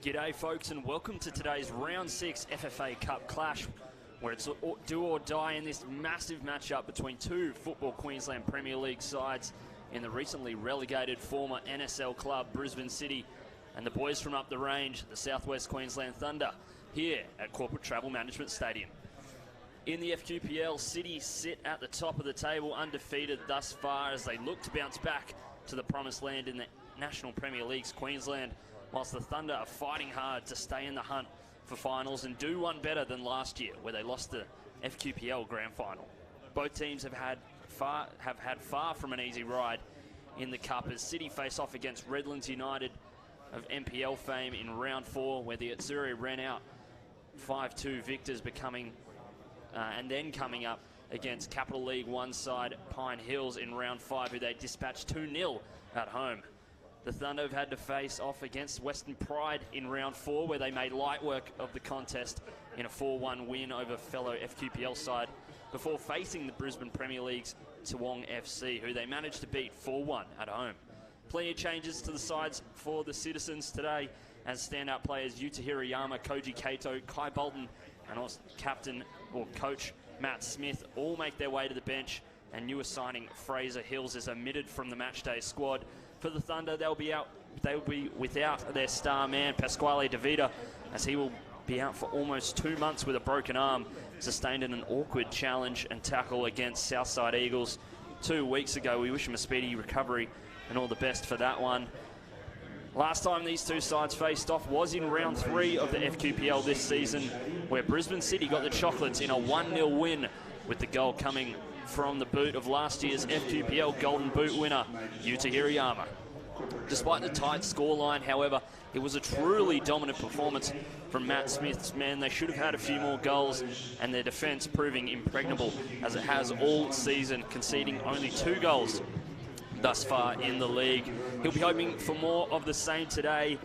G'day folks, and welcome to today's Round 6 FFA Cup clash, where it's do or die in this massive matchup between two Football Queensland Premier League sides in the recently relegated former NSL club Brisbane City and the boys from up the range, the Southwest Queensland Thunder, here at Corporate Travel Management Stadium. In the FQPL, City sit at the top of the table, undefeated thus far as they look to bounce back to the promised land in the National Premier League's Queensland, whilst the Thunder are fighting hard to stay in the hunt for finals and do one better than last year, where they lost the FQPL Grand Final. Both teams have had far from an easy ride in the Cup as City face off against Redlands United of NPL fame in round 4, where the Atsuri ran out 5-2 victors, and then coming up against Capital League 1 side Pine Hills in round 5, who they dispatched 2-0 at home. The Thunder have had to face off against Western Pride in round 4, where they made light work of the contest in a 4-1 win over fellow FQPL side, before facing the Brisbane Premier League's Toowong FC, who they managed to beat 4-1 at home. Plenty of changes to the sides for the Citizens today, as standout players Yuta Hirayama, Koji Kato, Kai Bolton, and also captain or coach Matt Smith all make their way to the bench, and newest signing Fraser Hills is omitted from the matchday squad. For the Thunder, they'll be without their star man, Pasquale DeVita, as he will be out for almost 2 months with a broken arm, sustained in an awkward challenge and tackle against Southside Eagles 2 weeks ago. We wish him a speedy recovery and all the best for that one. Last time these two sides faced off was in round 3 of the FQPL this season, where Brisbane City got the chocolates in a 1-0 win, with the goal coming from the boot of last year's FQPL Golden Boot winner, Yuta Hirayama. Despite the tight scoreline, however, it was a truly dominant performance from Matt Smith's men. They should have had a few more goals, and their defence proving impregnable, as it has all season, conceding only 2 goals thus far in the league. He'll be hoping for more of the same today,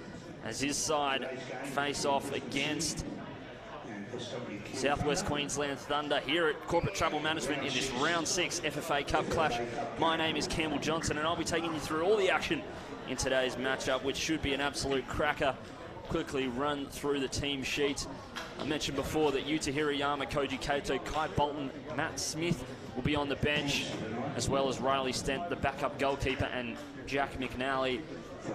as his side face off against Southwest Queensland Thunder here at Corporate Travel Management in this Round 6 FFA Cup clash. My name is Campbell Johnson, and I'll be taking you through all the action in today's matchup, which should be an absolute cracker. Quickly run through the team sheet. I mentioned before that Yuta Hirayama, Koji Kato, Kai Bolton, Matt Smith will be on the bench, as well as Riley Stent, the backup goalkeeper, and Jack McNally.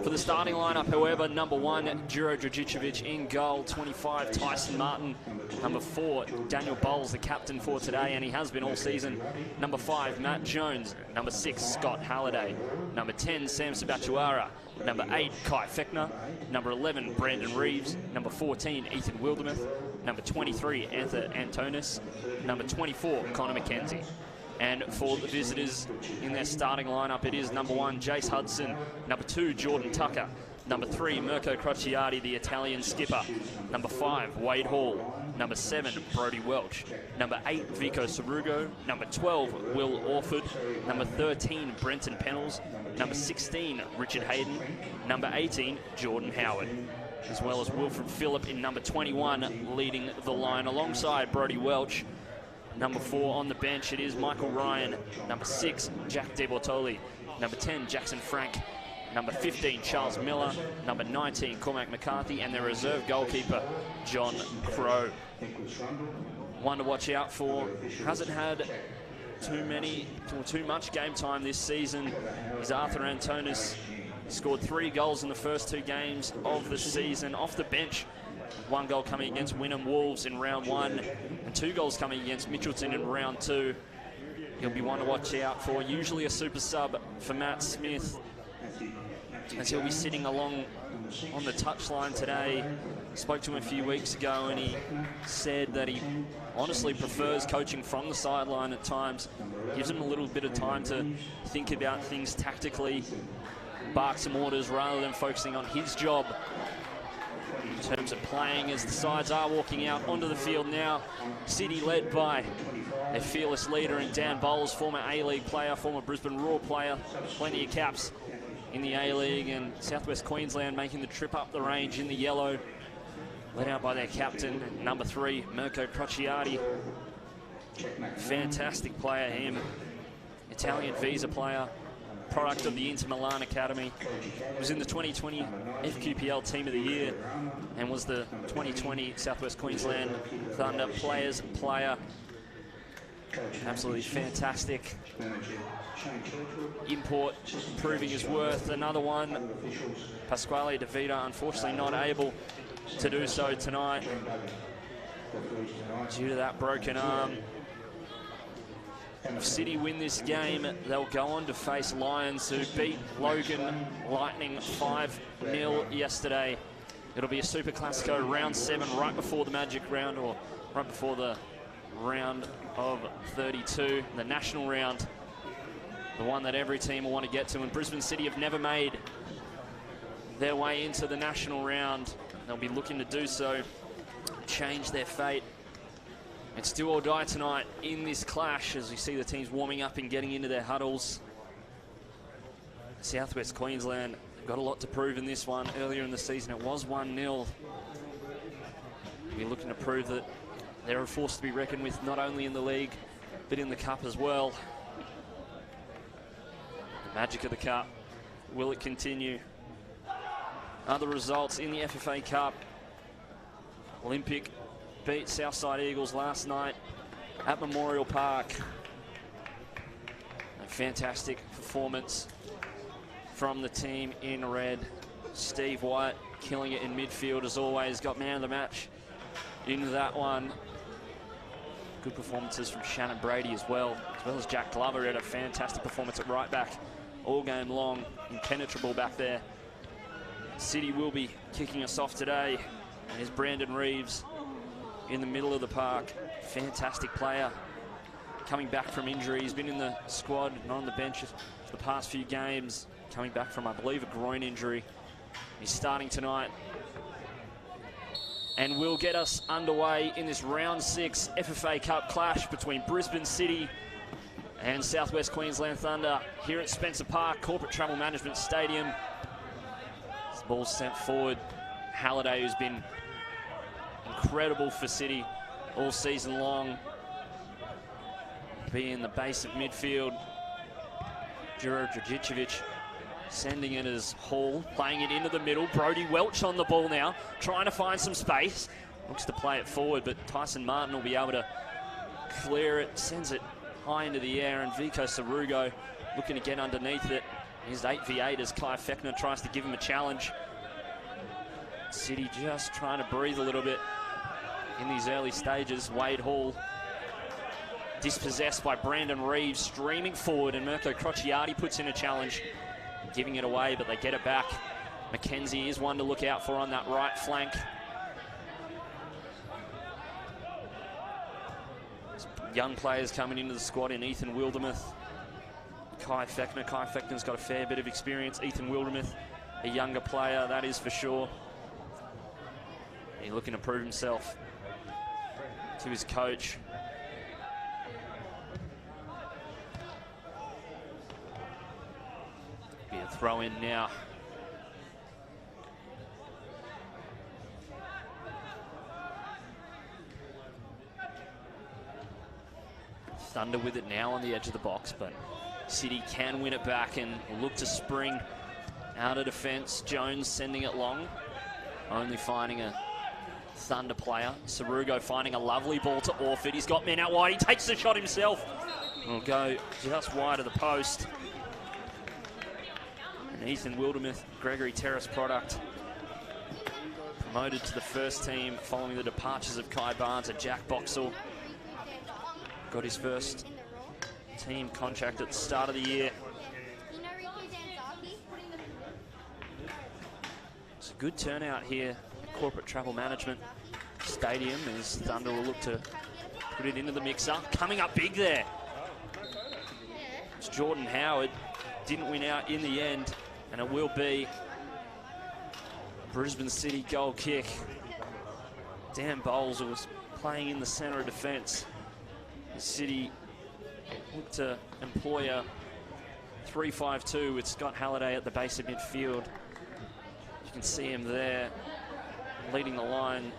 For the starting lineup, however, number 1, Juro Dragicevic in goal, 25, Tyson Martin, number 4, Daniel Bowles, the captain for today, and he has been all season, number 5, Matt Jones, number 6, Scott Halliday, number 10, Sam Sabatuara, number 8, Kai Fechner, number 11, Brandon Reeves, number 14, Ethan Wildermuth, number 23, Anther Antonis, number 24, Connor McKenzie. And for the visitors in their starting lineup, it is number 1, Jace Hudson, number 2, Jordan Tucker, number 3, Mirko Crociati, the Italian skipper, number 5, Wade Hall, number 7, Brody Welch, number 8, Vico Sarugo, number 12, Will Orford, number 13, Brenton Pennells, number 16, Richard Hayden, number 18, Jordan Howard, as well as Wilfred Phillip in number 21, leading the line alongside Brody Welch. Number 4 on the bench, it is Michael Ryan. Number 6, Jack De Bortoli. Number 10, Jackson Frank. Number 15, Charles Miller. Number 19, Cormac McCarthy. And their reserve goalkeeper, John Crow. One to watch out for. Hasn't had too much game time this season is Arthur Antonis. He scored 3 goals in the first 2 games of the season off the bench. 1 goal coming against Wynnum Wolves in round 1 and 2 goals coming against Mitchelton in round 2. He'll be one to watch out for, usually a super sub for Matt Smith, as he'll be sitting along on the touchline today. Spoke to him a few weeks ago and he said that he honestly prefers coaching from the sideline at times. Gives him a little bit of time to think about things tactically, bark some orders rather than focusing on his job in terms of playing, as the sides are walking out onto the field now. City led by their fearless leader in Dan Bowles, former A-League player, former Brisbane Roar player, plenty of caps in the A-League, and Southwest Queensland making the trip up the range in the yellow, led out by their captain, number 3, Mirko Crociati. Fantastic player, him. Italian visa player. product of the Inter Milan Academy. Was in the 2020 FQPL Team of the Year and was the 2020 Southwest Queensland Thunder Players Player. Absolutely fantastic import, proving his worth. Another one, Pasquale De Vita, unfortunately not able to do so tonight due to that broken arm. If City win this game, they'll go on to face Lions, who beat Logan Lightning 5-0 yesterday. It'll be a Super Classico round 7 right before the Magic round, or right before the round of 32, the national round, the one that every team will want to get to. And Brisbane City have never made their way into the national round. They'll be looking to do so, change their fate. It's do or die tonight in this clash as we see the teams warming up and getting into their huddles. Southwest Queensland have got a lot to prove in this one. Earlier in the season it was 1-0. We're looking to prove that they're a force to be reckoned with, not only in the league but in the cup as well. The magic of the cup, will it continue? Other results in the FFA Cup. Olympic beat Southside Eagles last night at Memorial Park. A fantastic performance from the team in red. Steve White killing it in midfield as always, got man of the match in that one. Good performances from Shannon Brady as well as Jack Glover. Had a fantastic performance at right back all game long, impenetrable back there. City will be kicking us off today, and here's Brandon Reeves in the middle of the park. Fantastic player, coming back from injury. He's been in the squad and on the bench for the past few games, coming back from, I believe, a groin injury. He's starting tonight and will get us underway in this round 6 FFA Cup clash between Brisbane City and Southwest Queensland Thunder here at Spencer Park, Corporate Travel Management Stadium. This ball's sent forward. Halliday, who's been incredible for City all season long, be in the base of midfield. Juro Dragicevic sending it as Hall, playing it into the middle. Brody Welch on the ball now, trying to find some space. Looks to play it forward, but Tyson Martin will be able to clear it, sends it high into the air, and Vico Sarugo looking to get underneath it. He's 8v8 as Kai Fechner tries to give him a challenge. City just trying to breathe a little bit in these early stages. Wade Hall dispossessed by Brandon Reeves, streaming forward, and Mirko Crociati puts in a challenge, giving it away, but they get it back. McKenzie is one to look out for on that right flank. Young players coming into the squad in Ethan Wildermuth, Kai Fechner. Kai Fechner's got a fair bit of experience. Ethan Wildermuth, a younger player, that is for sure. He's looking to prove himself to his coach. Be a throw in now. Thunder with it now on the edge of the box, but City can win it back and look to spring out of defence. Jones sending it long, only finding a Thunder player. Sarugo finding a lovely ball to Orford. He's got men out wide. He takes the shot himself. Will go just wide of the post. And Ethan Wildermuth, Gregory Terrace product, promoted to the first team following the departures of Kai Barnes and Jack Boxall. Got his first team contract at the start of the year. It's a good turnout here at Corporate Travel Management Stadium as Thunder will look to put it into the mixer. Coming up big there. It's Jordan Howard. Didn't win out in the end, and it will be a Brisbane City goal kick. Dan Bowles was playing in the centre of defence. The City look to employ a 3-5-2 with Scott Halliday at the base of midfield. You can see him there leading the line.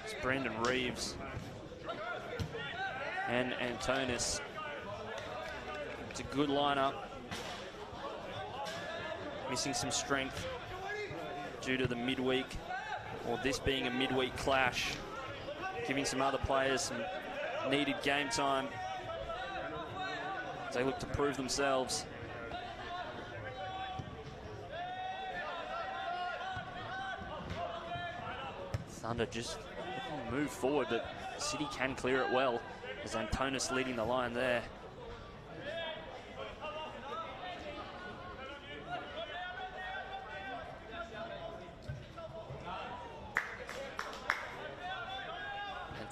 It's Brandon Reeves and Antonis. It's a good lineup. Missing some strength due to the midweek, or this being a midweek clash, giving some other players some needed game time as they look to prove themselves. Thunder just move forward, but City can clear it well, as Antonis leading the line there.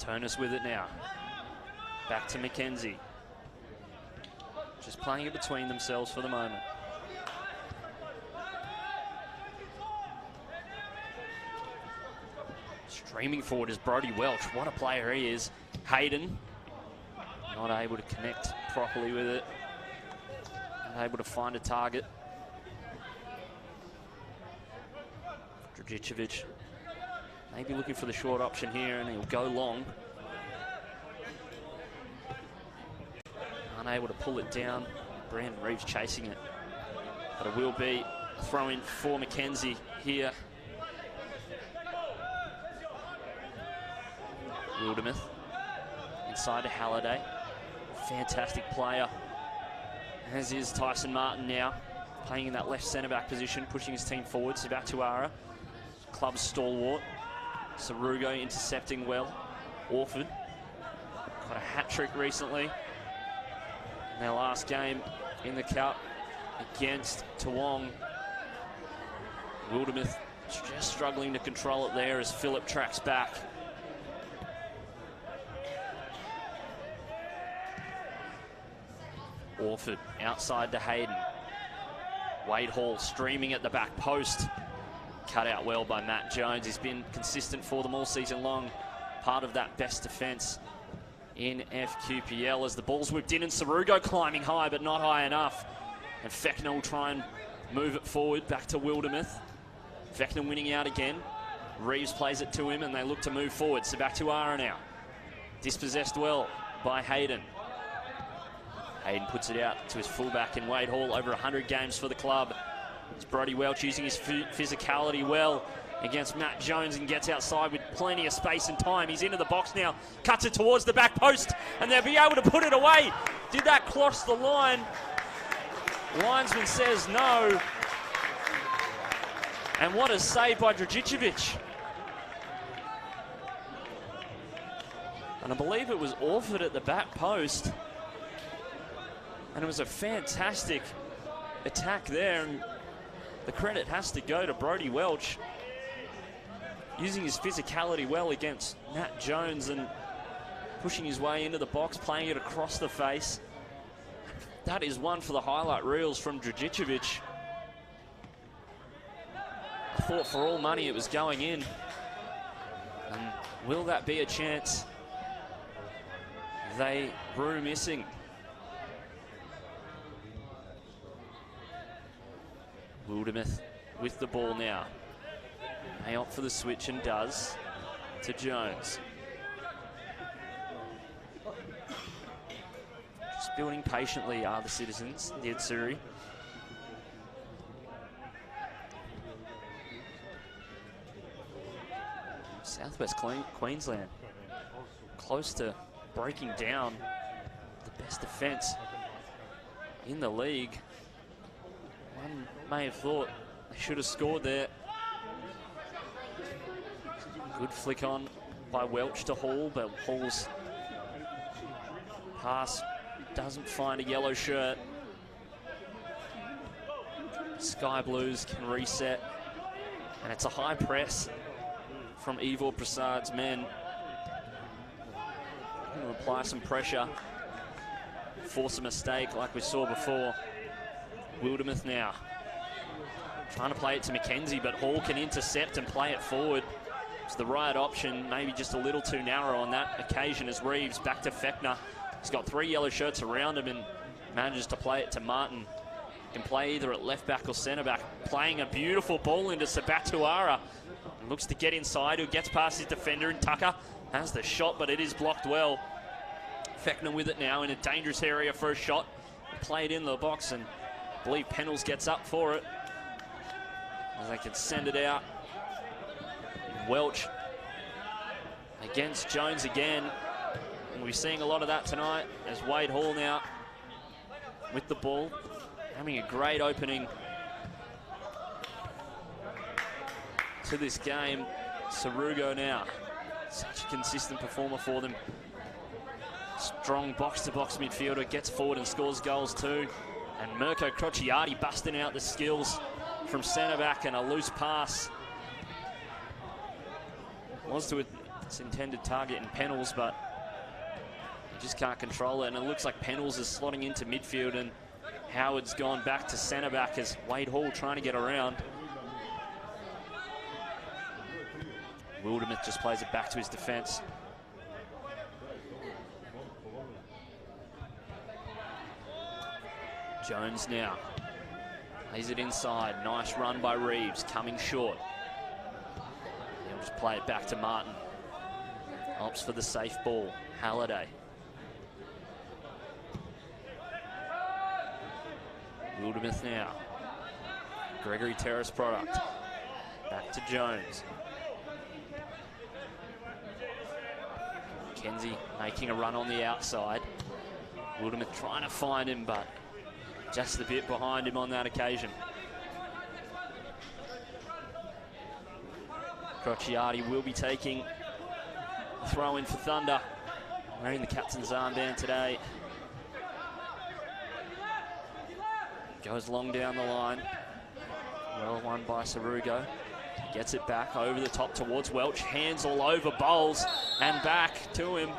Antonis with it now. Back to Mackenzie. Just playing it between themselves for the moment. Streaming forward is Brodie Welch. What a player he is. Hayden, not able to connect properly with it. Not able to find a target. Dragicevic maybe looking for the short option here, and he'll go long. Unable to pull it down. Brandon Reeves chasing it. But it will be a throw in for Mackenzie here. Wildermuth inside to Halliday. Fantastic player, as is Tyson Martin now, playing in that left centre-back position, pushing his team forward. Sabatuara, club stalwart. Sarugo intercepting well. Orford got a hat-trick recently in their last game in the Cup against Toowong. Wildermuth just struggling to control it there as Phillip tracks back. Orford outside to Hayden. Wade Hall streaming at the back post. Cut out well by Matt Jones. He's been consistent for them all season long. Part of that best defence in FQPL as the ball's whipped in, and Sarugo climbing high but not high enough. And Fechner will try and move it forward back to Wildermuth. Fechner winning out again. Reeves plays it to him and they look to move forward. Sabatuara now. Dispossessed well by Hayden. Hayden puts it out to his fullback in Wade Hall, over 100 games for the club. It's Brodie Welch using his physicality well against Matt Jones and gets outside with plenty of space and time. He's into the box now, cuts it towards the back post, and they'll be able to put it away. Did that cross the line? Linesman says no. And what a save by Dragicevic. And I believe it was Orford at the back post. And it was a fantastic attack there, and the credit has to go to Brodie Welch, using his physicality well against Matt Jones and pushing his way into the box, playing it across the face. That is one for the highlight reels from Dragicevic. I thought for all money it was going in. And will that be a chance? They brew missing. Wildermuth with the ball now. May opt for the switch and does to Jones. Just building patiently are the citizens, the Atsuri. Southwest Queensland close to breaking down the best defence in the league. One may have thought they should have scored there. Good flick on by Welch to Hall, but Hall's pass doesn't find a yellow shirt. Sky Blues can reset, and it's a high press from Ivor Prasad's men. Going to apply some pressure, force a mistake like we saw before. Wildermuth now trying to play it to Mackenzie, but Hall can intercept and play it forward. It's the right option, maybe just a little too narrow on that occasion as Reeves back to Fechner. He's got 3 yellow shirts around him and manages to play it to Martin. Can play either at left back or centre back. Playing a beautiful ball into Sabatuara. Looks to get inside, who gets past his defender, and Tucker has the shot, but it is blocked well. Fechner with it now in a dangerous area for a shot. played in the box, and I believe Pennells gets up for it. As they can send it out. Welch against Jones again. And we're seeing a lot of that tonight as Wade Hall now with the ball, having a great opening to this game. SWQ now, such a consistent performer for them. Strong box-to-box midfielder, gets forward and scores goals too. And Mirko Crociati busting out the skills from centre back, and a loose pass was to its intended target in Pennells, but he just can't control it. And it looks like Pennells is slotting into midfield, and Howard's gone back to centre back as Wade Hall trying to get around. Wildermuth just plays it back to his defence. Jones now lays it inside. Nice run by Reeves, coming short. He'll just play it back to Martin. Opts for the safe ball. Halliday. Wildermuth now. Gregory Terrace product. Back to Jones. Kenzie making a run on the outside. Wildermuth trying to find him, but just a bit behind him on that occasion. Crociati will be taking a throw in for Thunder, wearing the captain's armband today. Goes long down the line. Well won by SWQ. Gets it back over the top towards Welch. Hands all over Bowles and back to him.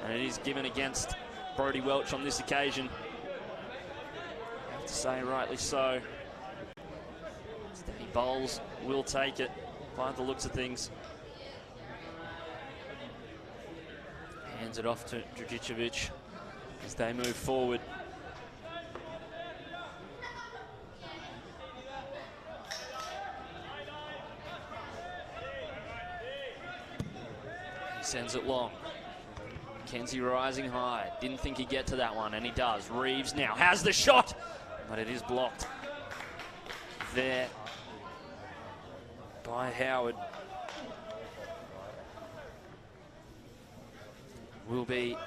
And it is given against Brodie Welch on this occasion. I have to say, rightly so. Danny Bowles will take it by the looks of things. Hands it off to Dragicevic as they move forward. Sends it long. Kenzie rising high. Didn't think he'd get to that one, and he does. Reeves now has the shot, but it is blocked there by Howard. Will be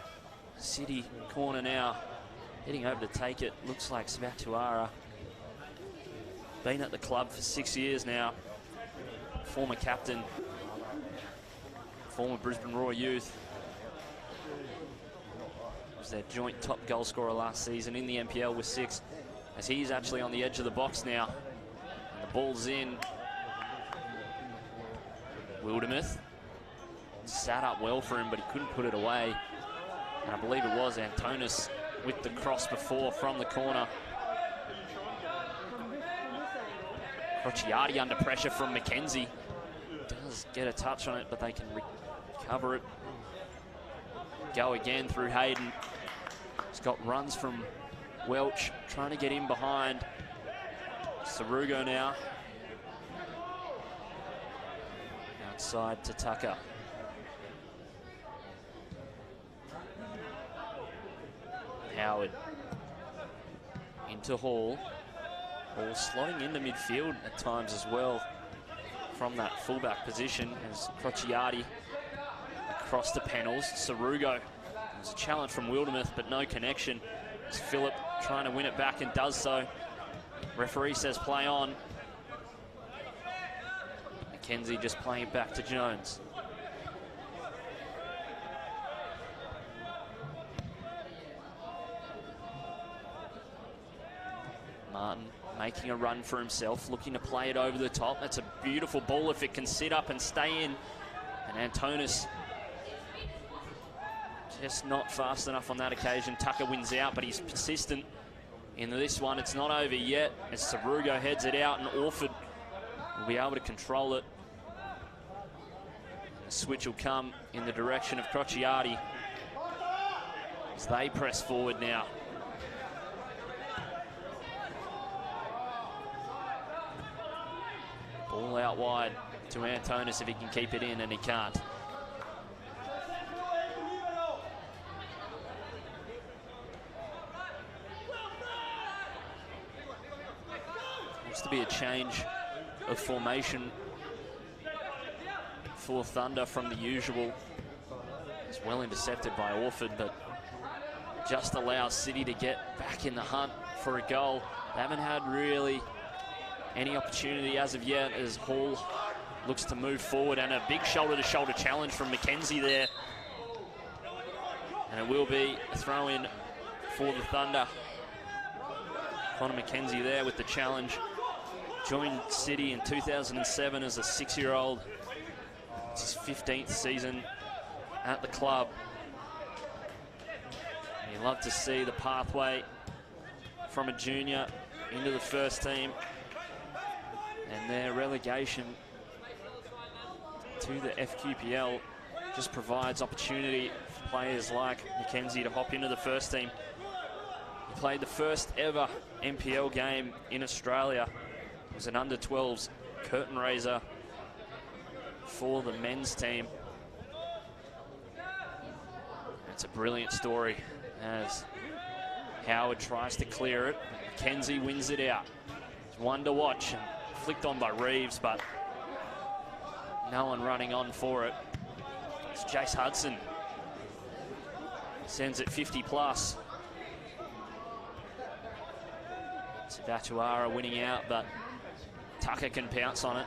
City corner now. Heading over to take it. Looks like Svatuara. Been at the club for 6 years now. Former captain. Former Brisbane Roar youth. Was their joint top goal scorer last season in the NPL with 6, as he's actually on the edge of the box now. And the ball's in. Wildermuth sat up well for him, but he couldn't put it away. And I believe it was Antonis with the cross before from the corner. Crociati under pressure from McKenzie. Does get a touch on it, but they can recover it. Go again through Hayden. He's got runs from Welch, trying to get in behind. SWQ now. Outside to Tucker. Howard into Hall. Hall slotting into midfield at times as well from that fullback position as Crociati across to Pennells. SWQ. There's a challenge from Wildermuth, but no connection. It's Phillip trying to win it back and does so. Referee says play on. McKenzie just playing it back to Jones. Martin making a run for himself, looking to play it over the top. That's a beautiful ball if it can sit up and stay in. And Antonis just not fast enough on that occasion. Tucker wins out, but he's persistent in this one. It's not over yet as SWQ heads it out, and Orford will be able to control it. The switch will come in the direction of Crociati as they press forward now. Ball out wide to Antonis if he can keep it in, and he can't. Looks to be a change of formation for Thunder from the usual. It's well intercepted by Orford, but just allows City to get back in the hunt for a goal. They haven't had really any opportunity as of yet, as Hall looks to move forward, and a big shoulder-to-shoulder challenge from Mackenzie there. And it will be a throw-in for the Thunder. Connor Mackenzie there with the challenge. Joined City in 2007 as a 6-year-old. It's his 15th season at the club. And you love to see the pathway from a junior into the first team, and their relegation to the FQPL just provides opportunity for players like Mackenzie to hop into the first team. He played the first ever NPL game in Australia. It was an under-12s curtain raiser for the men's team. It's a brilliant story as Howard tries to clear it. Mackenzie wins it out. It's one to watch, and flicked on by Reeves, but no one running on for it. It's Jace Hudson. Sends it 50 plus. Sabatuara winning out, but Tucker can pounce on it.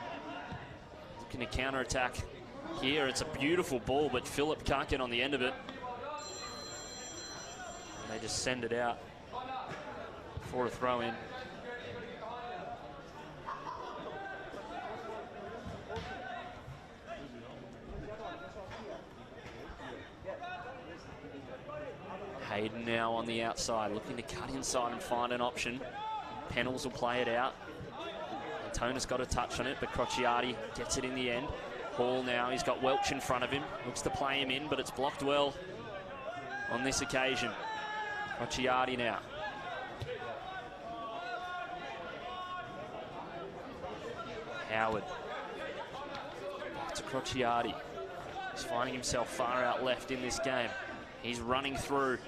Looking to counter-attack here. It's a beautiful ball, but Phillip can't get on the end of it. And they just send it out for a throw-in. Hayden now on the outside, looking to cut inside and find an option. Pennells will play it out. Antona's got a touch on it, but Crociati gets it in the end. Hall now, he's got Welch in front of him. Looks to play him in, but it's blocked well on this occasion. Crociati now. Howard. Back to Crociati. He's finding himself far out left in this game. He's running through.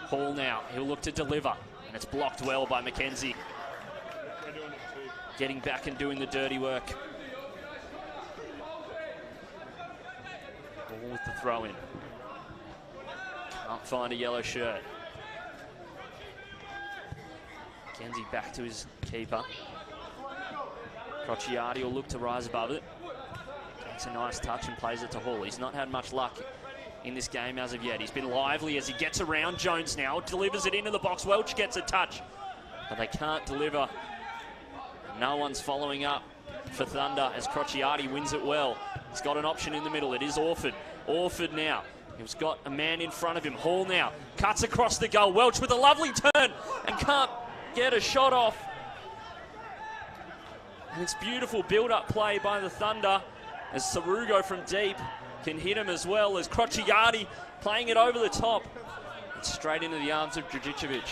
Hall now, he'll look to deliver, and it's blocked well by Mackenzie. Getting back and doing the dirty work. Ball with the throw-in. Can't find a yellow shirt. Mackenzie back to his keeper. Crociati will look to rise above it. Takes a nice touch and plays it to Hall. He's not had much luck in this game as of yet. He's been lively as he gets around Jones now. Delivers it into the box. Welch gets a touch, but they can't deliver. No one's following up for Thunder as Crociati wins it well. He's got an option in the middle. It is Orford. Orford now. He's got a man in front of him. Hall now cuts across the goal. Welch with a lovely turn and can't get a shot off. And it's beautiful build-up play by the Thunder as Sarugo from deep can hit him, as well as Crociati playing it over the top. It's straight into the arms of Dragicevic.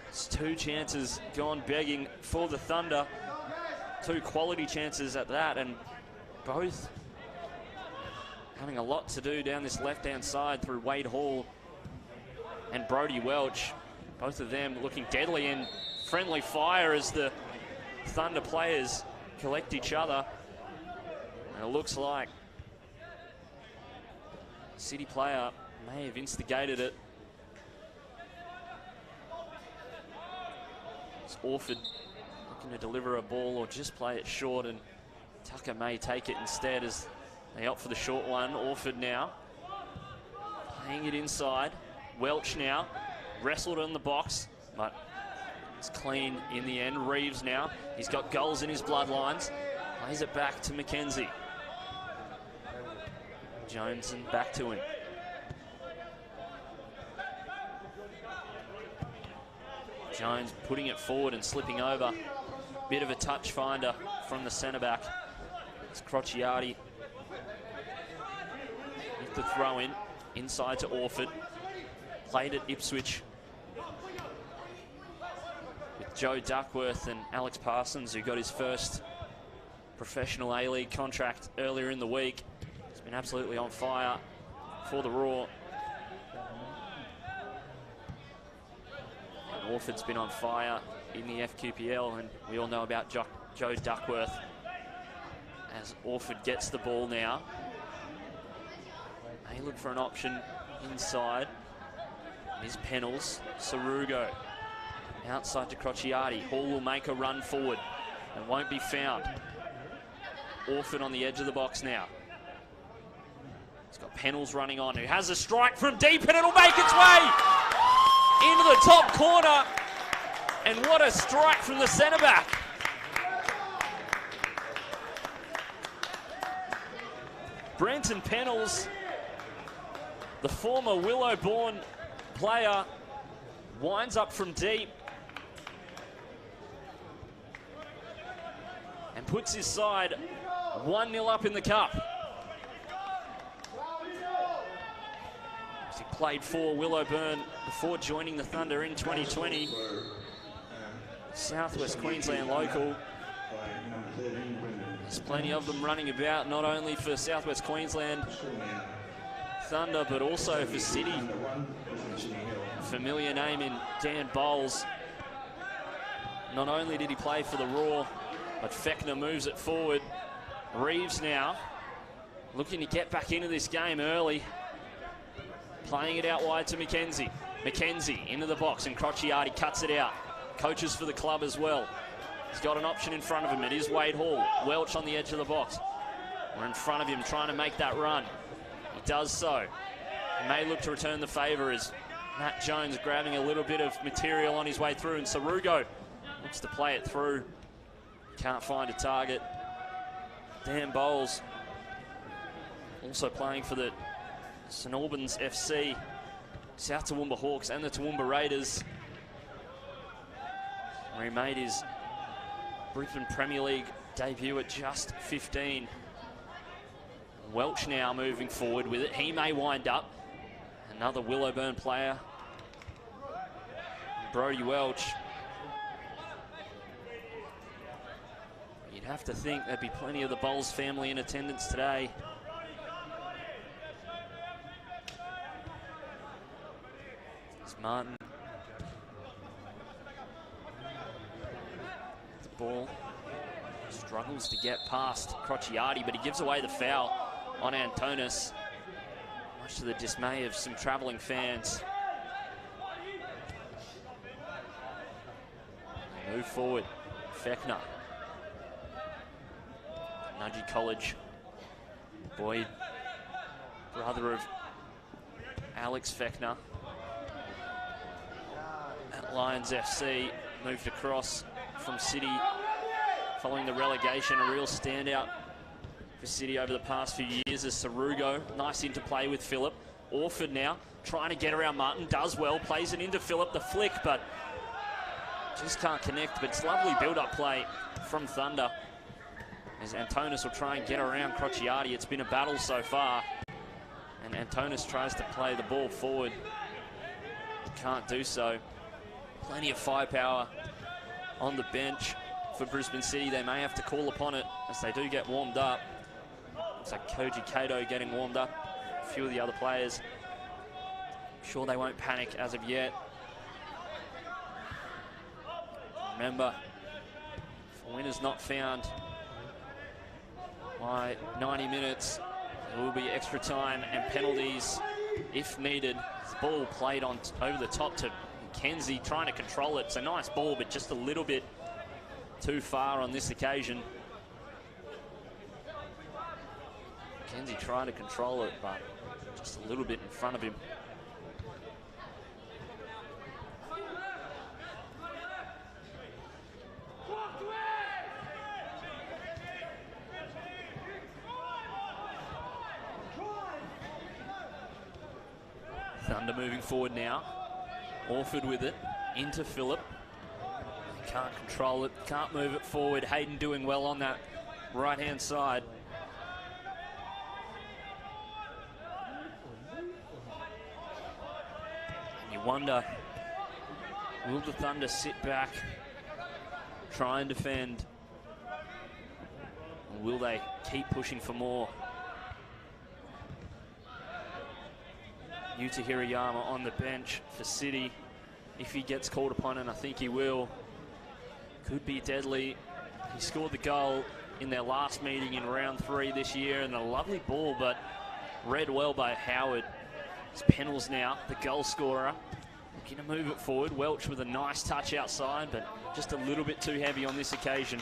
It's two chances gone begging for the Thunder. Two quality chances at that, and both having a lot to do down this left-hand side through Wade Hall and Brody Welch. Both of them looking deadly in friendly fire as the Thunder players collect each other. And it looks like a City player may have instigated it. It's Orford looking to deliver a ball or just play it short, and Tucker may take it instead as they opt for the short one. Orford now playing it inside. Welch now wrestled on the box, but it's clean in the end. Reeves now, he's got goals in his bloodlines. Plays it back to Mackenzie. Jones and back to him. Jones putting it forward and slipping over. Bit of a touch finder from the centre back. It's Crociati with the throw in inside to Orford. Played at Ipswich with Joe Duckworth and Alex Parsons, who got his first professional A-League contract earlier in the week. He's been absolutely on fire for the Raw. Orford's been on fire in the FQPL, and we all know about Joe Duckworth. As Orford gets the ball now, they look for an option inside. Here's Pennells, Sarugo, outside to Crociati. Hall will make a run forward and won't be found. Orford on the edge of the box now. He's got Pennells running on, who has a strike from deep, and it'll make its way into the top corner. And what a strike from the centre back. Brenton Pennells, the former Willow-born player, winds up from deep and puts his side 1-0 up in the cup. He played for Willowburn before joining the Thunder in 2020. Southwest Queensland local. There's plenty of them running about, not only for Southwest Queensland Thunder, but also for City. Familiar name in Dan Bowles. Not only did he play for the Raw, but Fechner moves it forward. Reeves now looking to get back into this game early. Playing it out wide to McKenzie. McKenzie into the box, and Crociati cuts it out. Coaches for the club as well. He's got an option in front of him. It is Wade Hall. Welch on the edge of the box. We're in front of him trying to make that run. He does so. He may look to return the favour as Matt Jones grabbing a little bit of material on his way through, and Sarugo looks to play it through. Can't find a target. Dan Bowles also playing for the St Albans FC, South Toowoomba Hawks and the Toowoomba Raiders, where he made his Brisbane Premier League debut at just 15. Welch now moving forward with it. He may wind up. Another Willowburn player, Brody Welch. You'd have to think there'd be plenty of the Bowles family in attendance today. It's Martin. The ball struggles to get past Crociati, but he gives away the foul on Antonis, much to the dismay of some travelling fans. They move forward. Fechner. Nudgee College. Boyd, brother of Alex Fechner. At Lions FC, moved across from City following the relegation. A real standout for City over the past few years as Sarugo. Nice interplay with Phillip. Orford now trying to get around Martin. Does well. Plays it into Phillip. The flick, but just can't connect. But it's lovely build-up play from Thunder as Antonis will try and get around Crociati. It's been a battle so far, and Antonis tries to play the ball forward. Can't do so. Plenty of firepower on the bench for Brisbane City. They may have to call upon it as they do get warmed up. Looks like Koji Kato getting warmed up. A few of the other players. I'm sure they won't panic as of yet. Remember, if a winner's not found by 90 minutes, there will be extra time and penalties if needed. The ball played on over the top to McKenzie, trying to control it. It's a nice ball, but just a little bit too far on this occasion. McKenzie trying to control it, but just a little bit in front of him. Thunder moving forward now. Orford with it, into Phillip. He can't control it, can't move it forward. Hayden doing well on that right-hand side. And you wonder, will the Thunder sit back, try and defend, or will they keep pushing for more? Yuta Hirayama on the bench for City. if he gets called upon, and I think he will. Could be deadly. He scored the goal in their last meeting in round 3 this year, and a lovely ball, but read well by Howard. It's Pennells now, the goal scorer. Looking to move it forward. Welch with a nice touch outside, but just a little bit too heavy on this occasion.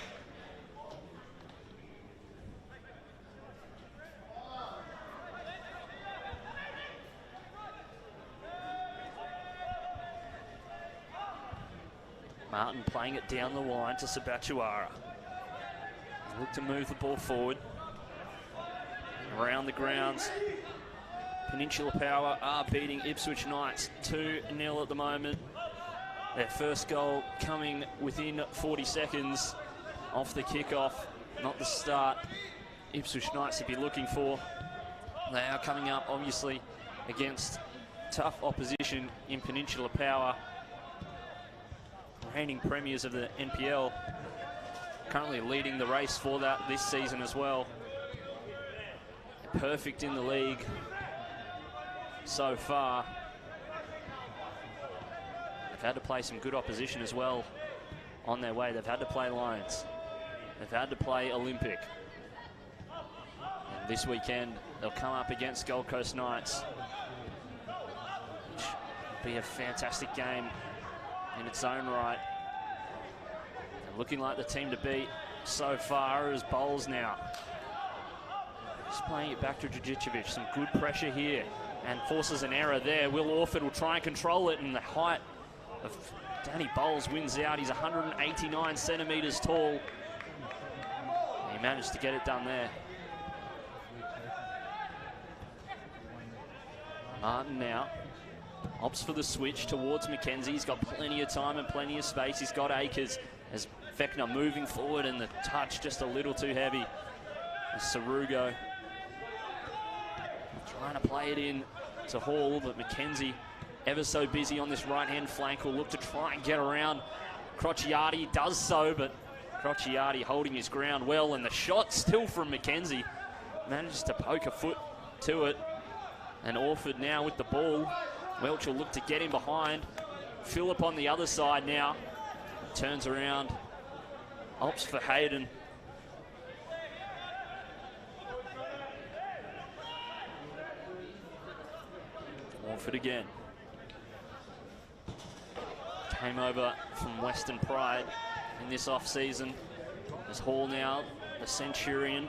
Martin playing it down the line to Sabatuara. Look to move the ball forward. Around the grounds. Peninsula Power are beating Ipswich Knights 2-0 at the moment. Their first goal coming within 40 seconds off the kickoff. Not the start Ipswich Knights would be looking for. They are coming up, obviously, against tough opposition in Peninsula Power. Reigning premiers of the NPL, currently leading the race for that this season as well. Perfect in the league so far. They've had to play some good opposition as well on their way. They've had to play Lions. They've had to play Olympic. And this weekend, they'll come up against Gold Coast Knights, which will be a fantastic game in its own right. They're looking like the team to beat so far as Bowles now. Just playing it back to Djurdjicevic. Some good pressure here and forces an error there. Will Orford will try and control it, and the height of Danny Bowles wins out. He's 189 centimetres tall. He managed to get it done there. Martin now opts for the switch towards McKenzie. He's got plenty of time and plenty of space. He's got Akers as Fechner moving forward, and the touch just a little too heavy. Sarugo trying to play it in to Hall, but McKenzie ever so busy on this right-hand flank will look to try and get around Crociati. Does so, but Crociati holding his ground well, and the shot still from McKenzie. Manages to poke a foot to it. And Orford now with the ball. Welch will look to get him behind. Phillip on the other side now. Turns around. Opts for Hayden. Orford again. Came over from Western Pride in this off-season. There's Hall now, the Centurion.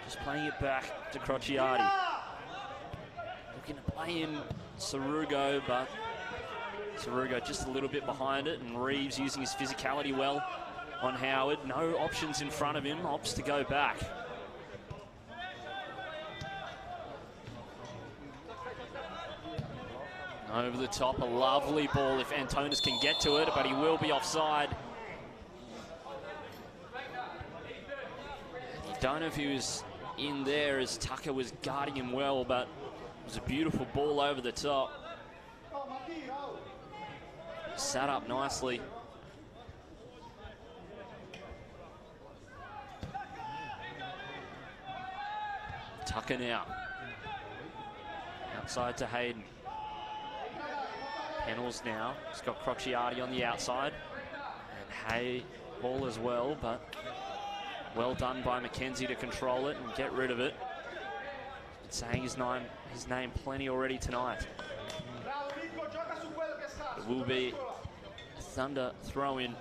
Just playing it back to Crociati. Looking to play in Sarugo, but Sarugo just a little bit behind it, and Reeves using his physicality well on Howard. No options in front of him, opts to go back. Over the top, a lovely ball if Antonis can get to it, but he will be offside. You don't know if he was in there as Tucker was guarding him well, but it was a beautiful ball over the top. Sat up nicely. Tucker now. Outside to Hayden. Pennells now. He's got Crociati on the outside. And Hall as well, but well done by McKenzie to control it and get rid of it. It's saying his name plenty already tonight. It will be a Thunder throw-in.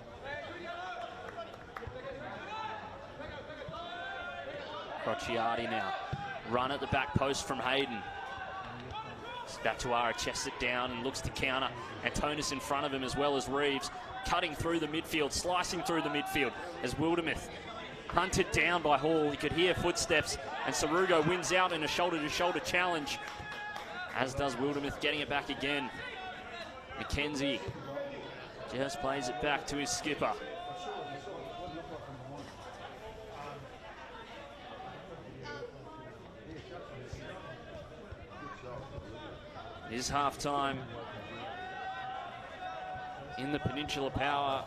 Crociati now. Run at the back post from Hayden. Batuara chests it down and looks to counter. Antonis in front of him as well as Reeves. Cutting through the midfield, slicing through the midfield as Wildermuth hunted down by Hall. You could hear footsteps, and Sarugo wins out in a shoulder-to-shoulder challenge, as does Wildermuth, getting it back again. McKenzie just plays it back to his skipper. It is half-time in the Peninsula Power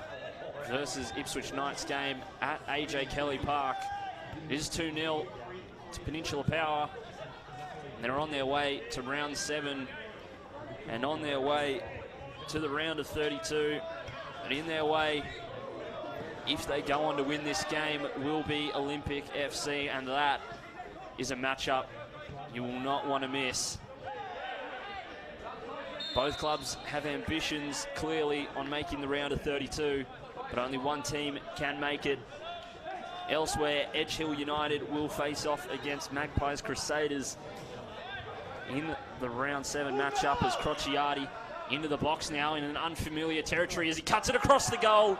versus Ipswich Knights game at AJ Kelly Park. It is 2-0 to Peninsula Power. And they're on their way to round 7 and on their way to the round of 32. And in their way, if they go on to win this game, will be Olympic FC, and that is a matchup you will not want to miss. Both clubs have ambitions, clearly, on making the round of 32, but only one team can make it. Elsewhere, Edge Hill United will face off against Magpies Crusaders in the round 7 matchup, as Crociati into the box now in an unfamiliar territory as he cuts it across the goal.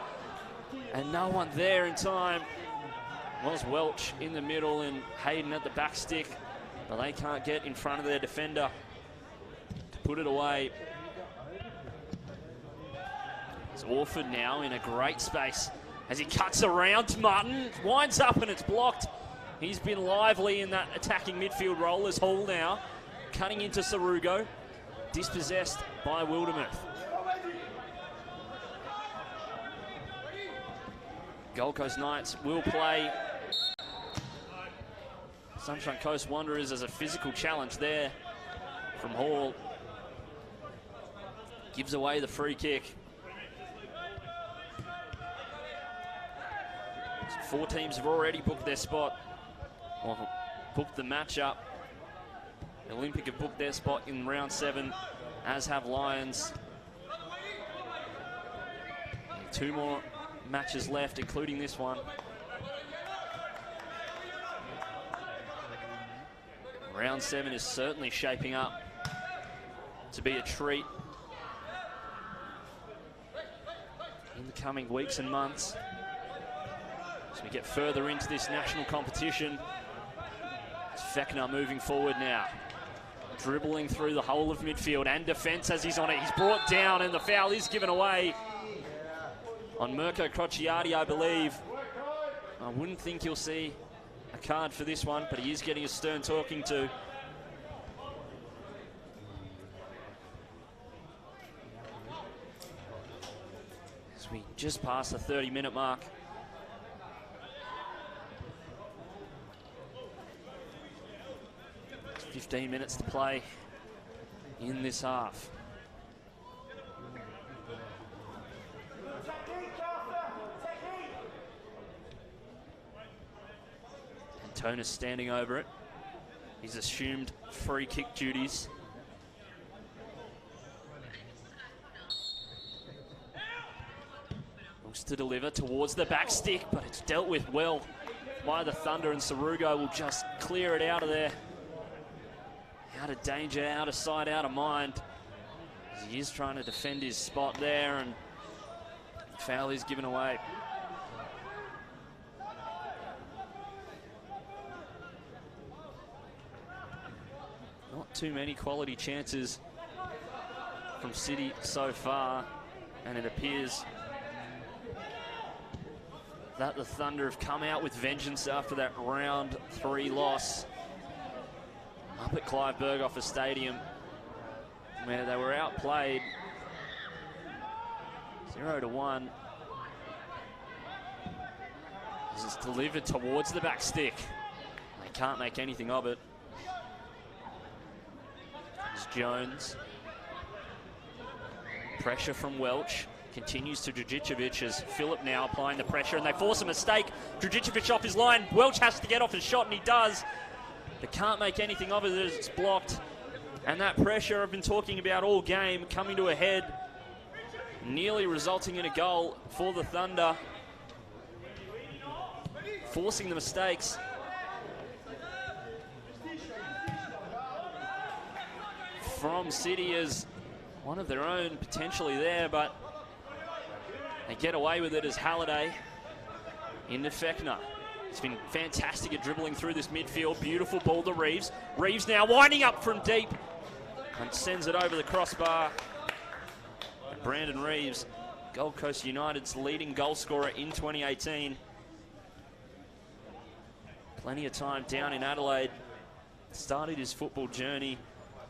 And no one there in time. Was Welch in the middle and Hayden at the back stick, but they can't get in front of their defender to put it away. It's Orford now in a great space as he cuts around. Martin winds up and it's blocked. He's been lively in that attacking midfield role as Hall now cutting into Sarugo, dispossessed by Wildermuth. Gold Coast Knights will play Sunshine Coast Wanderers as a physical challenge there from Hall. Gives away the free kick. 4 teams have already booked their spot, or booked the matchup. Olympic have booked their spot in round 7, as have Lions. 2 more matches left, including this one. Round 7 is certainly shaping up to be a treat in the coming weeks and months. As we get further into this national competition, it's Fechner moving forward now. Dribbling through the whole of midfield and defence as he's on it. He's brought down and the foul is given away on Mirko Crociati, I believe. I wouldn't think you'll see a card for this one, but he is getting a stern talking to. As we just passed the 30-minute mark. It's 15 minutes to play in this half. Antonis standing over it. He's assumed free kick duties. Looks to deliver towards the back stick, but it's dealt with well by the Thunder, and Sarugo will just clear it out of there. Out of danger, out of sight, out of mind. As he is trying to defend his spot there, and the foul is given away. Not too many quality chances from City so far, and it appears that the Thunder have come out with vengeance after that round 3 loss up at Clive Berghofer Stadium, where they were outplayed 0-1. This is delivered towards the back stick. They can't make anything of it. It's Jones. Pressure from Welch. Continues to Dragicevic as Phillip now applying the pressure, and they force a mistake. Dragicevic off his line. Welch has to get off his shot, and he does. They can't make anything of it as it's blocked. And that pressure I've been talking about all game coming to a head, nearly resulting in a goal for the Thunder. Forcing the mistakes. From City as one of their own potentially there, but they get away with it as Halliday into Fechner. He's been fantastic at dribbling through this midfield. Beautiful ball to Reeves. Reeves now winding up from deep and sends it over the crossbar. And Brandon Reeves, Gold Coast United's leading goal scorer in 2018. Plenty of time down in Adelaide. Started his football journey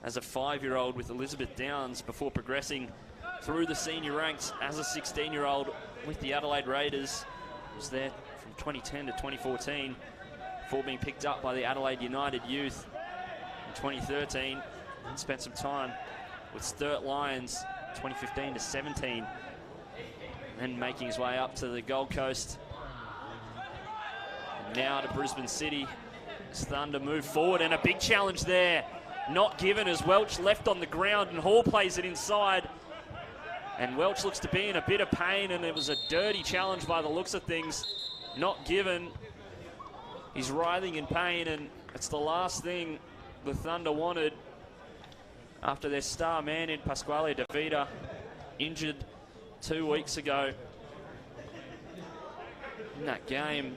as a 5-year-old with Elizabeth Downs before progressing through the senior ranks as a 16-year-old with the Adelaide Raiders. Was there from 2010 to 2014 before being picked up by the Adelaide United youth in 2013, and spent some time with Sturt Lions 2015 to 17. And making his way up to the Gold Coast. And now to Brisbane City. As Thunder move forward, and a big challenge there. Not given as Welch left on the ground, and Hall plays it inside. And Welch looks to be in a bit of pain, and it was a dirty challenge by the looks of things. Not given. He's writhing in pain, and it's the last thing the Thunder wanted after their star man in Pasquale Davida, injured 2 weeks ago in that game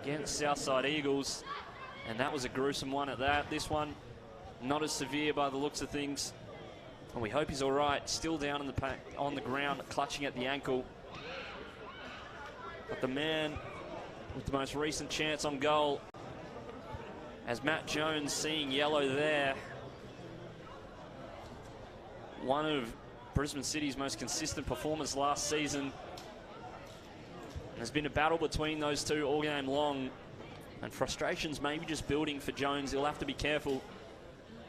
against Southside Eagles. And that was a gruesome one at that. This one, not as severe by the looks of things. And we hope he's all right. Still down in on the ground, clutching at the ankle. But the man with the most recent chance on goal, as Matt Jones seeing yellow there. One of Brisbane City's most consistent performers last season. There's been a battle between those two all game long, and frustrations maybe just building for Jones. He'll have to be careful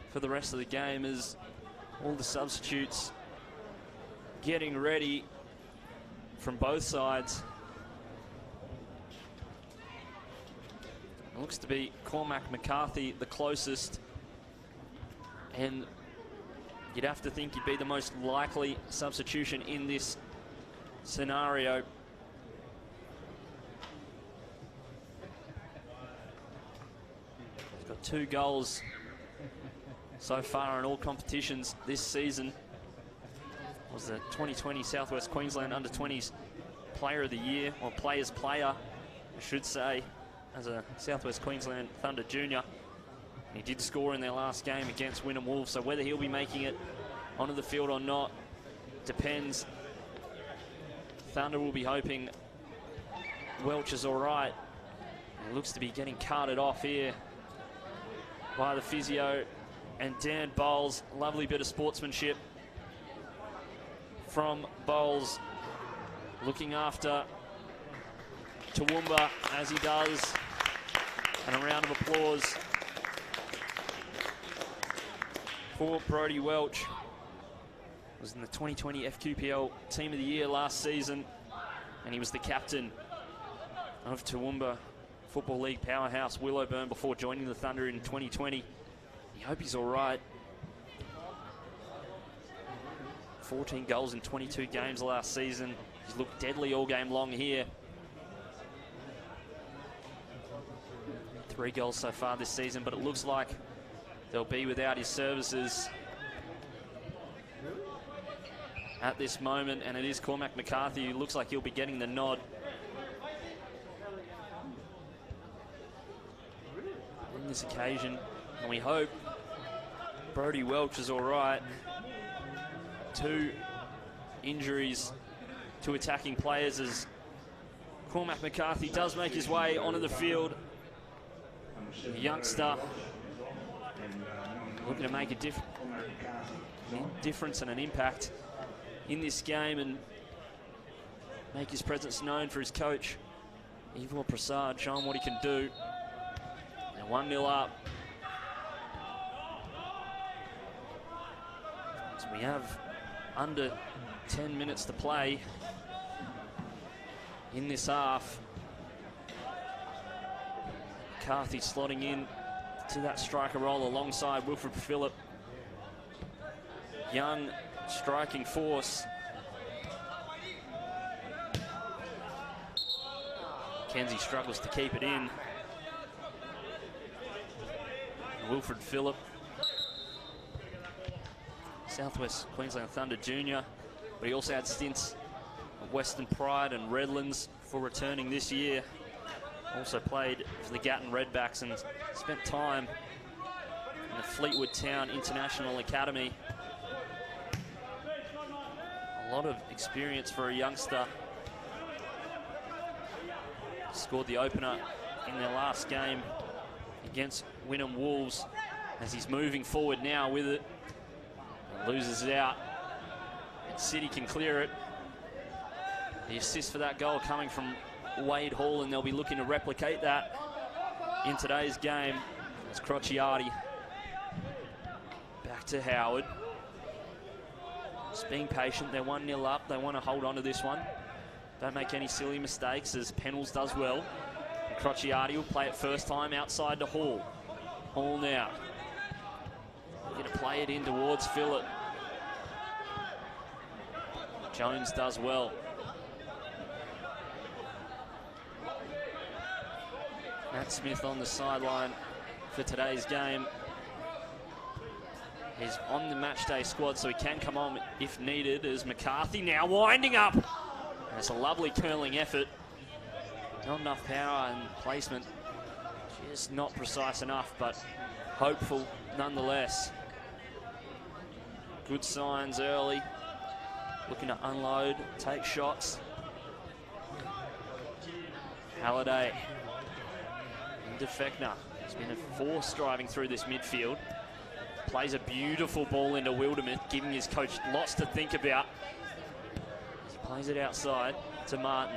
for the rest of the game as all the substitutes getting ready from both sides. It looks to be Cormac McCarthy the closest, and you'd have to think he'd be the most likely substitution in this scenario. He's got 2 goals so far in all competitions this season. Was the 2020 Southwest Queensland Under-20s Player of the Year, or Players Player, I should say, as a Southwest Queensland Thunder Junior. He did score in their last game against Wynnum Wolves, so whether he'll be making it onto the field or not depends. Thunder will be hoping Welch is all right. He looks to be getting carted off here by the physio, and Dan Bowles. Lovely bit of sportsmanship from Bowles, looking after Toowoomba as he does, and a round of applause for Brodie Welch. Was in the 2020 FQPL Team of the Year last season, and he was the captain of Toowoomba Football League powerhouse Willowburn before joining the Thunder in 2020. I hope he's all right. 14 goals in 22 games last season. He's looked deadly all game long here. 3 goals so far this season, but it looks like they'll be without his services at this moment, and it is Cormac McCarthy who looks like he'll be getting the nod. On this occasion, and we hope Brodie Welch is all right. 2 injuries to attacking players as Cormac McCarthy does make his way onto the field. A youngster looking to make a difference and an impact in this game and make his presence known for his coach, Ivor Prasad, showing what he can do. And 1-0 up. So we have under 10 minutes to play in this half. McCarthy slotting in to that striker role alongside Wilfred Phillip. Young striking force. Kenzie struggles to keep it in. Wilfred Phillip, Southwest Queensland Thunder Junior, but he also had stints at Western Pride and Redlands before returning this year. Also played for the Gatton Redbacks and spent time in the Fleetwood Town International Academy. A lot of experience for a youngster. Scored the opener in their last game against Wynnum Wolves, as he's moving forward now with it. And loses it out. And City can clear it. The assist for that goal coming from Wade Hall, and they'll be looking to replicate that in today's game. It's Crociati. Back to Howard. Just being patient. They're 1-0 up. They want to hold on to this one. Don't make any silly mistakes, as Pennells does well. And Crociati will play it first time outside to Hall. Hall now. Going to play it in towards Phillip. Jones does well. Matt Smith on the sideline for today's game. He's on the matchday squad, so he can come on if needed, as McCarthy now winding up. It's a lovely curling effort. Not enough power and placement. Just not precise enough, but hopeful nonetheless. Good signs early. Looking to unload, take shots. Halliday into Fechner. He's been a force driving through this midfield. Plays a beautiful ball into Wildermuth, giving his coach lots to think about. He plays it outside to Martin.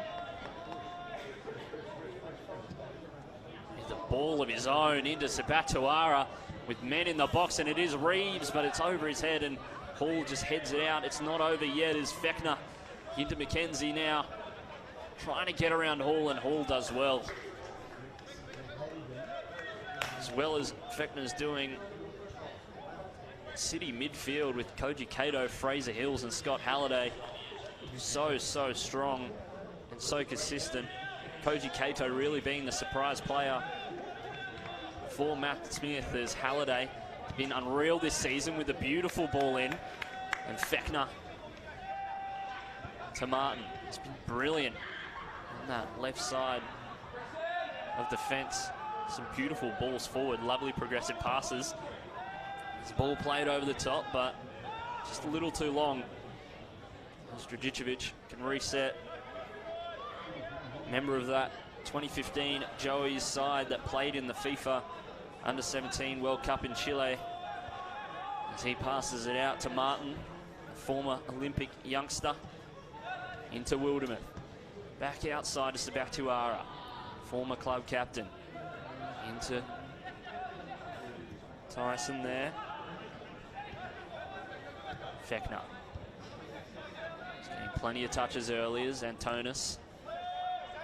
With a ball of his own into Sabatuara with men in the box, and it is Reeves, but it's over his head, and Hall just heads it out. It's not over yet as Fechner into McKenzie now, trying to get around Hall, and Hall does well. As well as Fechner's doing, City midfield with Koji Kato, Fraser Hills and Scott Halliday. So strong and so consistent. Koji Kato really being the surprise player for Matt Smith, as Halliday has been unreal this season with a beautiful ball in. And Fechner to Martin. It's been brilliant on that left side of the fence. Some beautiful balls forward, lovely progressive passes. This ball played over the top, but just a little too long. Dragicevic can reset. Member of that 2015 Joey's side that played in the FIFA Under-17 World Cup in Chile. As he passes it out to Martin, a former Olympic youngster, into Wildermuth. Back outside to Sabatuara, former club captain. Into Tyson there. Fechner. He's getting plenty of touches early as Antonis.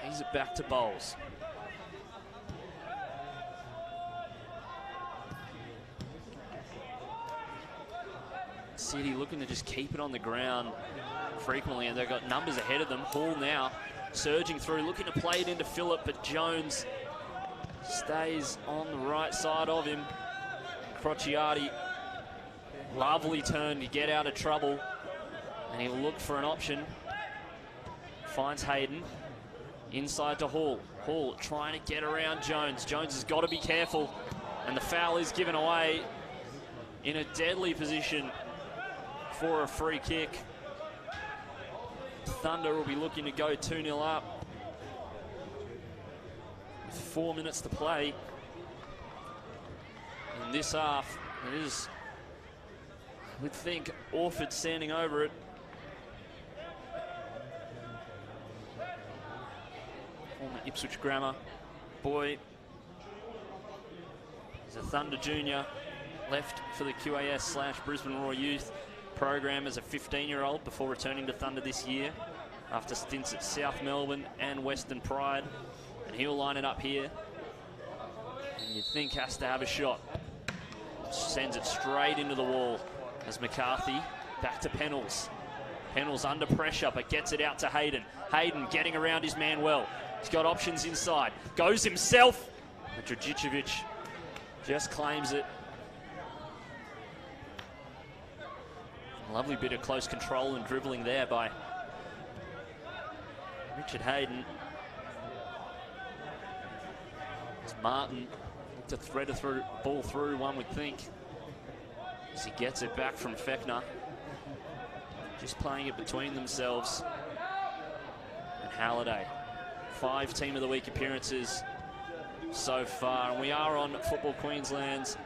He's it back to Bowles. City looking to just keep it on the ground frequently, and they've got numbers ahead of them. Hall now surging through, looking to play it into Phillip, but Jones stays on the right side of him. Crociati, lovely turn to get out of trouble, and he'll look for an option. Finds Hayden inside to Hall. Hall trying to get around Jones. Jones has got to be careful, and the foul is given away in a deadly position for a free kick. Thunder will be looking to go 2-0 up with 4 minutes to play in this half. It is, I would think, Orford standing over it. Former Ipswich Grammar boy. He's a Thunder junior, left for the QAS/Brisbane Roar Youth program as a 15-year-old before returning to Thunder this year after stints at South Melbourne and Western Pride. And he'll line it up here, and you'd think has to have a shot. Sends it straight into the wall as McCarthy back to Pennells. Pennells under pressure, but gets it out to Hayden. Hayden getting around his man well. He's got options inside. Goes himself. And Dragicevic just claims it. Lovely bit of close control and dribbling there by Richard Hayden. It's Martin to thread a ball through, one would think, as he gets it back from Fechner. Just playing it between themselves and Halliday. 5 Team of the Week appearances so far, and we are on Football Queensland's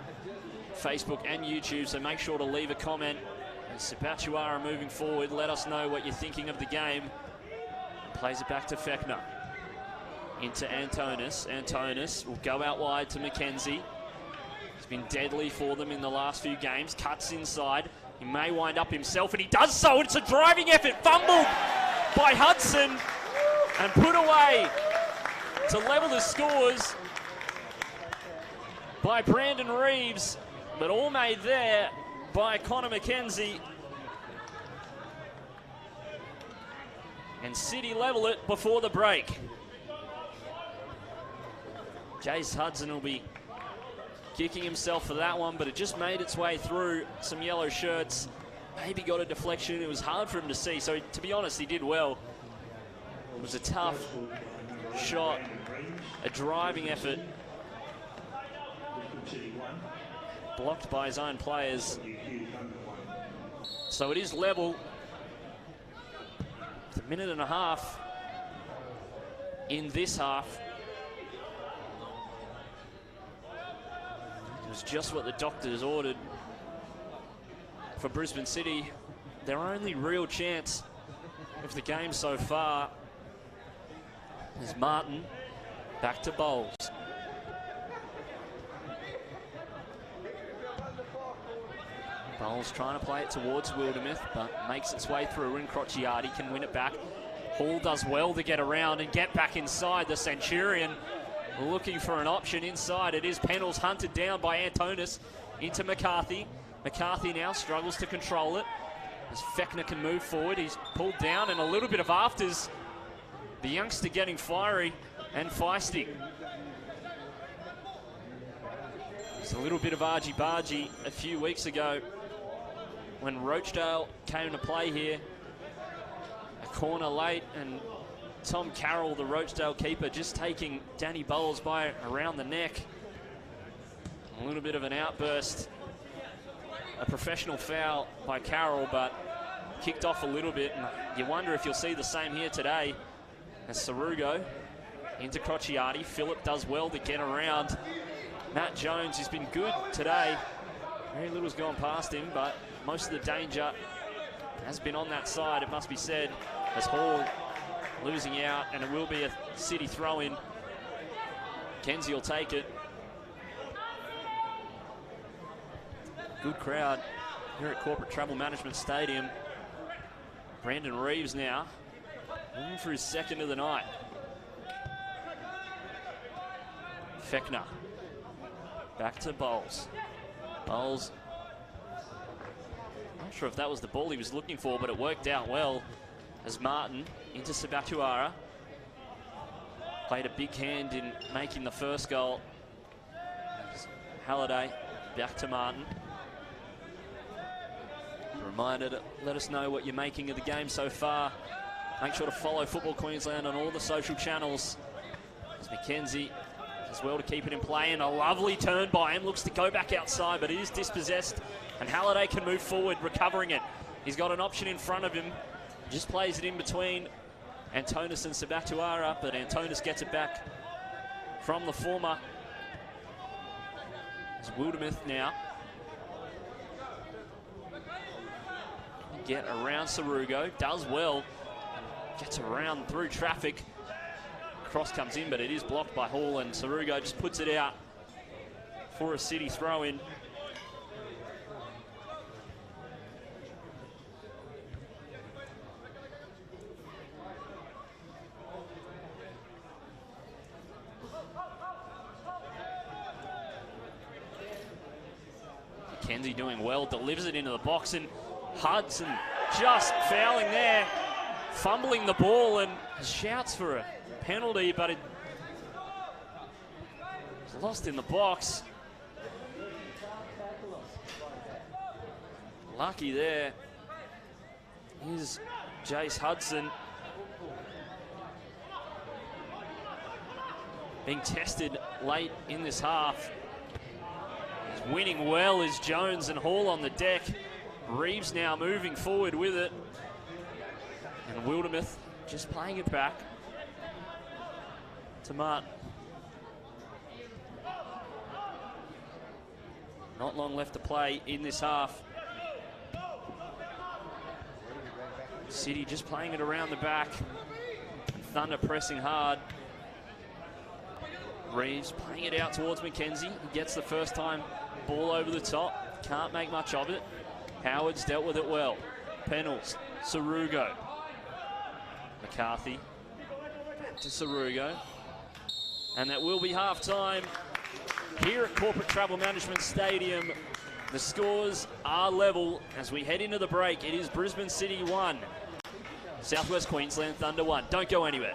Facebook and YouTube, so make sure to leave a comment. As Sabatuara moving forward, let us know what you're thinking of the game. Plays it back to Fechner. Into Antonis. Antonis will go out wide to McKenzie. He's been deadly for them in the last few games. Cuts inside He may wind up himself, and he does so. It's a driving effort, fumbled by Hudson and put away to level the scores by Brandon Reeves, but all made there by Connor McKenzie. And City level it before the break. Jace Hudson will be kicking himself for that one, but it just made its way through some yellow shirts. Maybe got a deflection. It was hard for him to see, so to be honest, he did well. It was a tough shot, a driving effort, blocked by his own players. So it is level. With a minute and a half in this half. It was just what the doctors ordered for Brisbane City. Their only real chance of the game so far is Martin back to Bowles. Bowles trying to play it towards Wildermuth, but makes its way through. Crociati can win it back. Hall does well to get around and get back inside. The Centurion looking for an option inside. It is Pennells, hunted down by Antonis into McCarthy. McCarthy now struggles to control it as Fechner can move forward. He's pulled down, and a little bit of afters. The youngster getting fiery and feisty. It's a little bit of argy-bargy a few weeks ago when Roachdale came to play here. A corner late, and Tom Carroll, the Roachdale keeper, just taking Danny Bowles by around the neck. A little bit of an outburst. A professional foul by Carroll, but kicked off a little bit. And you wonder if you'll see the same here today as Sarugo into Crociati. Phillip does well to get around Matt Jones, who's been good today. Very little's gone past him, but most of the danger has been on that side, it must be said, as Hall losing out, and it will be a City throw-in. Kenzie will take it. Good crowd here at Corporate Travel Management Stadium. Brandon Reeves now, looking for his second of the night. Fechner, back to Bowles. Bowles, not sure if that was the ball he was looking for, but it worked out well as Martin into Sabatuara. Played a big hand in making the first goal. Halliday back to Martin. A reminder to let us know what you're making of the game so far. Make sure to follow Football Queensland on all the social channels. As McKenzie as well to keep it in play, and a lovely turn by him. Looks to go back outside, but it is dispossessed, and Halliday can move forward, recovering it. He's got an option in front of him. Just plays it in between Antonis and Sabatuara, but Antonis gets it back from the former. It's Wildermuth now. Get around Sarugo, does well. Gets around through traffic. Cross comes in, but it is blocked by Hall, and Sarugo just puts it out for a City throw-in. McKenzie doing well, delivers it into the box, and Hudson just fouling there, fumbling the ball, and shouts for a penalty, but it was lost in the box. Lucky there is Jace Hudson. Being tested late in this half. He's winning well is Jones and Hall on the deck. Reeves now moving forward with it. And Wildermuth just playing it back to Martin. Not long left to play in this half. City just playing it around the back. Thunder pressing hard. Reeves playing it out towards McKenzie. He gets the first time ball over the top. Can't make much of it. Howard's dealt with it well. Pennells, Sarugo. McCarthy to Sarugo. And that will be half-time here at Corporate Travel Management Stadium. The scores are level as we head into the break. It is Brisbane City 1, Southwest Queensland Thunder 1. Don't go anywhere.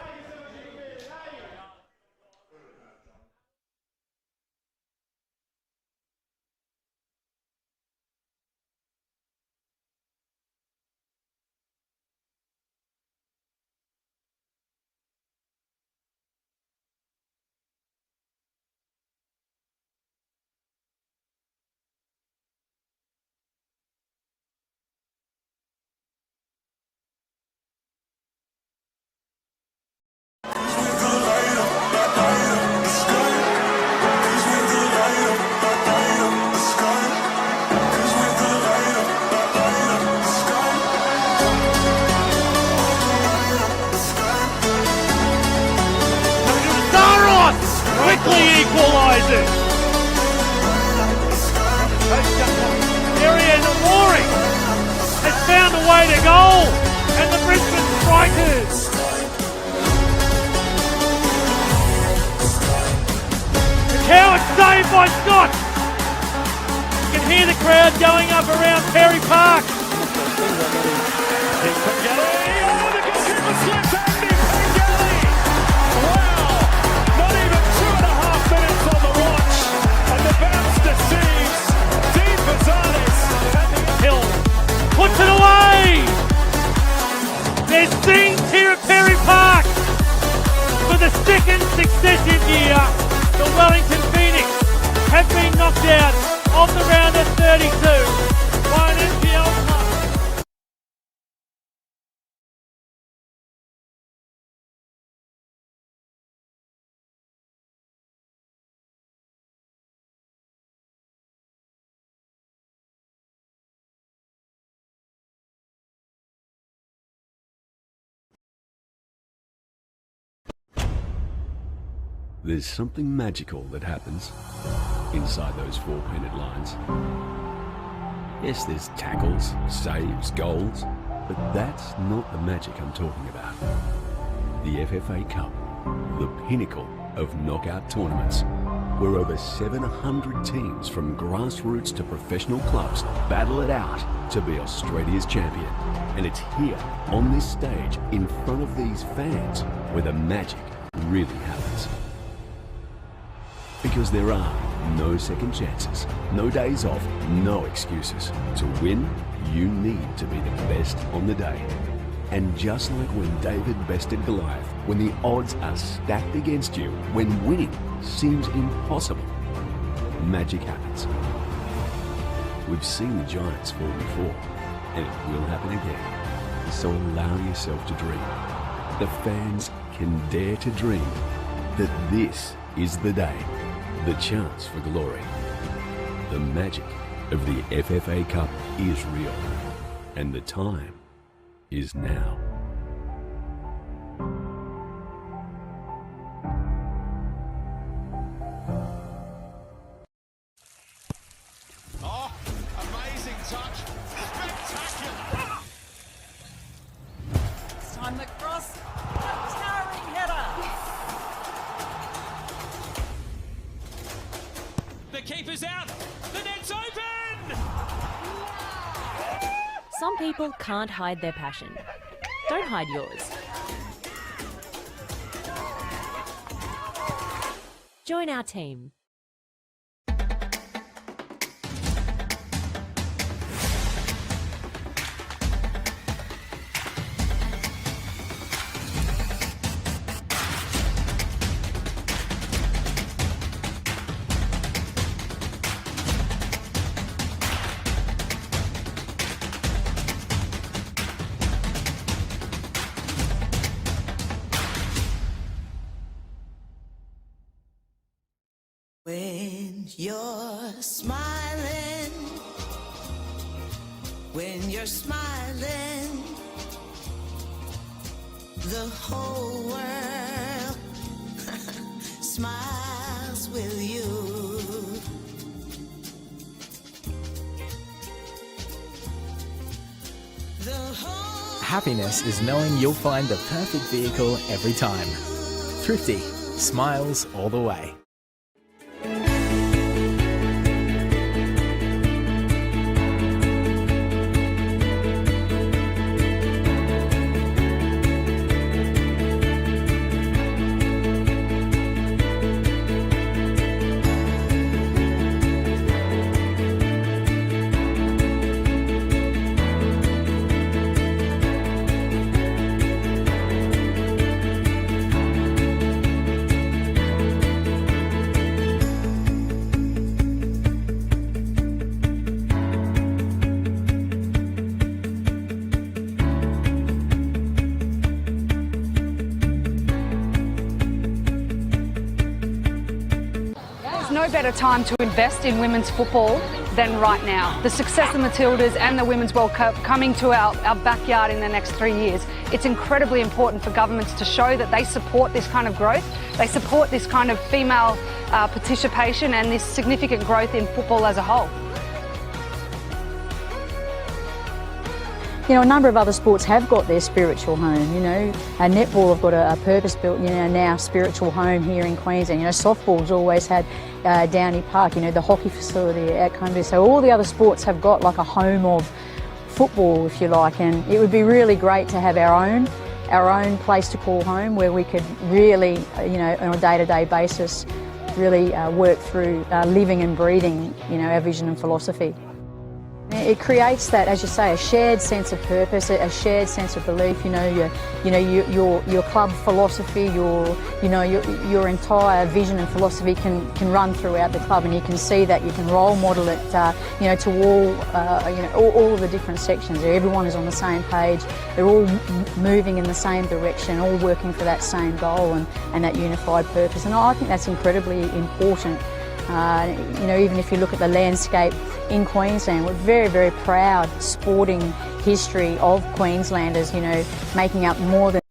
Quickly equalises. Arian Laurie has found a way to goal, and the Brisbane Strikers. The Coward saved by Scott. You can hear the crowd going up around Perry Park. Hill puts it away. There's scenes here at Perry Park. For the second successive year, the Wellington Phoenix have been knocked out of the round of 32 by an NPL club. There's something magical that happens inside those four painted lines. Yes, there's tackles, saves, goals, but that's not the magic I'm talking about. The FFA Cup, the pinnacle of knockout tournaments, where over 700 teams from grassroots to professional clubs battle it out to be Australia's champion. And it's here, on this stage, in front of these fans, where the magic really happens. Because there are no second chances, no days off, no excuses. To win, you need to be the best on the day. And just like when David bested Goliath, when the odds are stacked against you, when winning seems impossible, magic happens. We've seen the giants fall before, and it will happen again. So allow yourself to dream. The fans can dare to dream that this is the day. The chance for glory. The magic of the FFA Cup is real, and the time is now. Oh, amazing touch. Spectacular. It's time the cross. Towering header. The keeper's out. The net's open. Some people can't hide their passion. Don't hide yours. Join our team. When you're smiling, the whole world smiles with you. Happiness is knowing you'll find the perfect vehicle every time. Thrifty. Smiles all the way. There's no better time to invest in women's football than right now. The success of Matildas and the Women's World Cup coming to our backyard in the next 3 years, it's incredibly important for governments to show that they support this kind of growth, they support this kind of female participation and this significant growth in football as a whole. You know, a number of other sports have got their spiritual home, you know. Netball have got a purpose-built, you know, now spiritual home here in Queensland. You know, softball's always had Downey Park, you know, the hockey facility at Cundy. So all the other sports have got like a home of football, if you like, and it would be really great to have our own place to call home where we could really, you know, on a day-to-day basis, really work through living and breathing, you know, our vision and philosophy. It creates that, as you say, a shared sense of purpose, a shared sense of belief. You know, your club philosophy, your entire vision and philosophy can run throughout the club, and you can see that. You can role model it, you know, to all of the different sections. Everyone is on the same page. They're all moving in the same direction, all working for that same goal and that unified purpose. And I think that's incredibly important. You know, even if you look at the landscape in Queensland, we're very, very proud sporting history of Queenslanders, you know, making up more than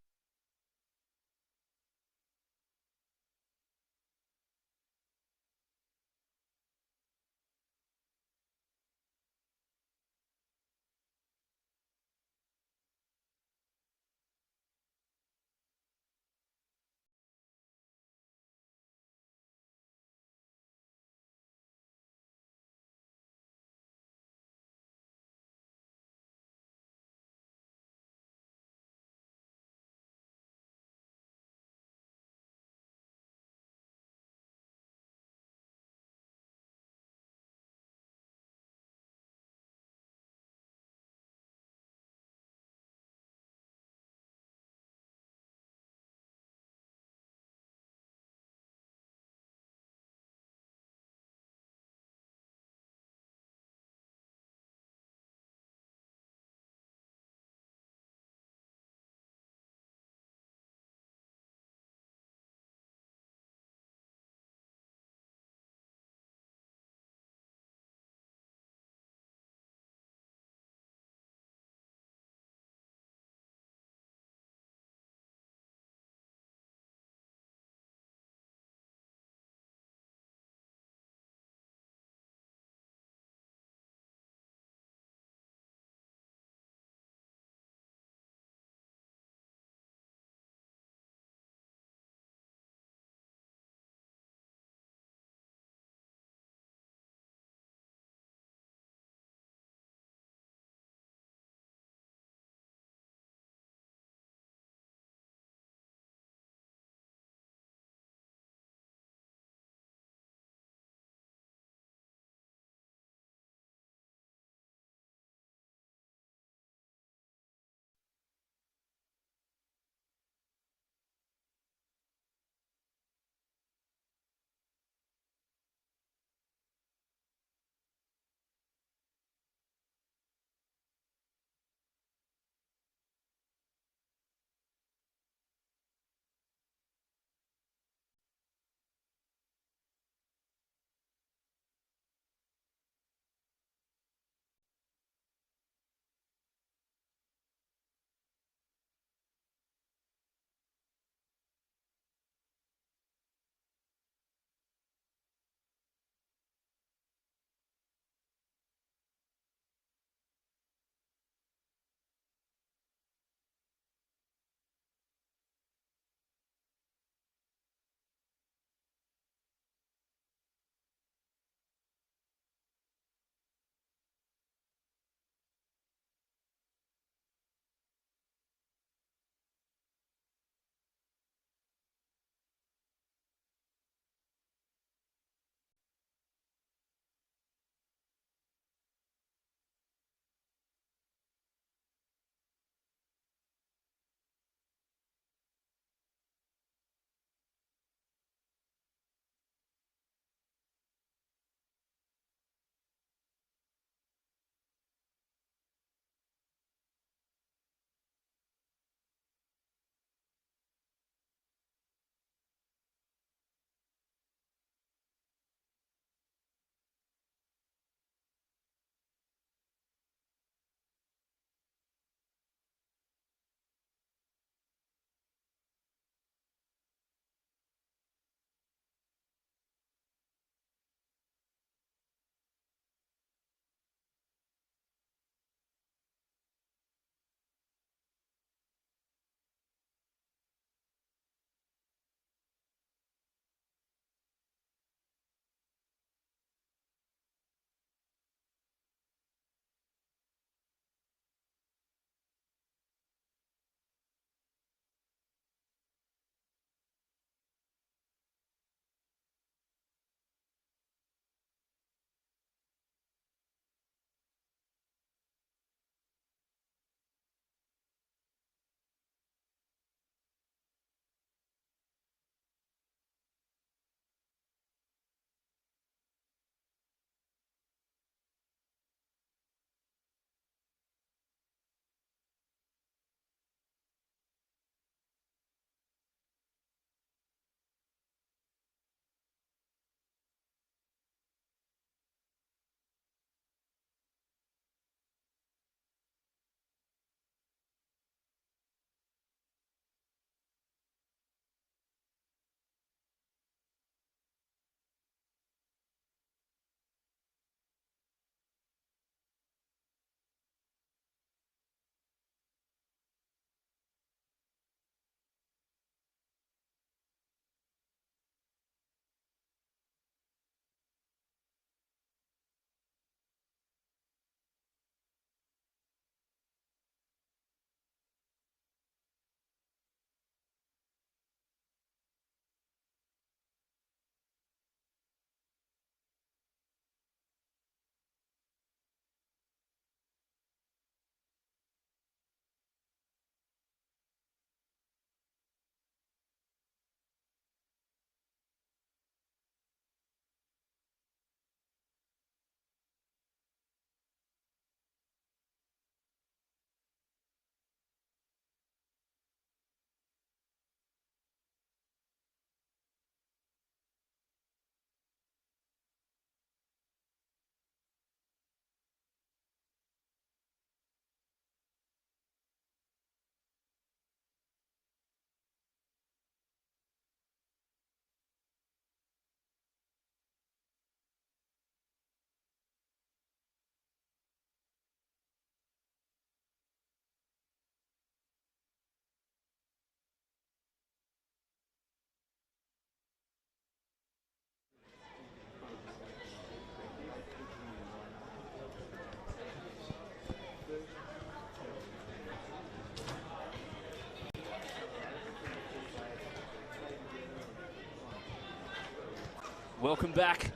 Welcome back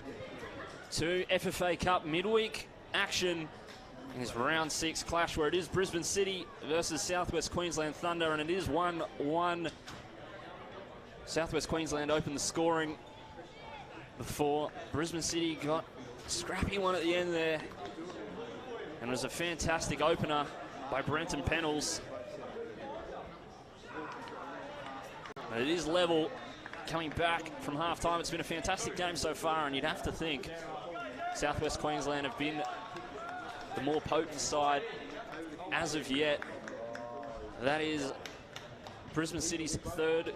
to FFA Cup midweek action in this round 6 clash where it is Brisbane City versus Southwest Queensland Thunder, and it is 1-1. Southwest Queensland opened the scoring before Brisbane City got a scrappy one at the end there, and it was a fantastic opener by Brenton Pennells. But it is level coming back from half-time. It's been a fantastic game so far, and you'd have to think Southwest Queensland have been the more potent side as of yet. That is Brisbane City's 3rd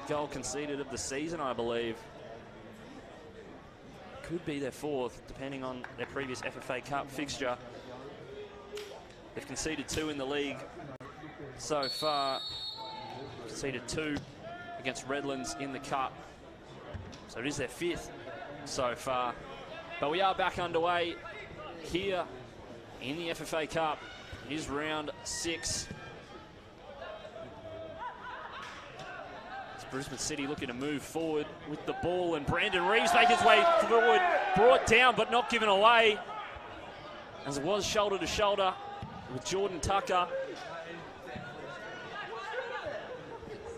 goal conceded of the season, I believe. Could be their 4th, depending on their previous FFA Cup fixture. They've conceded 2 in the league so far. Conceded 2 against Redlands in the Cup. So it is their 5th so far. But we are back underway here in the FFA Cup. It is round 6. It's Brisbane City looking to move forward with the ball, and Brandon Reeves making his way forward, brought down but not given away, as it was shoulder to shoulder with Jordan Tucker.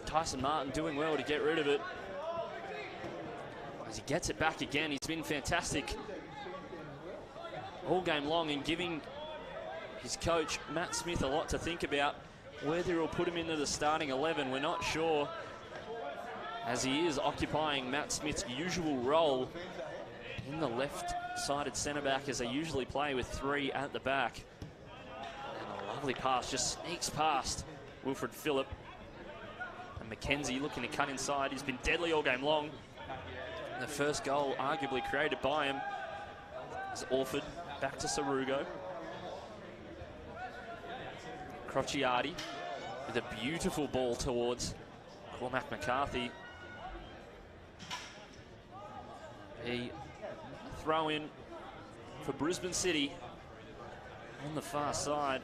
Tyson Martin doing well to get rid of it. As he gets it back again, he's been fantastic all game long and giving his coach, Matt Smith, a lot to think about. Whether he'll put him into the starting 11, we're not sure, as he is occupying Matt Smith's usual role in the left-sided centre-back, as they usually play with 3 at the back. And a lovely pass, just sneaks past Wilfred Phillip. And McKenzie looking to cut inside. He's been deadly all game long. And the first goal arguably created by him is Orford back to Sarugo. Crociati with a beautiful ball towards Cormac McCarthy. A throw in for Brisbane City on the far side.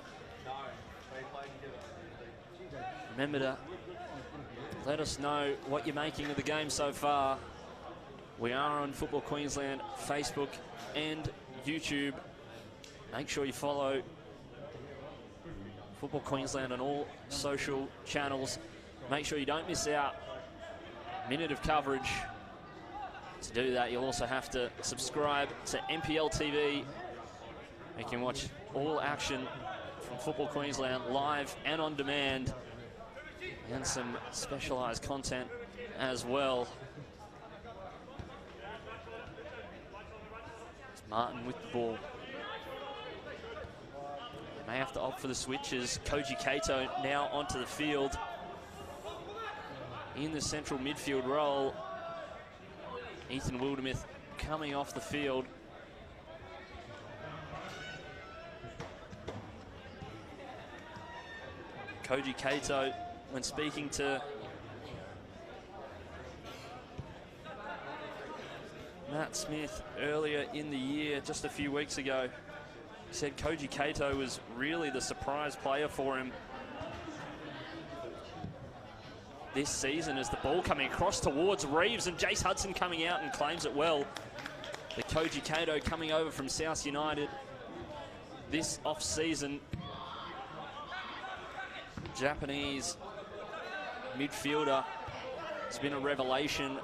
Remember to let us know what you're making of the game so far. We are on Football Queensland Facebook and YouTube. Make sure you follow Football Queensland on all social channels. Make sure you don't miss out a minute of coverage. To do that, you'll also have to subscribe to MPL TV. You can watch all action from Football Queensland live and on demand, and some specialised content as well. It's Martin with the ball. May have to opt for the switches. Koji Kato now onto the field in the central midfield role. Ethan Wildermuth coming off the field. Koji Kato, when speaking to Matt Smith earlier in the year, just a few weeks ago, he said Koji Kato was really the surprise player for him this season, as the ball coming across towards Reeves, and Jace Hudson coming out and claims it well. The Koji Kato coming over from South United this off-season. Japanese midfielder has been a revelation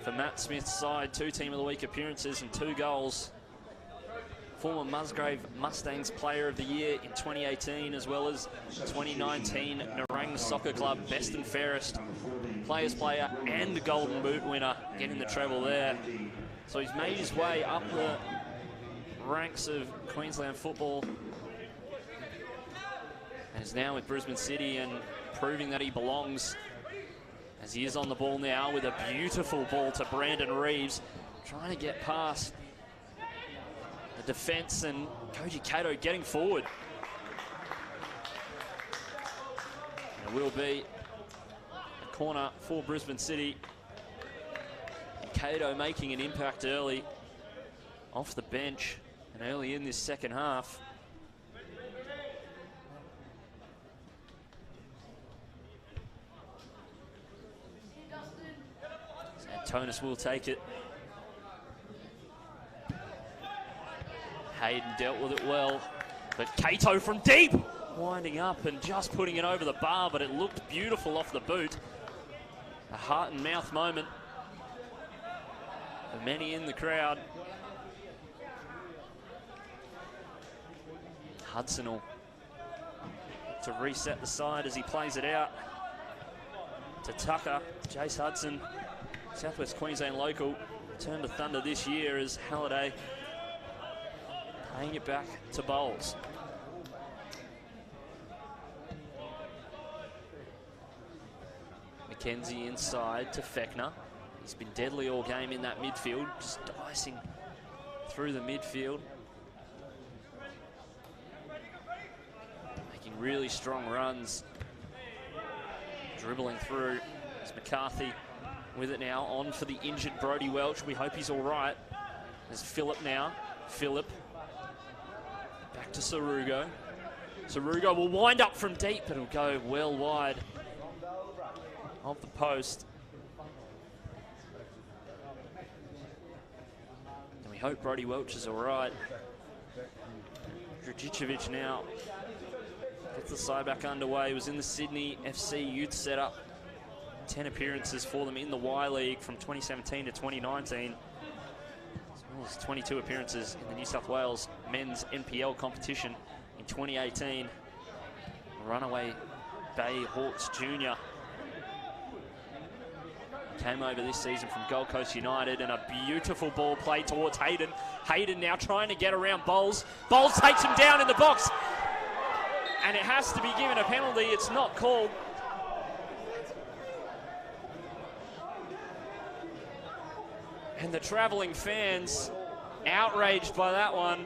for Matt Smith's side. 2 Team of the Week appearances and 2 goals. Former Musgrave Mustangs Player of the Year in 2018, as well as 2019 Narang Soccer Club Best and Fairest Players Player and Golden Boot winner, getting the treble there. So he's made his way up the ranks of Queensland football and is now with Brisbane City and proving that he belongs, as he is on the ball now with a beautiful ball to Brandon Reeves, trying to get past the defence, and Koji Kato getting forward. It will be a corner for Brisbane City. And Kato making an impact early off the bench and early in this second half. So Antonis will take it. Hayden dealt with it well, but Cato from deep, winding up and just putting it over the bar, but it looked beautiful off the boot. A heart and mouth moment for many in the crowd. Hudson will to reset the side as he plays it out to Tucker. Jace Hudson, Southwest Queensland local, returned to Thunder this year as Halliday playing it back to Bowles. McKenzie inside to Fechner. He's been deadly all game in that midfield, just dicing through the midfield. Making really strong runs. Dribbling through. It's McCarthy with it now, on for the injured Brodie Welch. We hope he's all right. There's Phillip now. Phillip back to Sarugo. Sarugo will wind up from deep, but it'll go well wide of the post. And we hope Brodie Welch is all right. Dragicevic now gets the side back underway. He was in the Sydney FC youth setup. 10 appearances for them in the Y League from 2017 to 2019. As well as 22 appearances in the New South Wales men's NPL competition in 2018. Runaway Bay Hawks Junior. Came over this season from Gold Coast United, and a beautiful ball played towards Hayden. Hayden now trying to get around Bowles. Bowles takes him down in the box, and it has to be given a penalty. It's not called. And the travelling fans outraged by that one.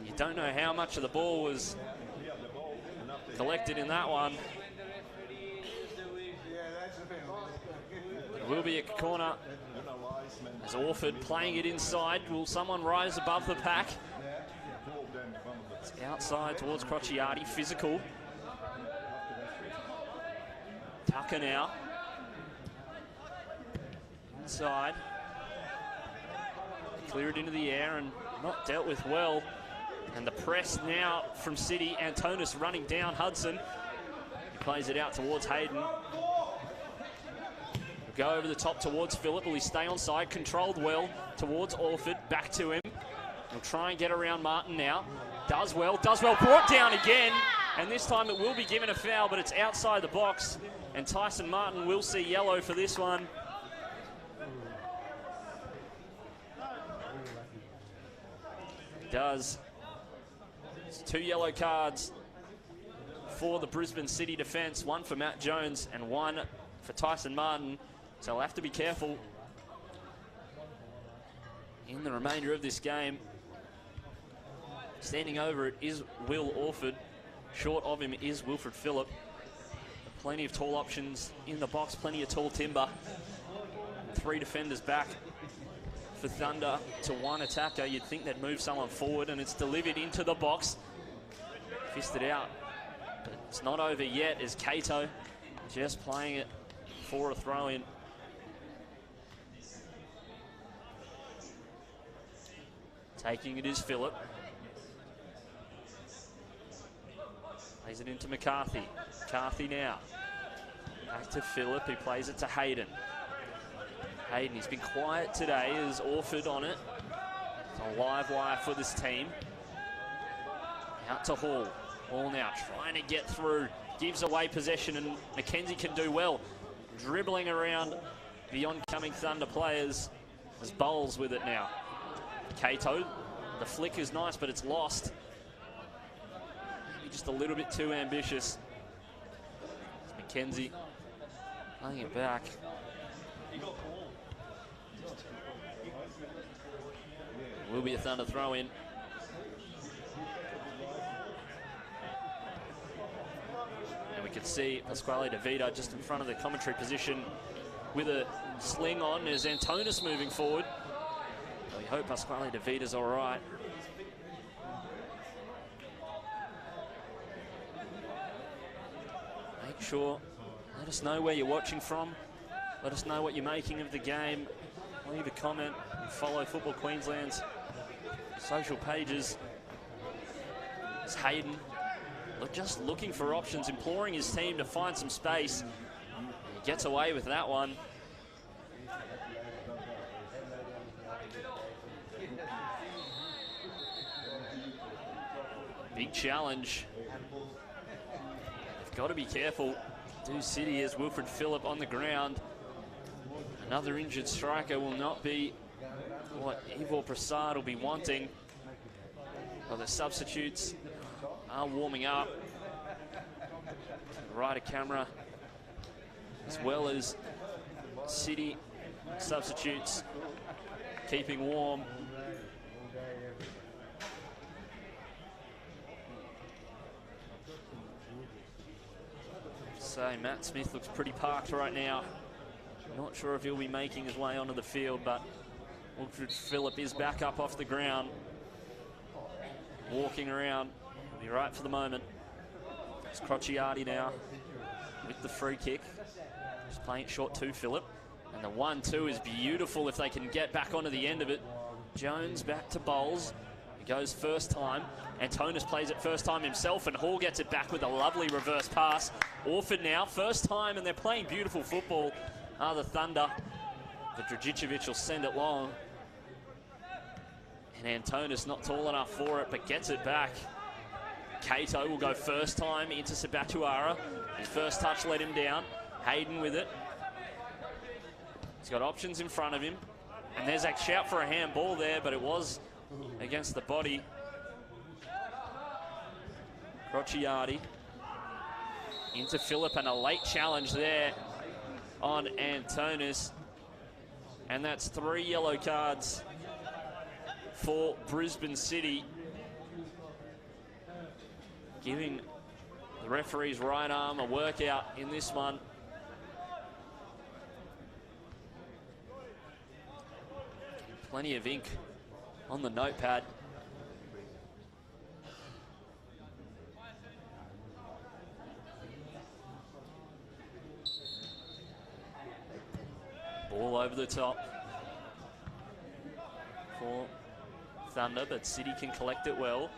You don't know how much of the ball was collected in that one. It will be a corner as Orford playing it inside. Will someone rise above the pack? It's outside towards Crociati, physical. Tucker now. Inside. Clear it into the air and not dealt with well. And the press now from City. Antonis running down Hudson. He plays it out towards Hayden. Go over the top towards Phillip. Will he stay on side? Controlled well towards Orford. Back to him. He'll try and get around Martin now. Does well. Brought down again. And this time it will be given a foul, but it's outside the box. And Tyson Martin will see yellow for this one. He does. It's 2 yellow cards for the Brisbane City defence. 1 for Matt Jones and 1 for Tyson Martin. So he'll have to be careful in the remainder of this game. Standing over it is Will Orford. Short of him is Wilfred Phillip. Plenty of tall options in the box, plenty of tall timber. 3 defenders back for Thunder to 1 attacker. You'd think they'd move someone forward, and it's delivered into the box. Fisted out, but it's not over yet as Cato just playing it for a throw-in. Taking it is Phillip. Plays it into McCarthy. McCarthy now. Back to Phillip, who plays it to Hayden. Hayden, he's been quiet today as Orford on it. It's a live wire for this team. Out to Hall. Hall now trying to get through. Gives away possession, and McKenzie can do well. Dribbling around the oncoming Thunder players as Bowles with it now. Cato, the flick is nice, but it's lost. Maybe just a little bit too ambitious. It's McKenzie playing it back. Will be a Thunder throw-in. And we can see Pasquale DeVita just in front of the commentary position with a sling on as Antonis moving forward. We hope Pasquale DeVita's all right. Make sure. Let us know where you're watching from. Let us know what you're making of the game. Leave a comment and follow Football Queensland's social pages. It's Hayden just looking for options, imploring his team to find some space. He gets away with that one. Big challenge. They've got to be careful. Do City as Wilfred Phillip on the ground. Another injured striker will not be what Ivor Prasad will be wanting. Well, the substitutes are warming up. Rider camera, as well as City substitutes, keeping warm. So Matt Smith looks pretty parked right now. Not sure if he'll be making his way onto the field, but Wilfred Phillip is back up off the ground, walking around. He'll be right for the moment. It's Crociati now with the free kick. Just playing it short to Phillip. And the 1-2 is beautiful if they can get back onto the end of it. Jones back to Bowles. He goes first time. Antonis plays it first time himself, and Hall gets it back with a lovely reverse pass. Orford now, first time, and they're playing beautiful football. The Thunder. But Dragicevic will send it long. And Antonis not tall enough for it, but gets it back. Cato will go first time into Sabatuara. His first touch let him down. Hayden with it. He's got options in front of him. And there's a shout for a handball there, but it was against the body. Crociati into Phillip, and a late challenge there on Antonis. And that's 3 yellow cards for Brisbane City, giving the referee's right arm a workout in this one. Plenty of ink on the notepad. Ball over the top for Thunder, but City can collect it well.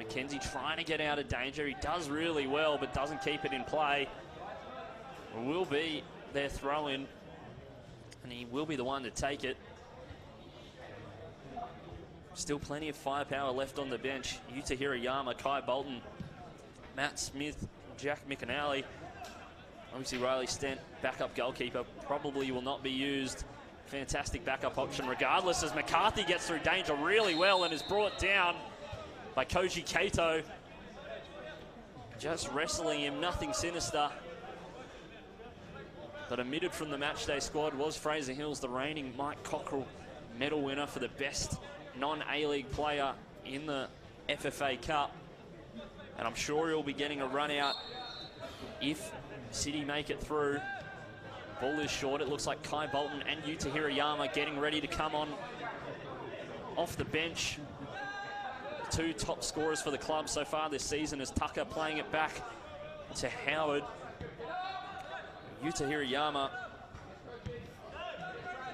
McKenzie trying to get out of danger. He does really well, but doesn't keep it in play. It will be their throw-in, and he will be the one to take it. Still plenty of firepower left on the bench. Yuta Hirayama, Kai Bolton, Matt Smith, Jack McAnally. Obviously, Riley Stent, backup goalkeeper, probably will not be used. Fantastic backup option regardless, as McCarthy gets through danger really well and is brought down by Koji Kato. Just wrestling him, nothing sinister. But omitted from the matchday squad was Fraser Hills, the reigning Mike Cockrell medal winner for the best non-A-League player in the FFA Cup. And I'm sure he'll be getting a run out if City make it through. Ball is short. It looks like Kai Bolton and Yuta Hirayama getting ready to come on off the bench. The 2 top scorers for the club so far this season is Tucker playing it back to Howard. Yuta Hirayama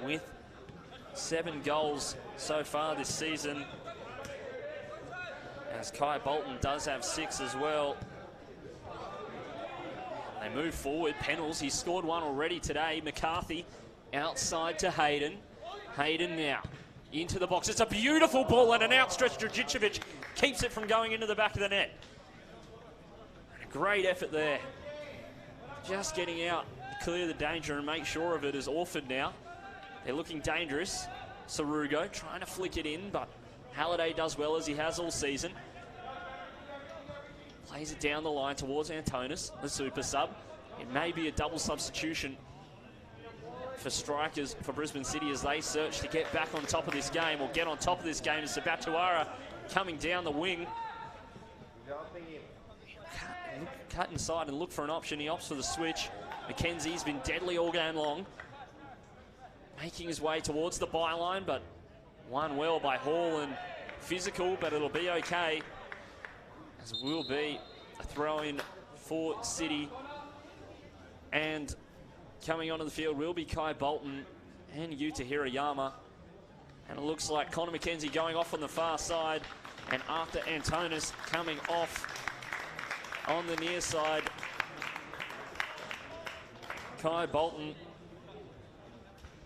with 7 goals so far this season, as Kai Bolton does have 6 as well. They move forward, Pennells, he's scored 1 already today. McCarthy outside to Hayden. Hayden now into the box. It's a beautiful ball, and an outstretched Dragicevic keeps it from going into the back of the net. And a great effort there. Just getting out to clear the danger and make sure of it is Orford now. They're looking dangerous. Sarugo trying to flick it in, but Halliday does well as he has all season. Plays it down the line towards Antonis, the super sub. It may be a double substitution for strikers for Brisbane City as they search to get back on top of this game, or get on top of this game. As Sabatuara coming down the wing. Cut inside and look for an option. He opts for the switch. McKenzie's been deadly all game long, making his way towards the byline, but won well by Hall and physical, but it'll be okay, as will be a throw-in for City. And coming onto the field will be Kai Bolton and Yuta Hirayama. And it looks like Connor McKenzie going off on the far side, and Arthur Antonis coming off on the near side. Kai Bolton,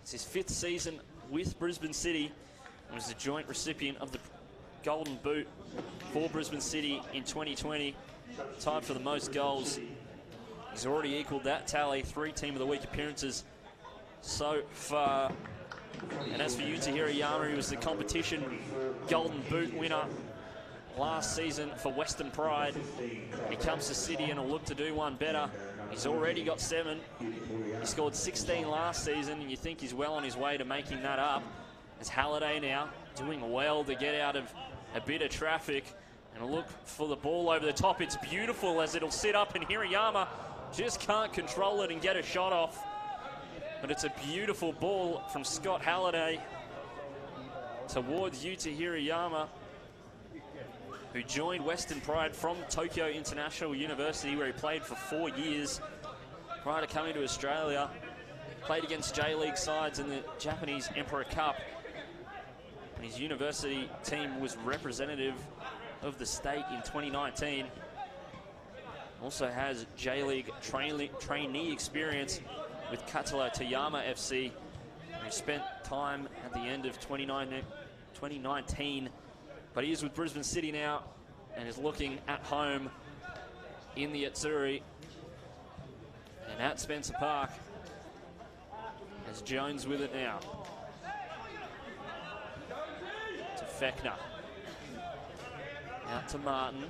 it's his 5th season with Brisbane City, and was the joint recipient of the Golden Boot for Brisbane City in 2020. Tied for the most goals. He's already equalled that tally, 3 Team of the Week appearances so far. And as for Yuta Hirayama, he was the competition Golden Boot winner last season for Western Pride. He comes to City and will look to do one better. He's already got 7. He scored 16 last season, and you think he's well on his way to making that up. As Halliday now doing well to get out of a bit of traffic and look for the ball over the top. It's beautiful as it'll sit up, and Hirayama just can't control it and get a shot off. But it's a beautiful ball from Scott Halliday towards Yuta Hirayama, who joined Western Pride from Tokyo International University, where he played for 4 years prior to coming to Australia. Played against J-League sides in the Japanese Emperor Cup. And his university team was representative of the state in 2019. Also has J-League trainee experience with Katala Toyama FC. He spent time at the end of 2019, but he is with Brisbane City now and is looking at home in the Atsuri and at Spencer Park, as Jones with it now. To Fechner. Out to Martin.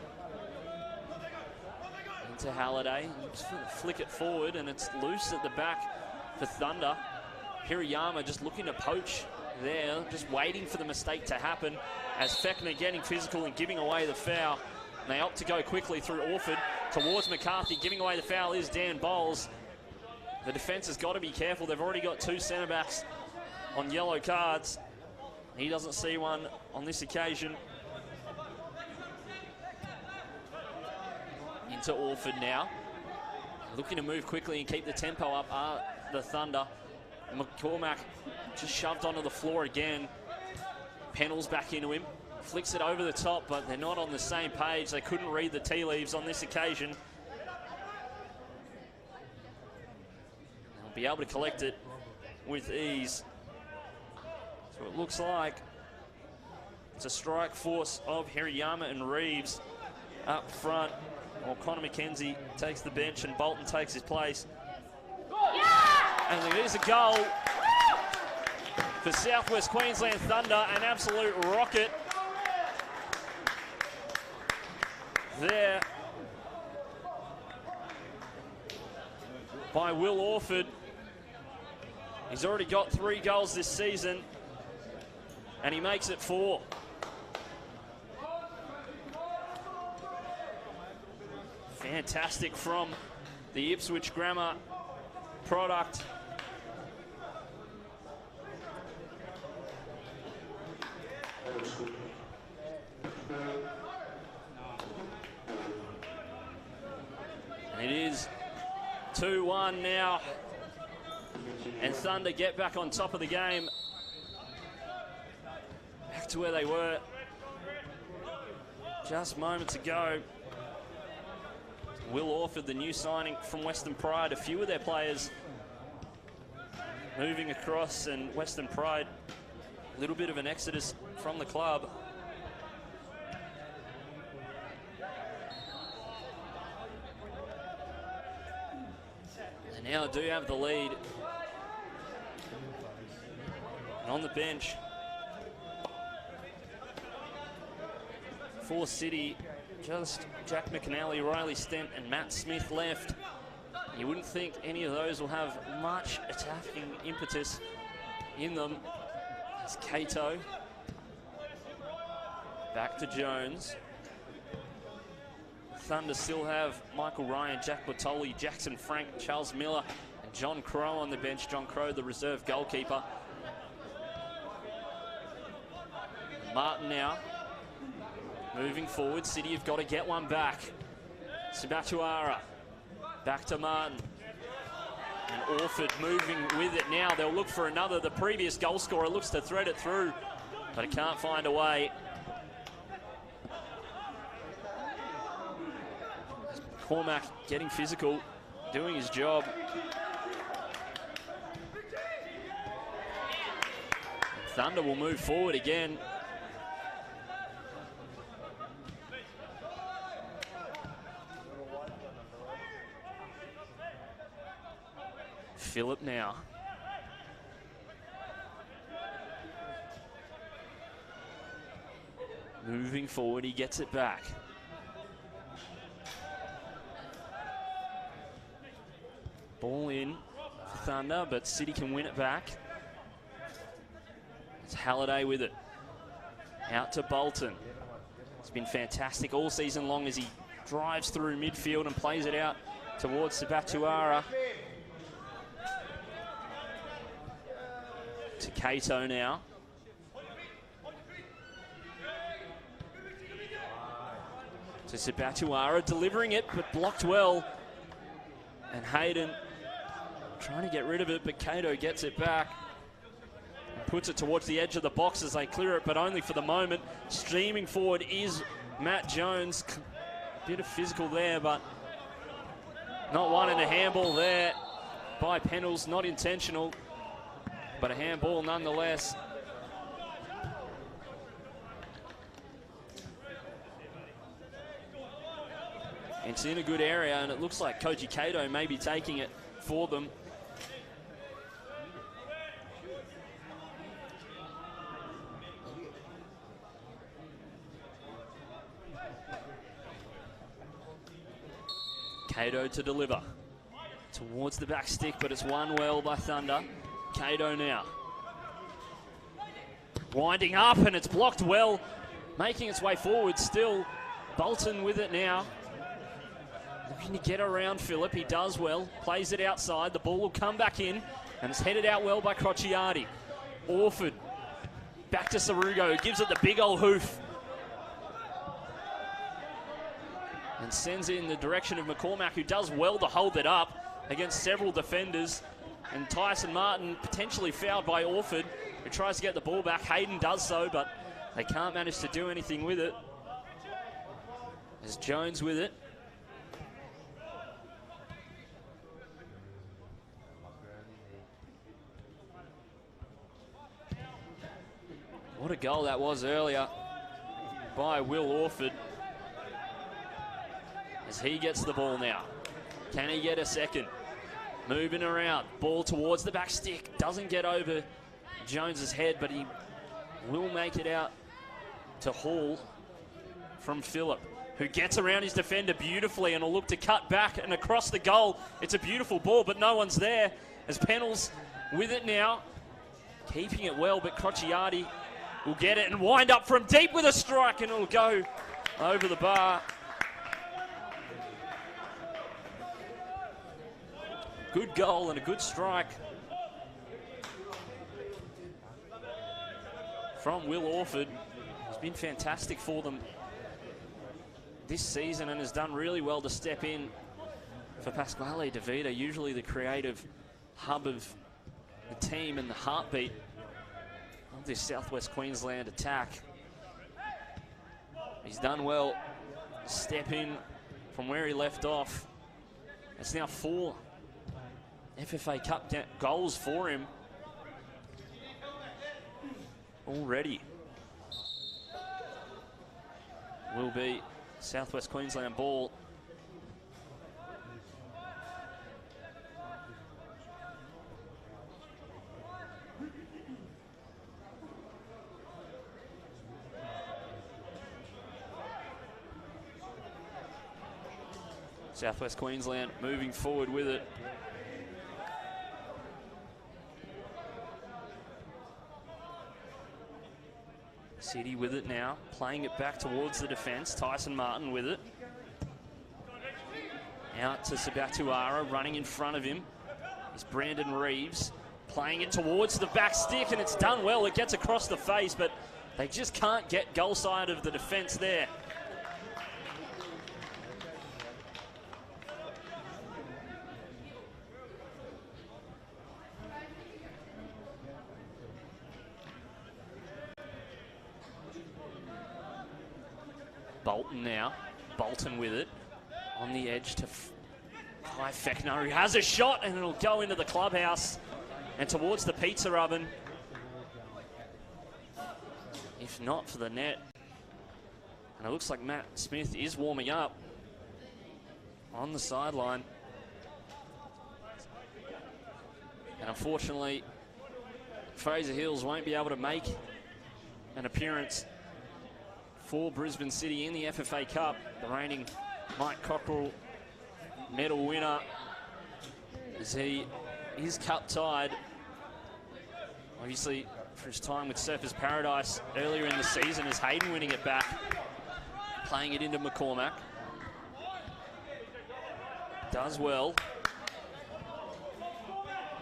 Into Halliday. Just flick it forward, and it's loose at the back for Thunder. Hirayama just looking to poach there, just waiting for the mistake to happen, as Fechner getting physical and giving away the foul. And they opt to go quickly through Orford towards McCarthy. Giving away the foul is Dan Bowles. The defense has got to be careful. They've already got 2 centre backs on yellow cards. He doesn't see one on this occasion. Into Orford now. Looking to move quickly and keep the tempo up are the Thunder. McCormack just shoved onto the floor again. Pennell's back into him. Flicks it over the top, but they're not on the same page. They couldn't read the tea leaves on this occasion. They'll be able to collect it with ease. So it looks like it's a strike force of Hirayama and Reeves up front. Well, Connor McKenzie takes the bench and Bolton takes his place. And there's a goal for Southwest Queensland Thunder, an absolute rocket there by Will Orford. He's already got 3 goals this season, and he makes it 4. Fantastic from the Ipswich Grammar product. And it is 2-1 now. And Thunder get back on top of the game. Back to where they were just moments ago. Will Orford, the new signing from Western Pride. A few of their players moving across, and Western Pride, a little bit of an exodus from the club. They now do have the lead. And on the bench for City, just Jack McAnally, Riley Stent, and Matt Smith left. You wouldn't think any of those will have much attacking impetus in them. It's Cato. Back to Jones. Thunder still have Michael Ryan, Jack Bottoli, Jackson Frank, Charles Miller, and John Crow on the bench. John Crow, the reserve goalkeeper. Martin now. Moving forward, City have got to get one back. Sabatuara, back to Martin. And Orford moving with it now. They'll look for another. The previous goal scorer looks to thread it through, but it can't find a way. Cormac getting physical, doing his job. Thunder will move forward again. Phillip now. Moving forward, he gets it back. Ball in for Thunder, but City can win it back. It's Halliday with it. Out to Bolton. It's been fantastic all season long as he drives through midfield and plays it out towards Sabatuara. To Cato now. To Sabatuara, delivering it, but blocked well. And Hayden trying to get rid of it, but Cato gets it back. And puts it towards the edge of the box as they clear it, but only for the moment. Streaming forward is Matt Jones. Bit of physical there, but not one, and a handball there by Pennells. Not intentional, but a handball nonetheless. It's in a good area, and it looks like Koji Cato may be taking it for them. Cato to deliver. Towards the back stick, but it's won well by Thunder. Cato now. Winding up, and it's blocked well. Making its way forward still. Bolton with it now. Looking to get around Phillip. He does well. Plays it outside. The ball will come back in, and it's headed out well by Crociati. Orford. Back to Sarugo, who gives it the big old hoof. And sends it in the direction of McCormack, who does well to hold it up against several defenders. And Tyson Martin potentially fouled by Orford, who tries to get the ball back. Hayden does so, but they can't manage to do anything with it. There's Jones with it. What a goal that was earlier by Will Orford. As he gets the ball now. Can he get a second? Moving around. Ball towards the back stick. Doesn't get over Jones's head, but he will make it out to Hall from Phillip, who gets around his defender beautifully and will look to cut back and across the goal. It's a beautiful ball, but no one's there. As Pennells with it now. Keeping it well, but Crociati will get it and wind up from deep with a strike, and it'll go over the bar. Good goal and a good strike from Will Orford. He's been fantastic for them this season and has done really well to step in for Pasquale De Vita, usually the creative hub of the team and the heartbeat of this Southwest Queensland attack. He's done well to step in from where he left off. It's now 4 FFA Cup goals for him already. Will be Southwest Queensland ball. Southwest Queensland moving forward with it. City with it now, playing it back towards the defence. Tyson Martin with it. Out to Sabatuara, running in front of him is Brandon Reeves. Playing it towards the back stick, and it's done well. It gets across the face, but they just can't get goal side of the defence there. Bolton now. Bolton with it. On the edge to Kai Fechner, who has a shot, and it'll go into the clubhouse and towards the pizza oven. If not for the net. And it looks like Matt Smith is warming up on the sideline. And unfortunately, Fraser Hills won't be able to make an appearance for Brisbane City in the FFA Cup. The reigning Mike Cockrell medal winner, as he is cup tied, obviously for his time with Surfers Paradise earlier in the season, as Hayden winning it back, playing it into McCormack. Does well.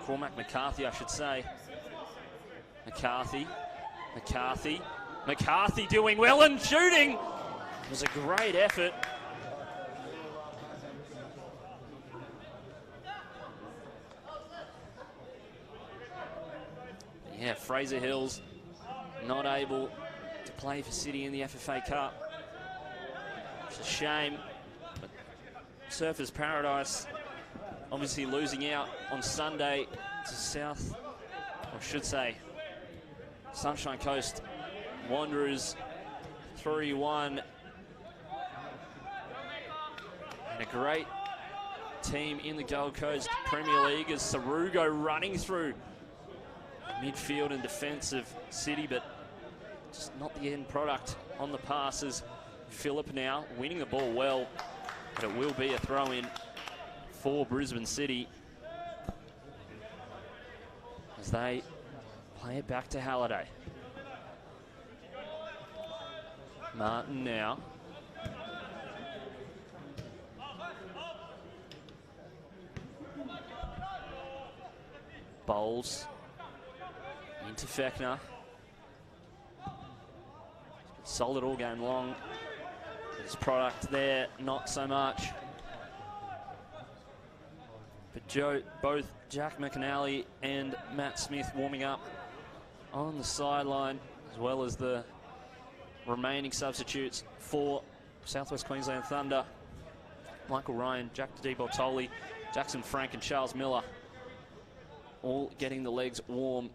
Cormac McCarthy, I should say. McCarthy doing well and shooting. It was a great effort. Yeah, Fraser Hills not able to play for City in the FFA Cup. It's a shame, but Surfers Paradise obviously losing out on Sunday to Sunshine Coast Wanderers 3-1. And a great team in the Gold Coast Premier League as Sarugo running through midfield and defence of City, but just not the end product on the passes. Phillip now winning the ball well, but it will be a throw-in for Brisbane City as they play it back to Halliday. Martin now. Bowles into Fechner. Solid all game long. His product there, not so much. But both Jack McAnally and Matt Smith warming up on the sideline, as well as the remaining substitutes for Southwest Queensland Thunder. Michael Ryan, Jack DiBoltoli, Jackson Frank and Charles Miller, all getting the legs warm.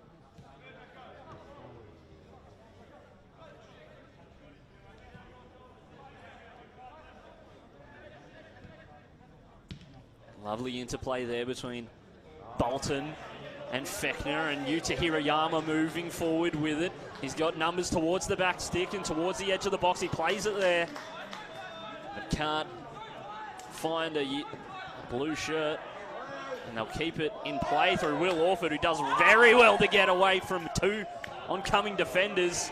Lovely interplay there between Bolton and Fechner, and Yuta Hirayama moving forward with it. He's got numbers towards the back stick and towards the edge of the box. He plays it there, but can't find a blue shirt, and they'll keep it in play through Will Orford, who does very well to get away from two oncoming defenders.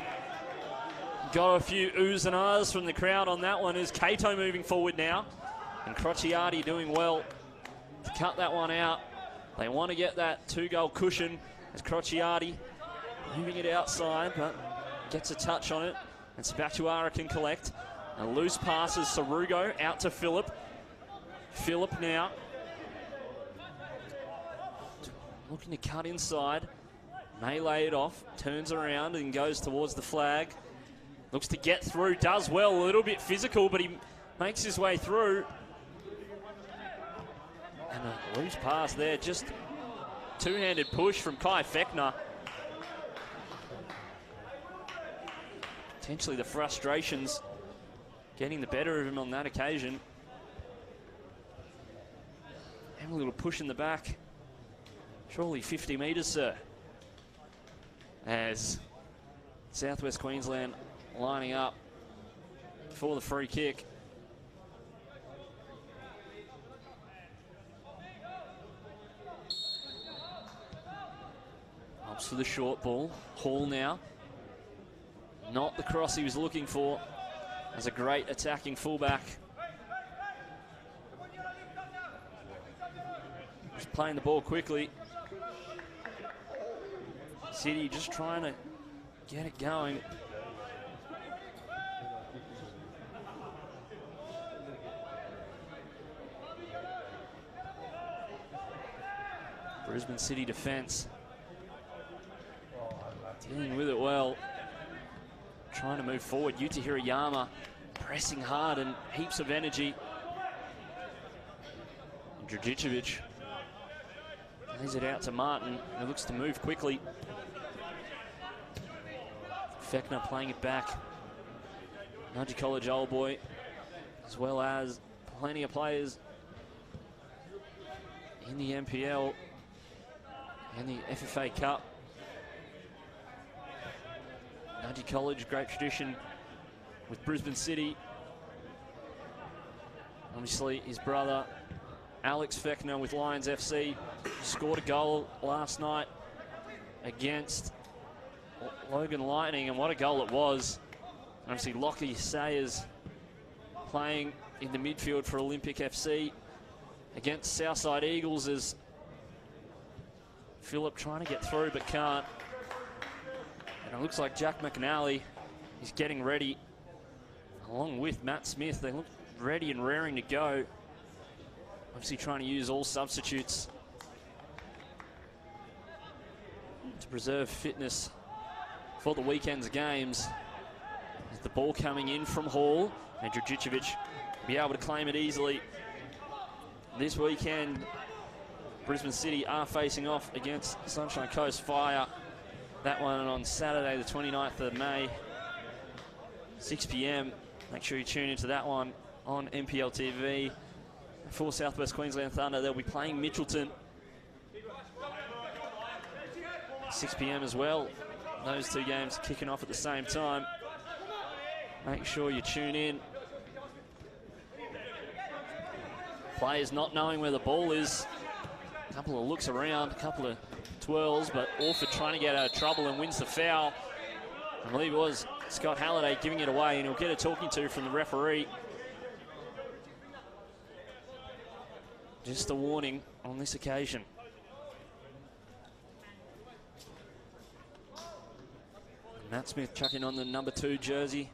Got a few oohs and ahs from the crowd on that one. Is Cato moving forward now, and Crociati doing well to cut that one out. They want to get that 2-goal cushion as Crociati moving it outside, but gets a touch on it, and Spatuara can collect. And loose passes Sarugo out to Phillip. Phillip now looking to cut inside. May lay it off, turns around and goes towards the flag. Looks to get through, does well, a little bit physical, but he makes his way through. And a loose pass there, just two-handed push from Kai Fechner. Potentially the frustrations getting the better of him on that occasion. And a little push in the back. Surely 50 metres, sir. As Southwest Queensland lining up for the free kick. Opts for the short ball. Hall now. Not the cross he was looking for. As a great attacking fullback. Just playing the ball quickly. City just trying to get it going. Brisbane City defence dealing with it well. Trying to move forward. Yuta Hirayama pressing hard and heaps of energy. Dragicevic lays it out to Martin, who looks to move quickly. Fechner playing it back. Nudgee College Old Boy, as well as plenty of players in the NPL and the FFA Cup. Nudgee College, great tradition with Brisbane City. Obviously, his brother Alex Fechner with Lions FC scored a goal last night against Logan Lightning, and what a goal it was. Obviously, Lockie Sayers playing in the midfield for Olympic FC against Southside Eagles as Phillip trying to get through but can't. And it looks like Jack McNally is getting ready along with Matt Smith. They look ready and raring to go. Obviously trying to use all substitutes to preserve fitness for the weekend's games. As the ball coming in from Hall, and Dragicevic be able to claim it easily. This weekend, Brisbane City are facing off against Sunshine Coast Fire. That one on Saturday, the 29th of May, 6 p.m. Make sure you tune into that one on NPL TV. For South West Queensland Thunder, they'll be playing Mitchelton. 6 p.m. as well. Those two games kicking off at the same time. Make sure you tune in. Players not knowing where the ball is. A couple of looks around, a couple of twirls, but Orford trying to get out of trouble and wins the foul. I believe it was Scott Halliday giving it away, and he'll get a talking to from the referee. Just a warning on this occasion. Matt Smith chucking on the number 2 jersey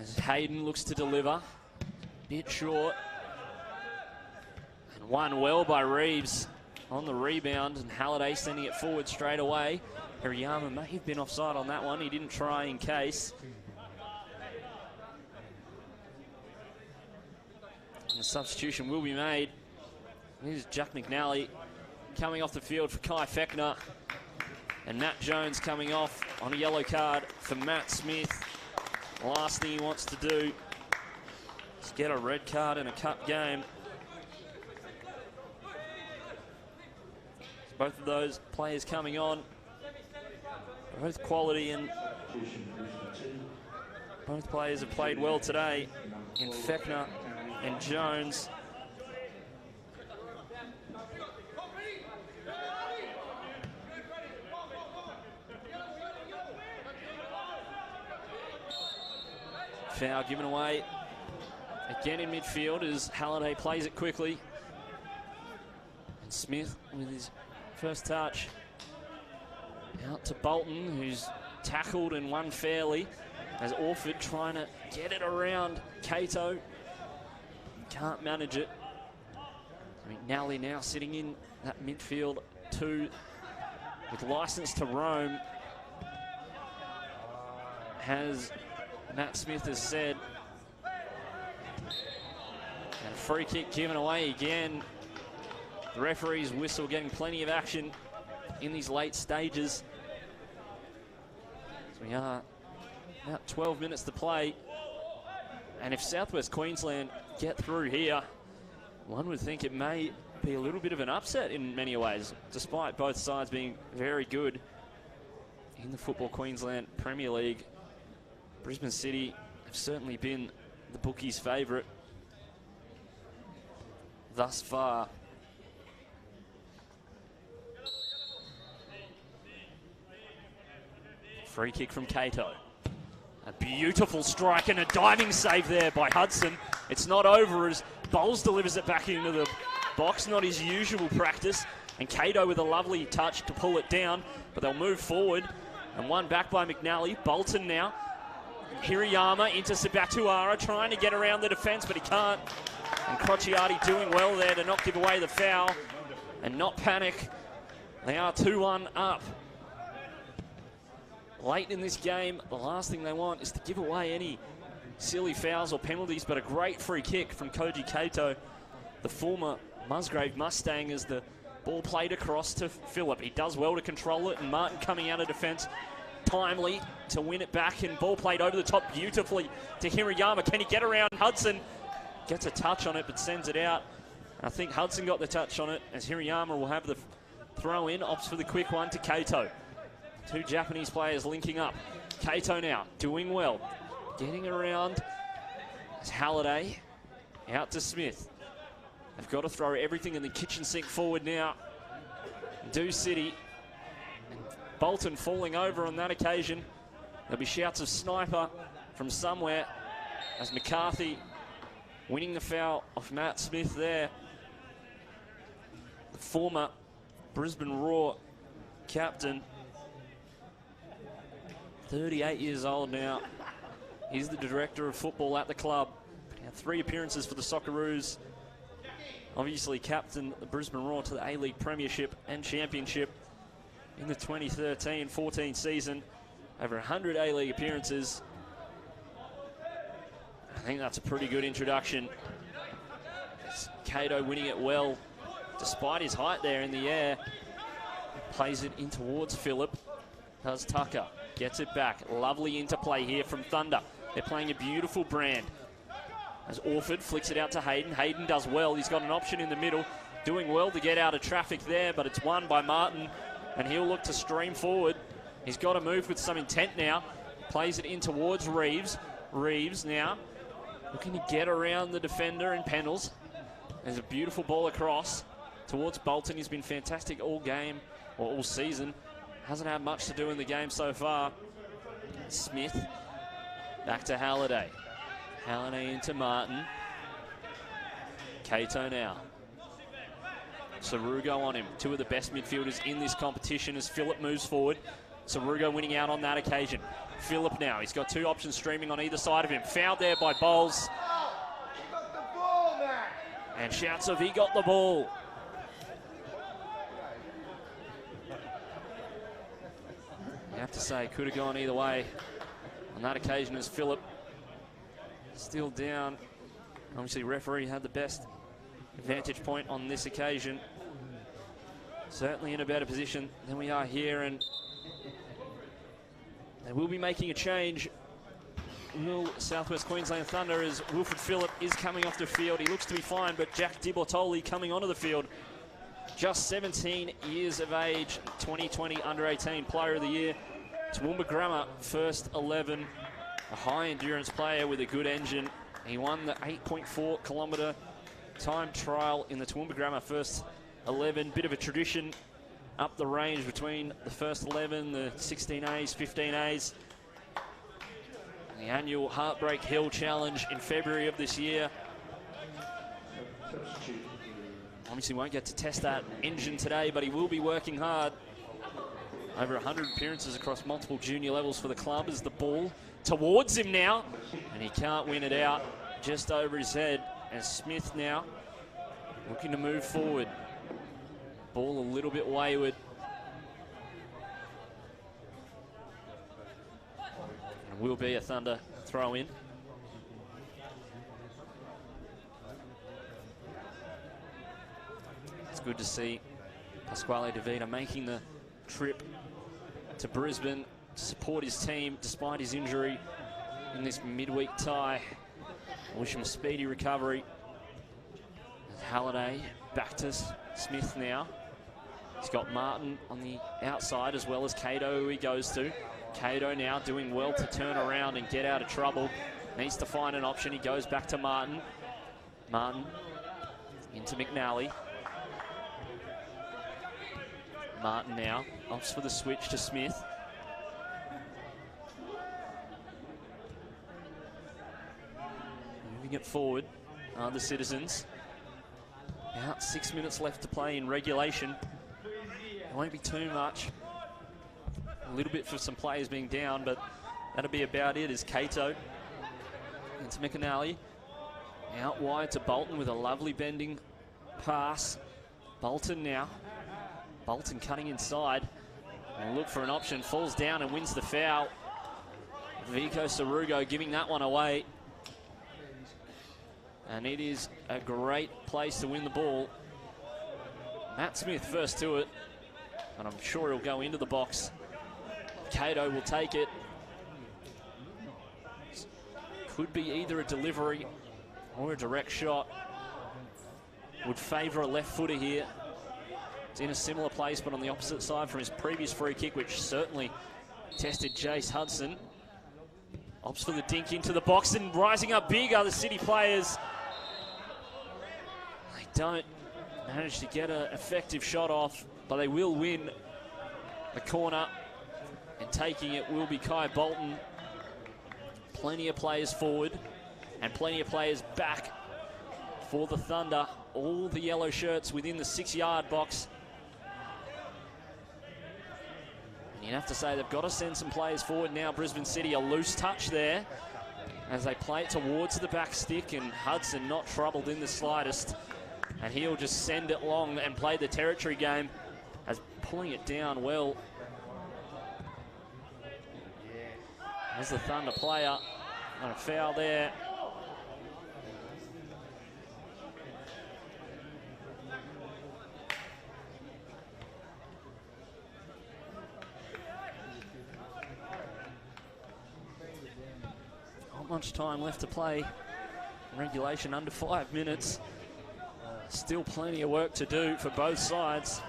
as Hayden looks to deliver. Bit short. And won well by Reeves on the rebound, and Halliday sending it forward straight away. Hirayama may have been offside on that one. He didn't try in case. And the substitution will be made. Here's Jack McNally coming off the field for Kai Fechner. And Matt Jones coming off on a yellow card for Matt Smith. The last thing he wants to do is get a red card in a cup game. Both of those players coming on, both quality, and both players have played well today in Fechner and Jones. Foul given away again in midfield as Halliday plays it quickly. And Smith with his first touch out to Bolton, who's tackled and won fairly, as Orford trying to get it around Cato. Can't manage it. McNally now sitting in that midfield 2 with license to roam. Has Matt Smith has said. And a free kick given away again. The referee's whistle getting plenty of action in these late stages. So we are about 12 minutes to play. And if South West Queensland get through here, one would think it may be a little bit of an upset in many ways, despite both sides being very good in the Football Queensland Premier League. Brisbane City have certainly been the bookies' favourite thus far. Free kick from Cato. A beautiful strike and a diving save there by Hudson. It's not over as Bowles delivers it back into the box. Not his usual practice. And Cato with a lovely touch to pull it down. But they'll move forward. And one back by McNally. Bolton now. Hirayama into Sabatuara, trying to get around the defence, but he can't. And Crociati doing well there to not give away the foul and not panic. They are 2-1 up. Late in this game, the last thing they want is to give away any silly fouls or penalties, but a great free kick from Koji Kato, the former Musgrave Mustang, as the ball played across to Phillip. He does well to control it, and Martin coming out of defence timely to win it back, and ball played over the top beautifully to Hirayama. Can he get around Hudson? Gets a touch on it, but sends it out. I think Hudson got the touch on it, as Hirayama will have the throw in, opts for the quick one to Kato. Two Japanese players linking up. Kato now doing well, getting around. It's Halliday out to Smith. They've got to throw everything in the kitchen sink forward now. Do City. And Bolton falling over on that occasion. There'll be shouts of sniper from somewhere, as McCarthy winning the foul off Matt Smith there. The former Brisbane Roar captain, 38 years old now. He's the director of football at the club. He had 3 appearances for the Socceroos. Obviously captained the Brisbane Roar to the A-League Premiership and Championship in the 2013-14 season. Over 100 A-League appearances. I think that's a pretty good introduction. It's Kato winning it well, despite his height there in the air. Plays it in towards Phillip. Does Tucker. Gets it back. Lovely interplay here from Thunder. They're playing a beautiful brand. As Orford flicks it out to Hayden. Hayden does well. He's got an option in the middle. Doing well to get out of traffic there, but it's won by Martin, and he'll look to stream forward. He's got to move with some intent now. Plays it in towards Reeves. Reeves now looking to get around the defender and Pennells. There's a beautiful ball across towards Bolton. He's been fantastic all game, or all season. Hasn't had much to do in the game so far. Smith back to Halliday. Halliday into Martin. Kato now. Sarugo on him. 2 of the best midfielders in this competition as Phillip moves forward. Sarugo winning out on that occasion. Phillip now. He's got 2 options streaming on either side of him. Fouled there by Bowles. And shouts of he got the ball. You have to say, could have gone either way on that occasion as Phillip still down. Obviously, referee had the best vantage point on this occasion. Certainly in a better position than we are here, and they will be making a change. Will Southwest Queensland Thunder, as Wilfred Phillip is coming off the field. He looks to be fine, but Jack Di Bortoli coming onto the field. Just 17 years of age, 2020 Under-18 Player of the Year. Toowoomba Grammar, first 11. A high-endurance player with a good engine. He won the 8.4 kilometre time trial in the Toowoomba Grammar first 11. Bit of a tradition up the range between the first 11, the 16As, 15As. The annual Heartbreak Hill Challenge in February of this year. Obviously won't get to test that engine today, but he will be working hard. Over 100 appearances across multiple junior levels for the club as the ball towards him now, and he can't win it out. Just over his head, as Smith now looking to move forward. Ball a little bit wayward. And will be a Thunder throw in. It's good to see Pasquale DeVita making the trip to Brisbane to support his team despite his injury in this midweek tie. I wish him a speedy recovery. Halliday back to Smith now. He's got Martin on the outside as well as Kato, who he goes to. Kato now doing well to turn around and get out of trouble. Needs to find an option. He goes back to Martin. Martin into McNally. Martin now opts for the switch to Smith. Moving it forward are the Citizens. About 6 minutes left to play in regulation. It won't be too much. A little bit for some players being down, but that'll be about it as Kato into McAnally. Out wide to Bolton with a lovely bending pass. Bolton now. Bolton cutting inside. And look for an option. Falls down and wins the foul. Vico Sarugo giving that one away. And it is a great place to win the ball. Matt Smith first to it, and I'm sure he'll go into the box. Cato will take it. Could be either a delivery or a direct shot. Would favour a left footer here. It's in a similar place, but on the opposite side from his previous free kick, which certainly tested Jace Hudson. Opts for the dink into the box, and rising up big are the City players. They don't manage to get an effective shot off, but they will win the corner, and taking it will be Kai Bolton. Plenty of players forward and plenty of players back for the Thunder. All the yellow shirts within the 6-yard box. And you'd have to say they've got to send some players forward now. Brisbane City, a loose touch there as they play it towards the back stick, and Hudson not troubled in the slightest. And he'll just send it long and play the territory game as pulling it down well. There's the Thunder player, and a foul there. Not much time left to play. Regulation under 5 minutes. Still plenty of work to do for both sides.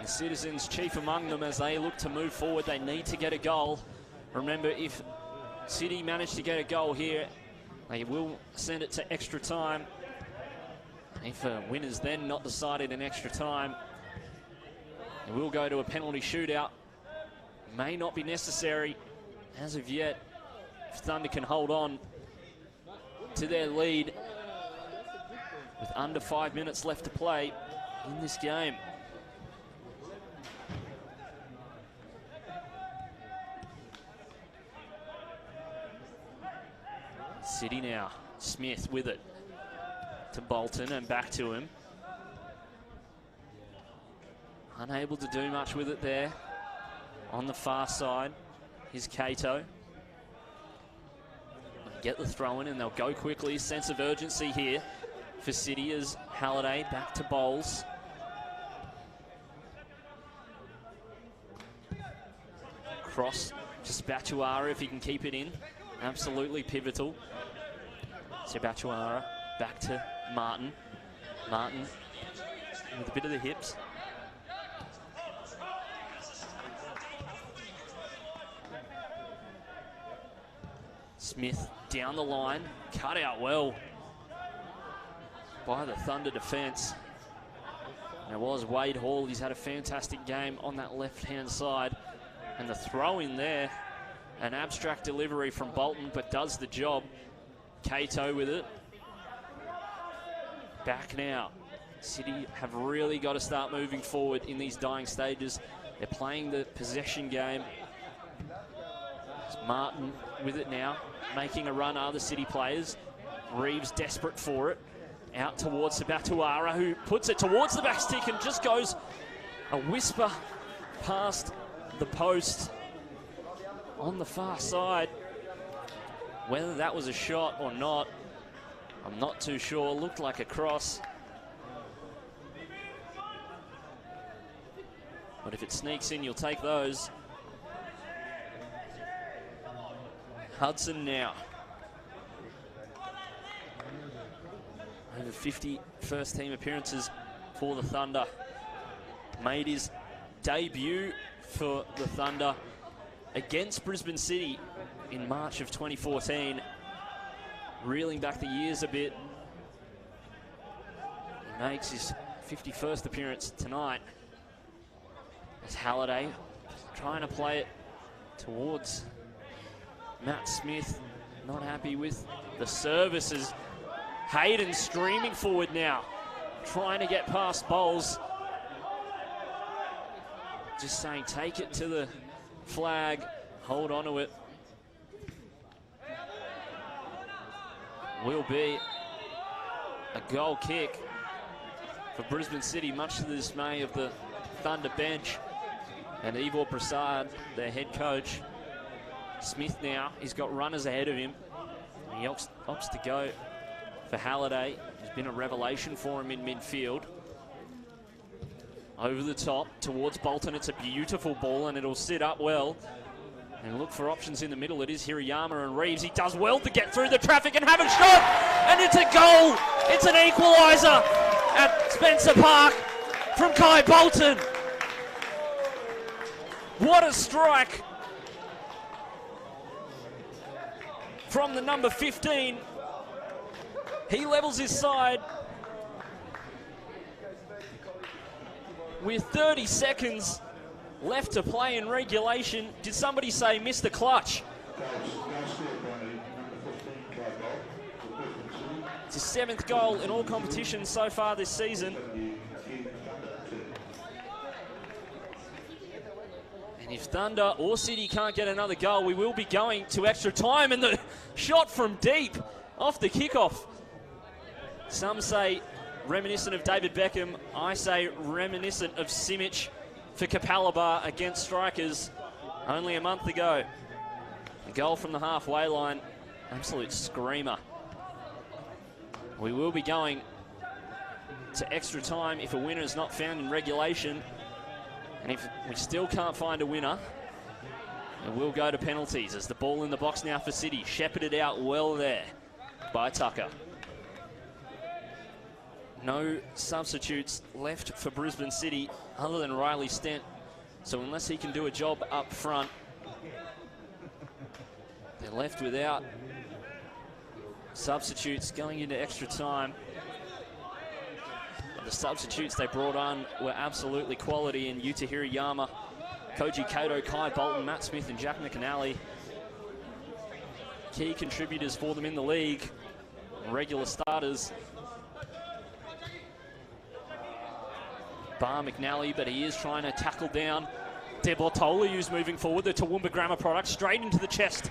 The Citizens chief among them as they look to move forward. They need to get a goal. Remember, if City manage to get a goal here, they will send it to extra time. If a win is then not decided in extra time, it will go to a penalty shootout. May not be necessary as of yet if Thunder can hold on to their lead with under 5 minutes left to play in this game. City now, Smith with it to Bolton and back to him. Unable to do much with it there. On the far side, here's Cato. Get the throw in and they'll go quickly. Sense of urgency here for City as Halliday back to Bowles. Cross to Spatuara if he can keep it in. Absolutely pivotal. Spatuara back to Martin. Martin with a bit of the hips. Smith down the line, cut out well by the Thunder defence. And it was Wade Hall. He's had a fantastic game on that left-hand side. And the throw in there, an abstract delivery from Bolton, but does the job. Cato with it. Back now. City have really got to start moving forward in these dying stages. They're playing the possession game. It's Martin with it now, making a run are the City players. Reeves desperate for it. Out towards Sabatuara, who puts it towards the back stick and just goes a whisper past the post on the far side. Whether that was a shot or not, I'm not too sure. Looked like a cross. But if it sneaks in, you'll take those. Hudson now. Over 50 first-team appearances for the Thunder. Made his debut for the Thunder against Brisbane City in March of 2014. Reeling back the years a bit. He makes his 51st appearance tonight. As Halliday trying to play it towards Matt Smith. Not happy with the services. Hayden streaming forward now, trying to get past Bowles. Just saying, take it to the flag, hold on to it. Will be a goal kick for Brisbane City, much to the dismay of the Thunder bench. And Ivor Prasad, their head coach. Smith now, he's got runners ahead of him. He opts to go for Halliday. Has been a revelation for him in midfield. Over the top towards Bolton. It's a beautiful ball and it'll sit up well. And look for options in the middle. It is Hirayama and Reeves. He does well to get through the traffic and have a shot. And it's a goal. It's an equaliser at Spencer Park from Kai Bolton. What a strike from the number 15. He levels his side with 30 seconds left to play in regulation. Did somebody say Mr. Clutch? It's his 7th goal in all competitions so far this season. And if Thunder or City can't get another goal, we will be going to extra time. And the shot from deep off the kickoff. Some say reminiscent of David Beckham. I say reminiscent of Simic for Capalaba against Strikers only a month ago. A goal from the halfway line. Absolute screamer. We will be going to extra time if a winner is not found in regulation. And if we still can't find a winner, it will go to penalties as the ball in the box now for City. Shepherded out well there by Tucker. No substitutes left for Brisbane City other than Riley Stent. So unless he can do a job up front, they're left without substitutes going into extra time. But the substitutes they brought on were absolutely quality in Yuta Hirayama, Koji Kato, Kai Bolton, Matt Smith and Jack McAnally. Key contributors for them in the league, regular starters. Bar McNally, but he is trying to tackle down De Bortoli, who's moving forward. The Toowoomba Grammar product straight into the chest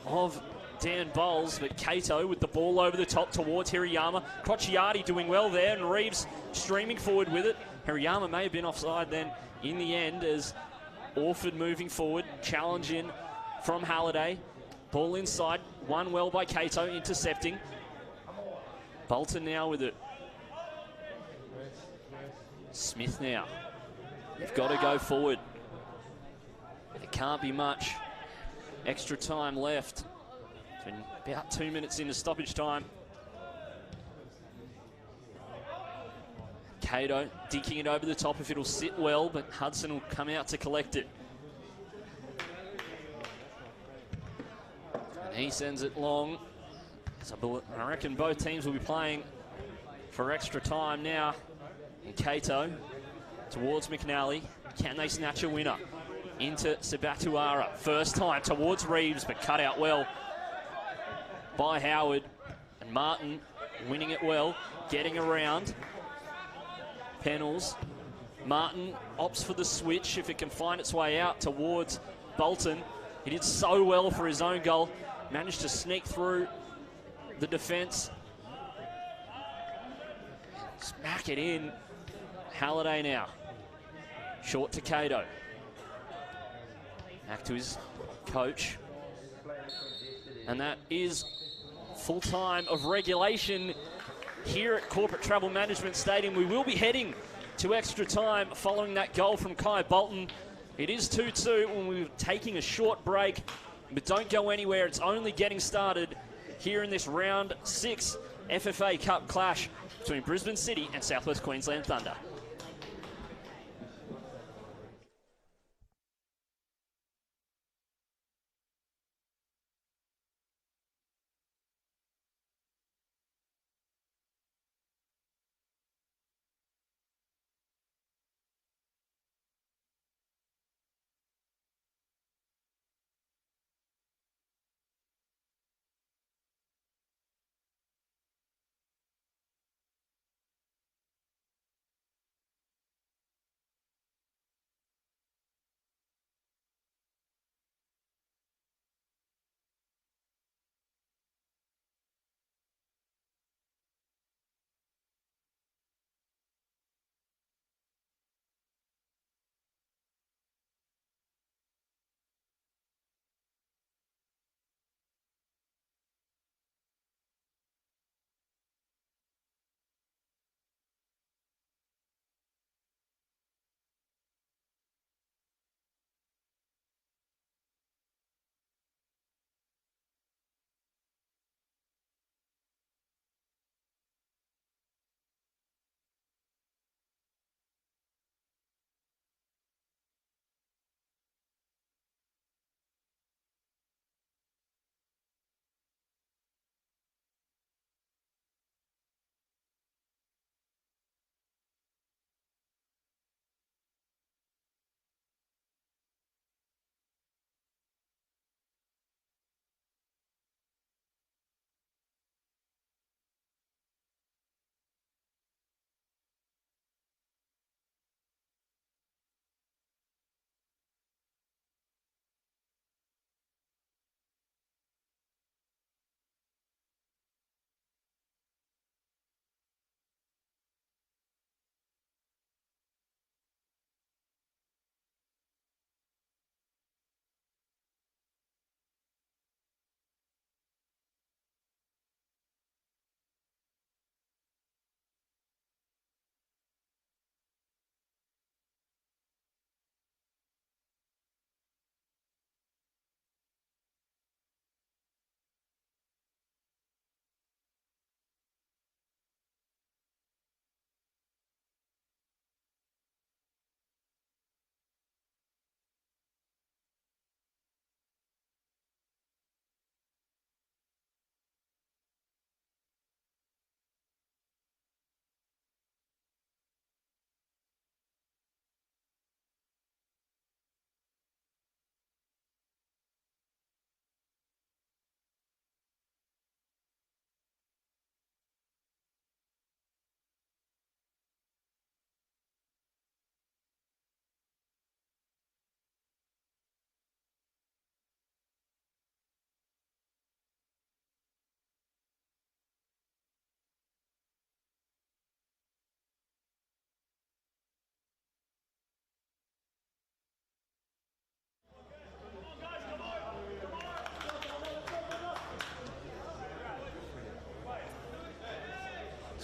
of Dan Bowles, but Kato with the ball over the top towards Hirayama. Crociati doing well there, and Reeves streaming forward with it. Hirayama may have been offside then in the end as Orford moving forward, challenge in from Halliday. Ball inside, won well by Kato, intercepting. Bolton now with it. Smith now. They've got to go forward. There can't be much extra time left. It's been about 2 minutes into stoppage time. Kato dinking it over the top if it'll sit well, but Hudson will come out to collect it. And he sends it long. So I reckon both teams will be playing for extra time now. And Kato towards McNally. Can they snatch a winner? Into Sabatuara. First time towards Reeves, but cut out well by Howard. And Martin winning it well, getting around. Pennells. Martin opts for the switch if it can find its way out towards Bolton. He did so well for his own goal. Managed to sneak through the defence. Smack it in. Halliday now. Short to Kato. Back to his coach. And that is full time of regulation here at Corporate Travel Management Stadium. We will be heading to extra time following that goal from Kai Bolton. It is 2-2 when we're taking a short break, but don't go anywhere. It's only getting started here in this round 6 FFA Cup clash between Brisbane City and South West Queensland Thunder.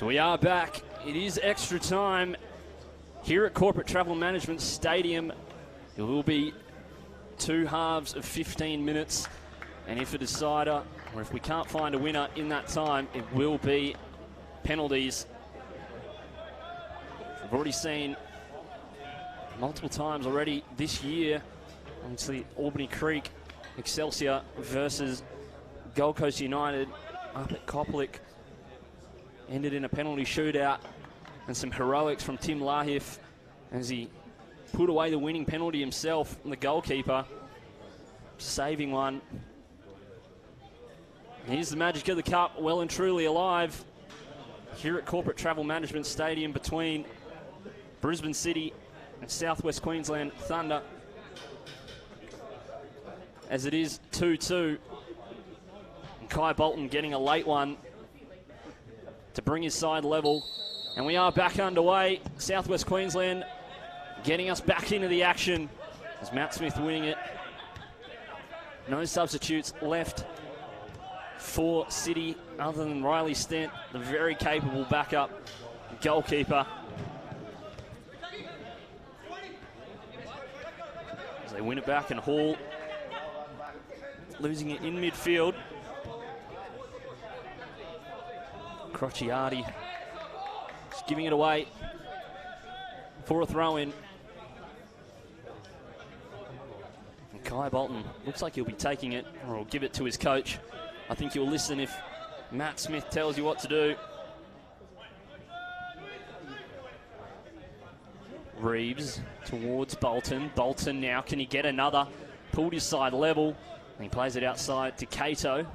So we are back. It is extra time here at Corporate Travel Management Stadium. It will be 2 halves of 15 minutes. And if a decider, or if we can't find a winner in that time, it will be penalties. We've already seen multiple times already this year, obviously Albany Creek, Excelsior versus Gold Coast United up at Copplick. Ended in a penalty shootout and some heroics from Tim Lahif as he put away the winning penalty himself, and the goalkeeper saving one. Here's the magic of the cup, well and truly alive here at Corporate Travel Management Stadium between Brisbane City and Southwest Queensland Thunder. As it is 2-2. And Kai Bolton getting a late one to bring his side level. And we are back underway. Southwest Queensland getting us back into the action as Matt Smith winning it. No substitutes left for City other than Riley Stent, the very capable backup goalkeeper. As they win it back, and Hall losing it in midfield. Crociati just giving it away for a throw-in. And Kai Bolton looks like he'll be taking it, or he'll give it to his coach. I think you'll listen if Matt Smith tells you what to do. Reeves towards Bolton. Bolton now, can he get another? Pulled his side level, and he plays it outside to Cato.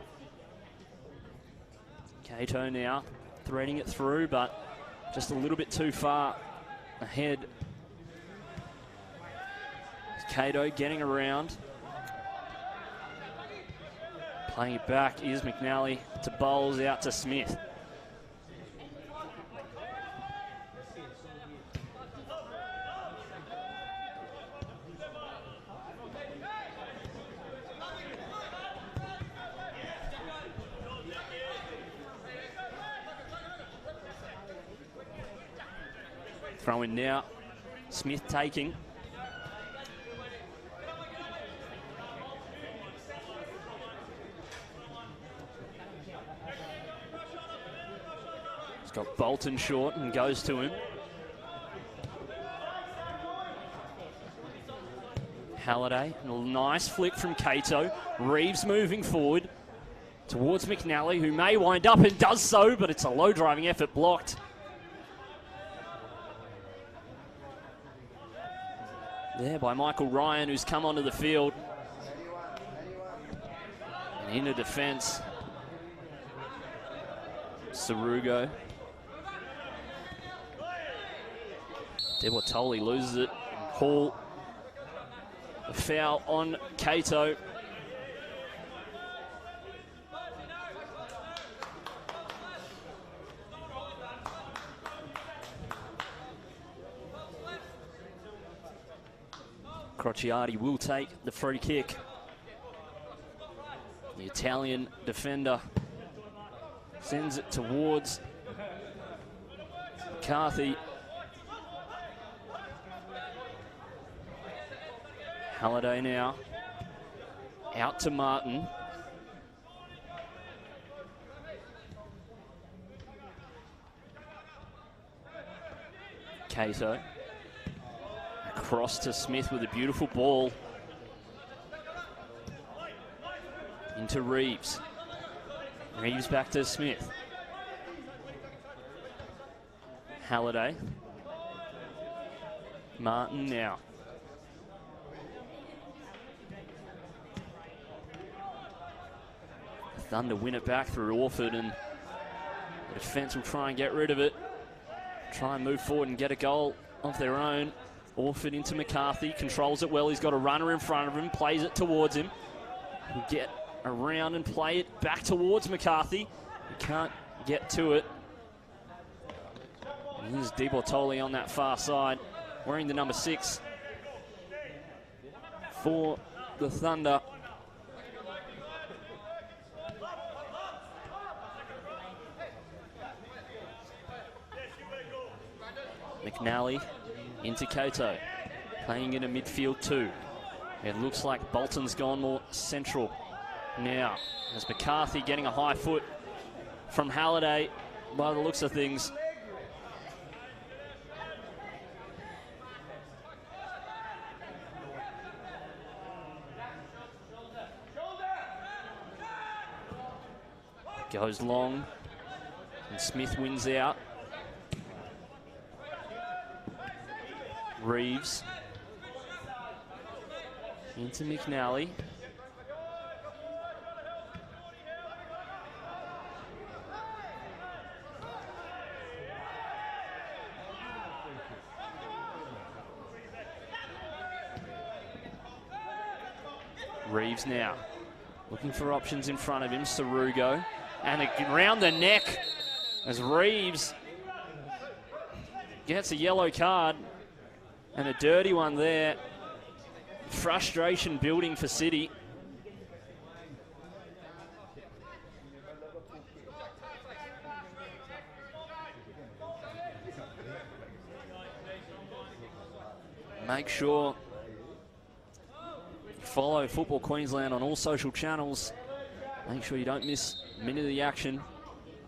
Cato now threading it through, but just a little bit too far ahead. Cato getting around. Playing it back is McNally to Bowles, out to Smith. Throw in now. Smith taking. He's got Bolton short and goes to him. Halliday, a nice flick from Cato. Reeves moving forward towards McNally, who may wind up and does so, but it's a low driving effort blocked. There by Michael Ryan, who's come onto the field. And into defence, Sarugo. Debortoli loses it. Hall, a foul on Cato. Crociati will take the free kick. The Italian defender sends it towards McCarthy. Halliday now out to Martin. Cato. Across to Smith with a beautiful ball. Into Reeves. Reeves back to Smith. Halliday. Martin now. Thunder win it back through Orford, and the defence will try and get rid of it. Try and move forward and get a goal of their own. Orford into McCarthy, controls it well. He's got a runner in front of him, plays it towards him. He'll get around and play it back towards McCarthy. He can't get to it. And here's Di Bortoli on that far side, wearing the number 6 for the Thunder. McNally into Koto, playing in a midfield 2. It looks like Bolton's gone more central now. There's McCarthy getting a high foot from Halliday by the looks of things. Goes long, and Smith wins out. Reeves into McNally. Reeves now looking for options in front of him. Sarugo, and around the neck as Reeves gets a yellow card, and a dirty one there. Frustration building for City. Make sure you follow Football Queensland on all social channels. Make sure you don't miss a minute of the action.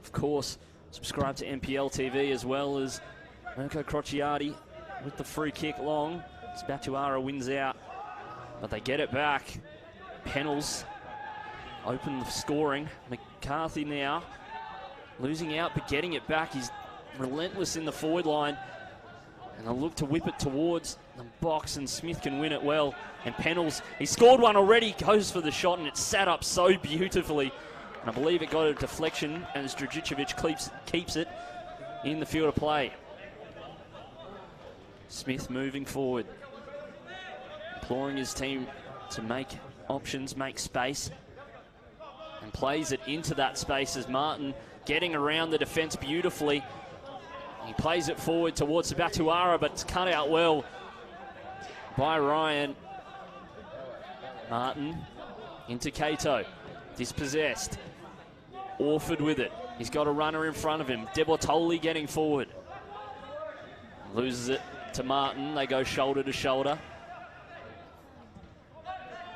Of course, subscribe to NPL TV as well as Mirko Crociati with the free kick long. Spatuara wins out, but they get it back. Pennells open the scoring. McCarthy now losing out, but getting it back. He's relentless in the forward line. And they'll look to whip it towards the box, and Smith can win it well. And Pennells, he scored one already, goes for the shot, and it's sat up so beautifully. And I believe it got a deflection as Dragicevic keeps it in the field of play. Smith moving forward, imploring his team to make options, make space, and plays it into that space as Martin getting around the defence beautifully. He plays it forward towards Batuara, but it's cut out well by Ryan. Martin into Cato, dispossessed. Orford with it. He's got a runner in front of him. De Bortoli getting forward. Loses it to Martin. They go shoulder to shoulder.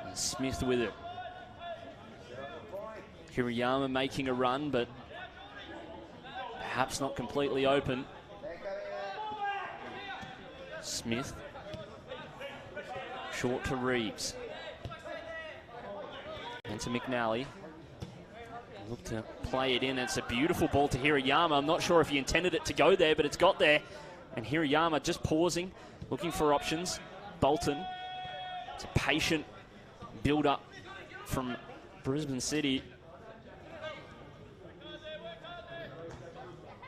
And Smith with it. Hirayama making a run, but perhaps not completely open. Smith. Short to Reeves. Into McNally. Look to play it in. It's a beautiful ball to Hirayama. I'm not sure if he intended it to go there, but it's got there. And Hirayama just pausing, looking for options. Bolton. It's a patient build-up from Brisbane City.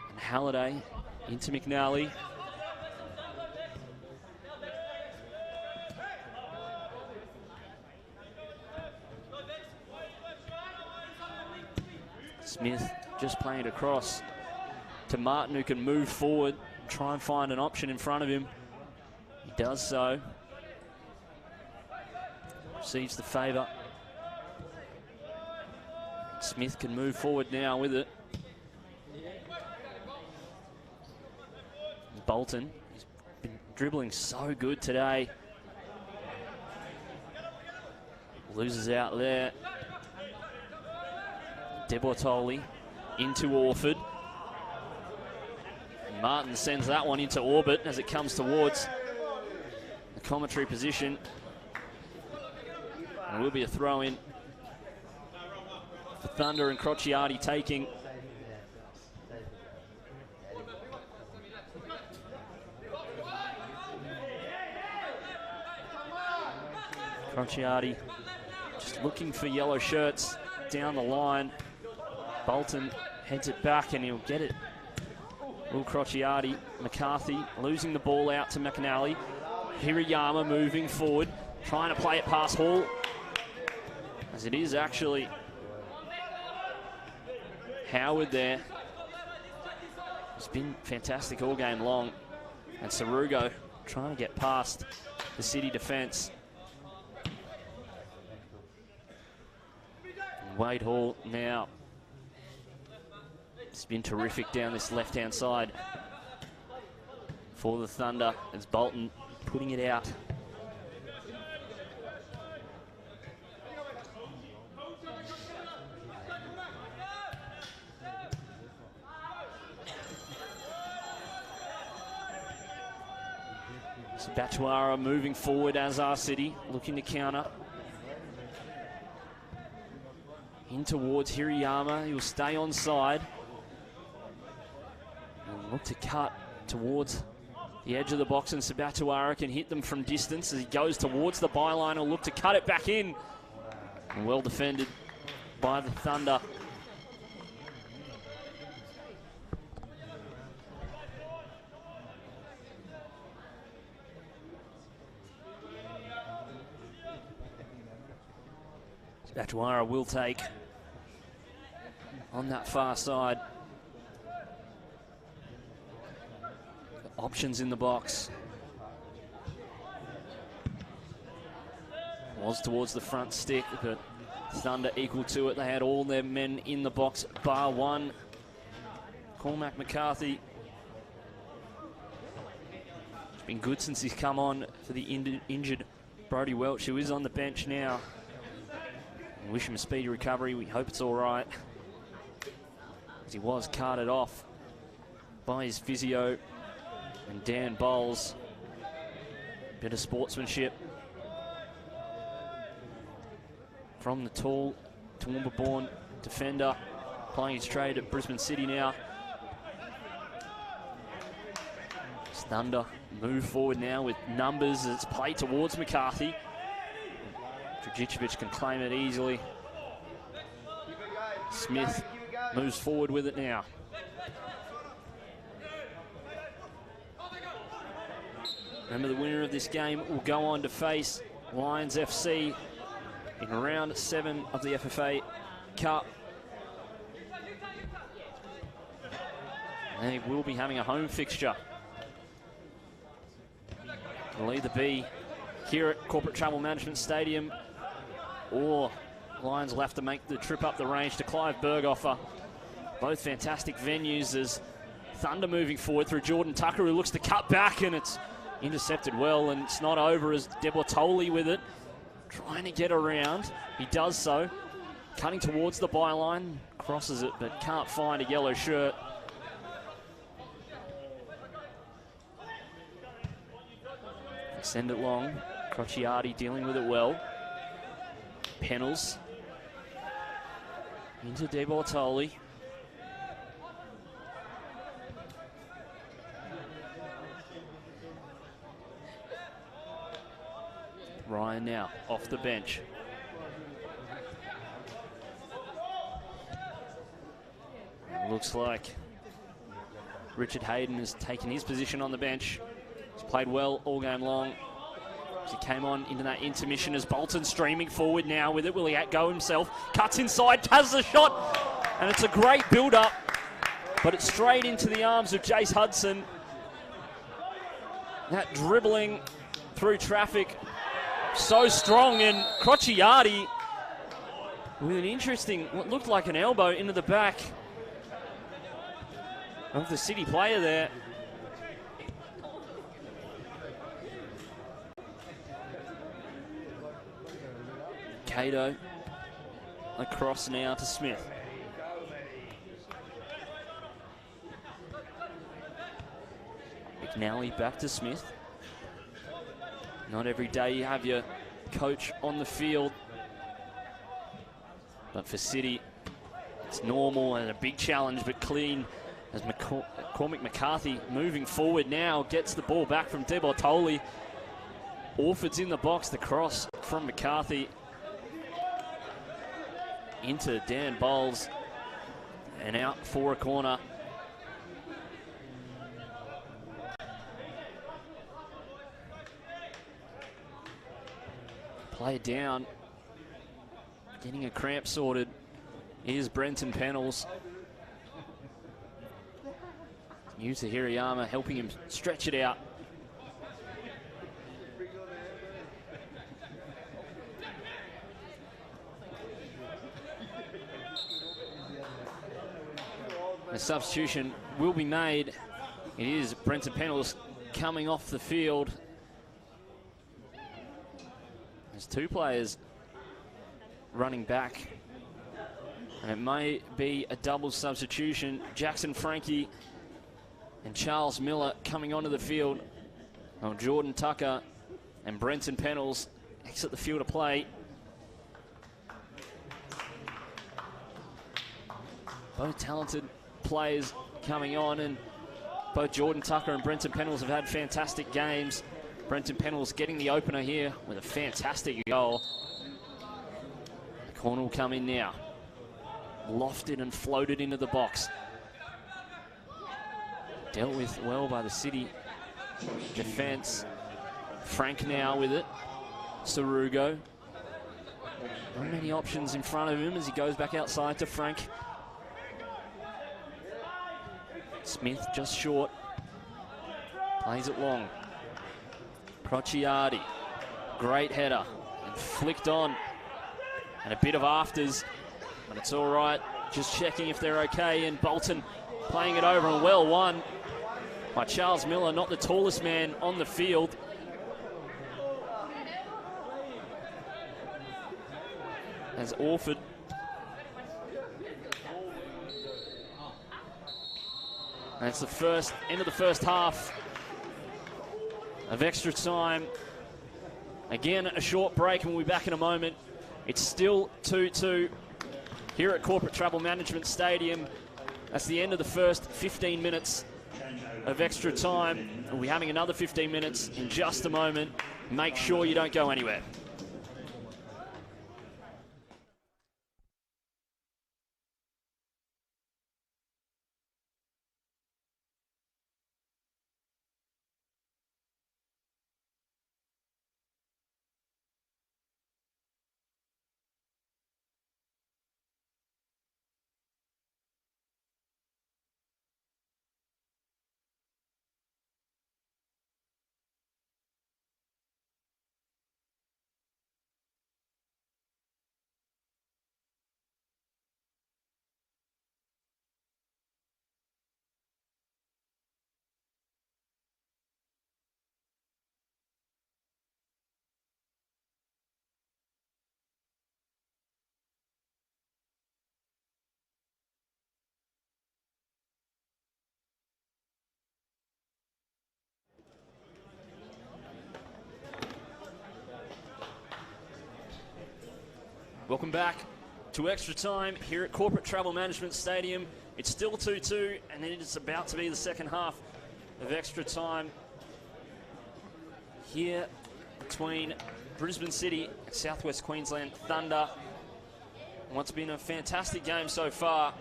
And Halliday into McNally. Smith just playing it across to Martin, who can move forward, try and find an option in front of him. He does so. Receives the favour. Smith can move forward now with it. Bolton, he's been dribbling so good today. Loses out there. De Bortoli into Orford. Martin sends that one into orbit as it comes towards the commentary position. And it will be a throw in for Thunder, and Crociati taking. Crociati just looking for yellow shirts down the line. Bolton heads it back and he'll get it. Will Crociati. McCarthy losing the ball out to McNally. Hirayama moving forward, trying to play it past Hall. As it is actually Howard there. It's been fantastic all game long. And Sarugo trying to get past the City defence. And Wade Hall now. It's been terrific down this left-hand side for the Thunder as Bolton putting it out. Batuara moving forward as our City, looking to counter. In towards Hirayama, he'll stay on side. And look to cut towards the edge of the box, and Sabatuara can hit them from distance as he goes towards the byline. He'll look to cut it back in. And well defended by the Thunder. Batuara will take on that far side. Options in the box. Was towards the front stick, but Thunder equal to it. They had all their men in the box, bar one. Cormac McCarthy. It's been good since he's come on for the injured Brodie Welch, who is on the bench now. We wish him a speedy recovery. We hope it's all right, as he was carted off by his physio. And Dan Bowles, bit of sportsmanship from the tall Toowoomba-born defender, playing his trade at Brisbane City now. Thunder move forward now with numbers as it's played towards McCarthy. Dragicevic can claim it easily. Smith moves forward with it now. Remember, the winner of this game will go on to face Lions FC in round 7 of the FFA Cup. They will be having a home fixture. It'll either be here at Corporate Travel Management Stadium, or Lions will have to make the trip up the range to Clive Berghofer. Both fantastic venues as Thunder moving forward through Jordan Tucker, who looks to cut back, and it's intercepted well, and it's not over as Debortoli with it, trying to get around. He does so, cutting towards the byline, crosses it, but can't find a yellow shirt. They send it long. Crociati dealing with it well. Pennells into De Bortoli. Ryan now off the bench. Looks like Richard Hayden has taken his position on the bench. He's played well all game long. He came on into that intermission as Bolton streaming forward now with it. Will he go himself? Cuts inside, has the shot, and it's a great build-up, but it's straight into the arms of Jace Hudson. That dribbling through traffic, so strong, and Crociati with an interesting, what looked like an elbow into the back of the City player there. Cato across now to Smith. McNally back to Smith. Not every day you have your coach on the field, but for City it's normal and a big challenge, but clean as Cormac McCarthy moving forward now, gets the ball back from De Bortoli. Orford's in the box, the cross from McCarthy into Dan Bowles and out for a corner. Play down, getting a cramp sorted is Brenton Pennells. Yuta Hirayama helping him stretch it out. A substitution will be made. It is Brenton Pennells coming off the field. There's two players running back, and it may be a double substitution. Jackson Frankie and Charles Miller coming onto the field, while Jordan Tucker and Brenton Pennells exit the field of play. Both talented players coming on, and both Jordan Tucker and Brenton Pennells have had fantastic games. Brenton Pennells getting the opener here with a fantastic goal. The corner will come in now. Lofted and floated into the box. Dealt with well by the City defence. Frank now with it. Sarugo. Not many options in front of him as he goes back outside to Frank. Smith just short. Plays it long. Procciardi. Great header. And flicked on. And a bit of afters. But it's all right. Just checking if they're okay. And Bolton playing it over and well won by Charles Miller, not the tallest man on the field. As Orford and it's the end of the first half of extra time. Again, a short break, and we'll be back in a moment. It's still 2-2 here at Corporate Travel Management Stadium. That's the end of the first 15 minutes of extra time. We'll be having another 15 minutes in just a moment. Make sure you don't go anywhere. Welcome back to extra time here at Corporate Travel Management Stadium. It's still 2-2, and it is about to be the second half of extra time here between Brisbane City and Southwest Queensland Thunder. And what's been a fantastic game so far,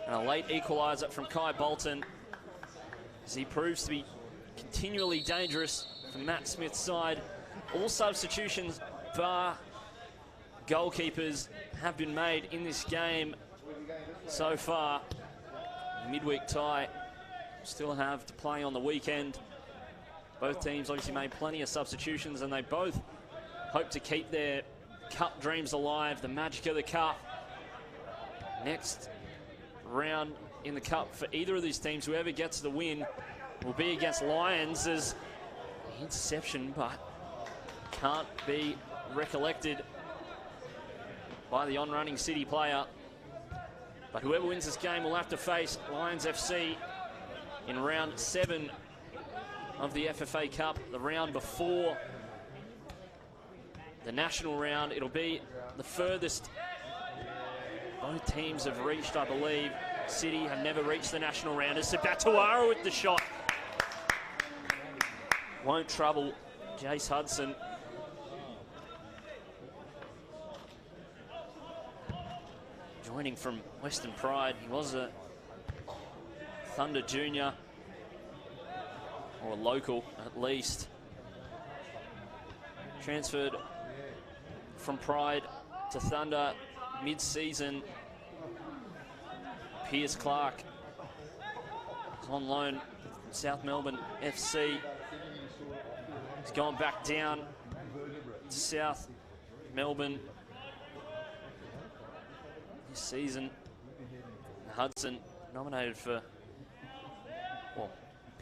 and a late equaliser from Kai Bolton as he proves to be continually dangerous for Matt Smith's side. All substitutions bar goalkeepers have been made in this game so far. Midweek tie still have to play on the weekend. Both teams obviously made plenty of substitutions, and they both hope to keep their cup dreams alive, the magic of the cup. Next round in the cup for either of these teams, whoever gets the win, will be against Lions as interception, but can't be recollected by the on-running City player. But whoever wins this game will have to face Lions FC in round 7 of the FFA Cup, the round before the national round. It'll be the furthest both teams have reached, I believe. City have never reached the national round. It's Sabatuara with the shot. Won't trouble Jace Hudson. Joining from Western Pride, he was a Thunder junior, or local at least. Transferred from Pride to Thunder mid-season. Piers Clark is on loan from South Melbourne FC. He's gone back down to South Melbourne this season. Hudson nominated for, well,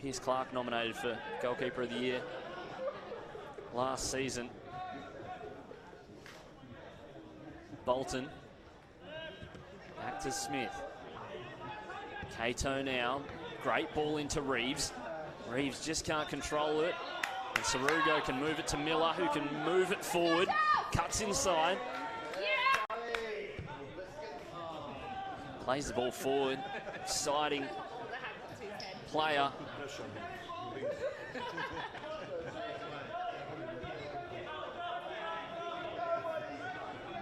Pierce Clark nominated for Goalkeeper of the Year last season. Bolton. Back to Smith. Cato now. Great ball into Reeves. Reeves just can't control it. And Sarugo can move it to Miller, who can move it forward. Cuts inside. Plays the ball forward. Exciting player.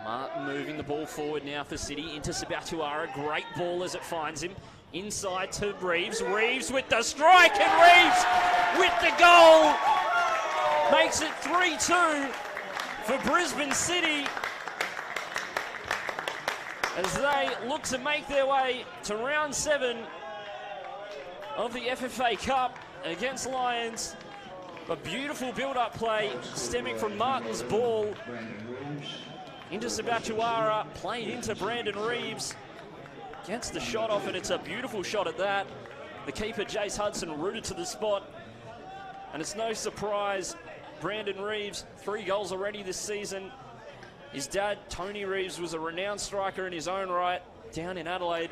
Martin moving the ball forward now for City into Sabatuara. Great ball as it finds him. Inside to Reeves. Reeves with the strike, and Reeves with the goal. Makes it 3-2 for Brisbane City as they look to make their way to round 7 of the FFA Cup against Lions. A beautiful build-up play stemming from Martin's ball into Sabatuara, played into Brandon Reeves. Gets the shot off, and it's a beautiful shot at that. The keeper, Jace Hudson, rooted to the spot. And it's no surprise, Brandon Reeves, 3 goals already this season. His dad, Tony Reeves, was a renowned striker in his own right down in Adelaide.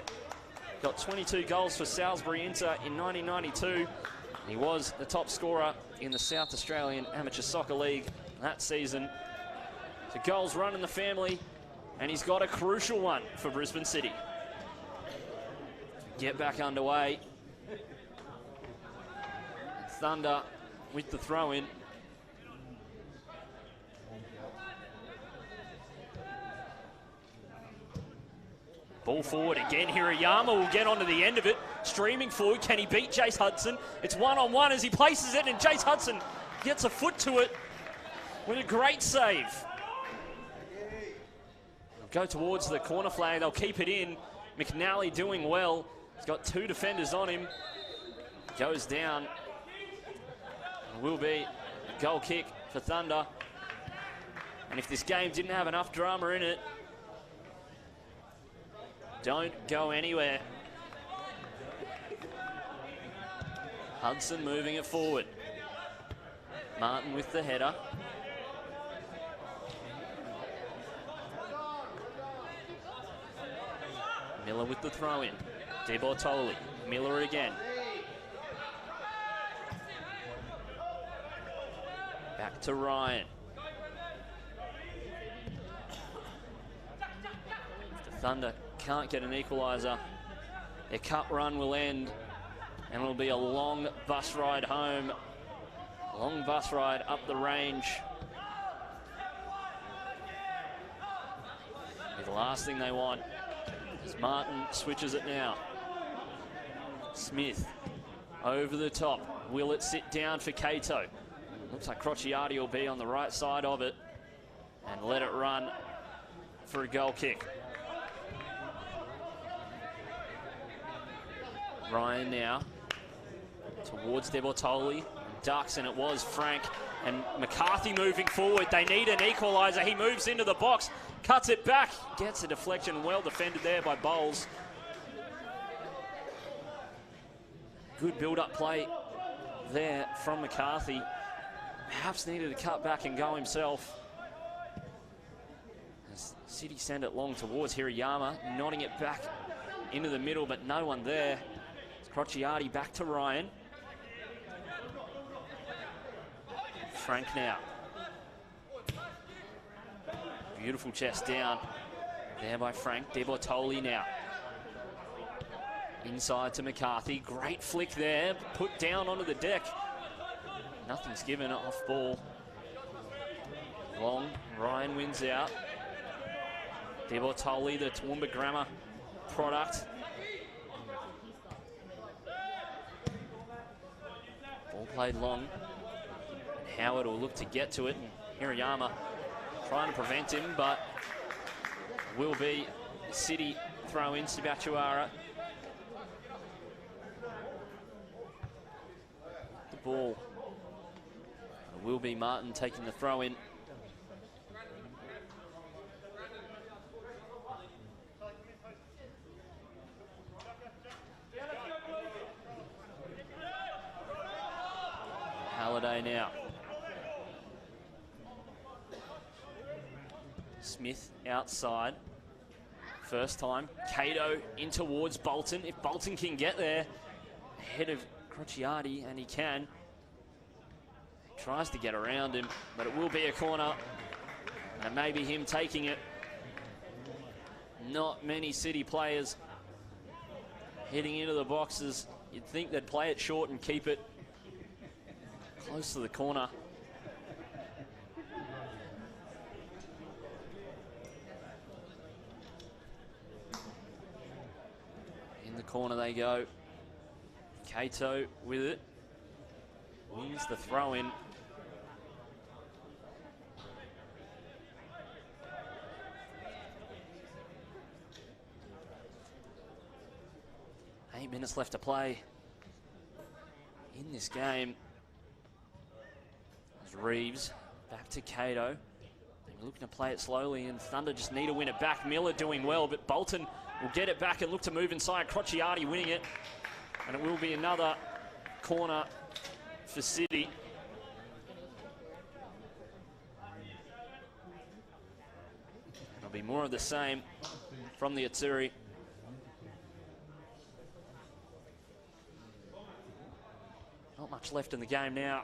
Got 22 goals for Salisbury Inter in 1992. He was the top scorer in the South Australian Amateur Soccer League that season. So goals run in the family, and he's got a crucial one for Brisbane City. Get back underway. Thunder with the throw-in. Ball forward again. Hirayama will get onto the end of it. Streaming forward. Can he beat Jace Hudson? It's one-on-one as he places it, and Jace Hudson gets a foot to it with a great save. Go towards the corner flag. They'll keep it in. McNally doing well. He's got 2 defenders on him. Goes down. It will be a goal kick for Thunder. And if this game didn't have enough drama in it, don't go anywhere. Hudson moving it forward. Martin with the header. Miller with the throw-in. De Bortoli. Miller again. Back to Ryan. If the Thunder can't get an equaliser, their cup run will end, and it'll be a long bus ride home. A long bus ride up the range. The last thing they want is Martin switches it now. Smith over the top. Will it sit down for Cato? Looks like Crociati will be on the right side of it and let it run for a goal kick. Ryan now towards De Bortoli. Ducks, and it was Frank and McCarthy moving forward. They need an equaliser. He moves into the box, cuts it back, gets a deflection. Well defended there by Bowles. Good build-up play there from McCarthy. Perhaps needed to cut back and go himself. As City send it long towards Hirayama, nodding it back into the middle, but no one there. It's Crociati back to Ryan. Frank now. Beautiful chest down there by Frank. De Bortoli now. Inside to McCarthy. Great flick there. Put down onto the deck. Nothing's given off ball. Long. Ryan wins out. De Bortoli, the Toowoomba Grammar product. Ball played long. Howard will look to get to it. Hirayama trying to prevent him, but will be City throw in. Sabatuara. The ball. It will be Martin taking the throw in. Halliday now. Smith outside. First time. Cato in towards Bolton. If Bolton can get there, ahead of Crociati, and he can. He tries to get around him, but it will be a corner. And maybe him taking it. Not many City players heading into the boxes. You'd think they'd play it short and keep it close to the corner. In the corner they go. Cato with it. Wins the throw in. Eight minutes left to play in this game. As Reeves back to Cato. They're looking to play it slowly, and Thunder just need to win it back. Miller doing well, but Bolton will get it back and look to move inside. Crociati winning it, and it will be another corner for City. It'll be more of the same from the Atsuri. Not much left in the game now.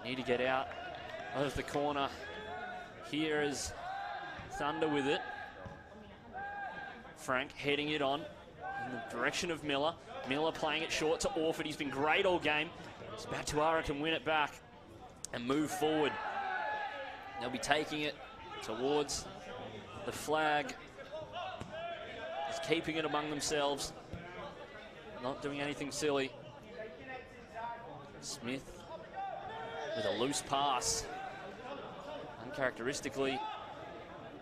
They need to get out of the corner. Here is Thunder with it. Frank heading it on in the direction of Miller. Miller playing it short to Orford. He's been great all game. Batuara can win it back and move forward. They'll be taking it towards the flag. Just keeping it among themselves. Not doing anything silly. Smith with a loose pass. Uncharacteristically,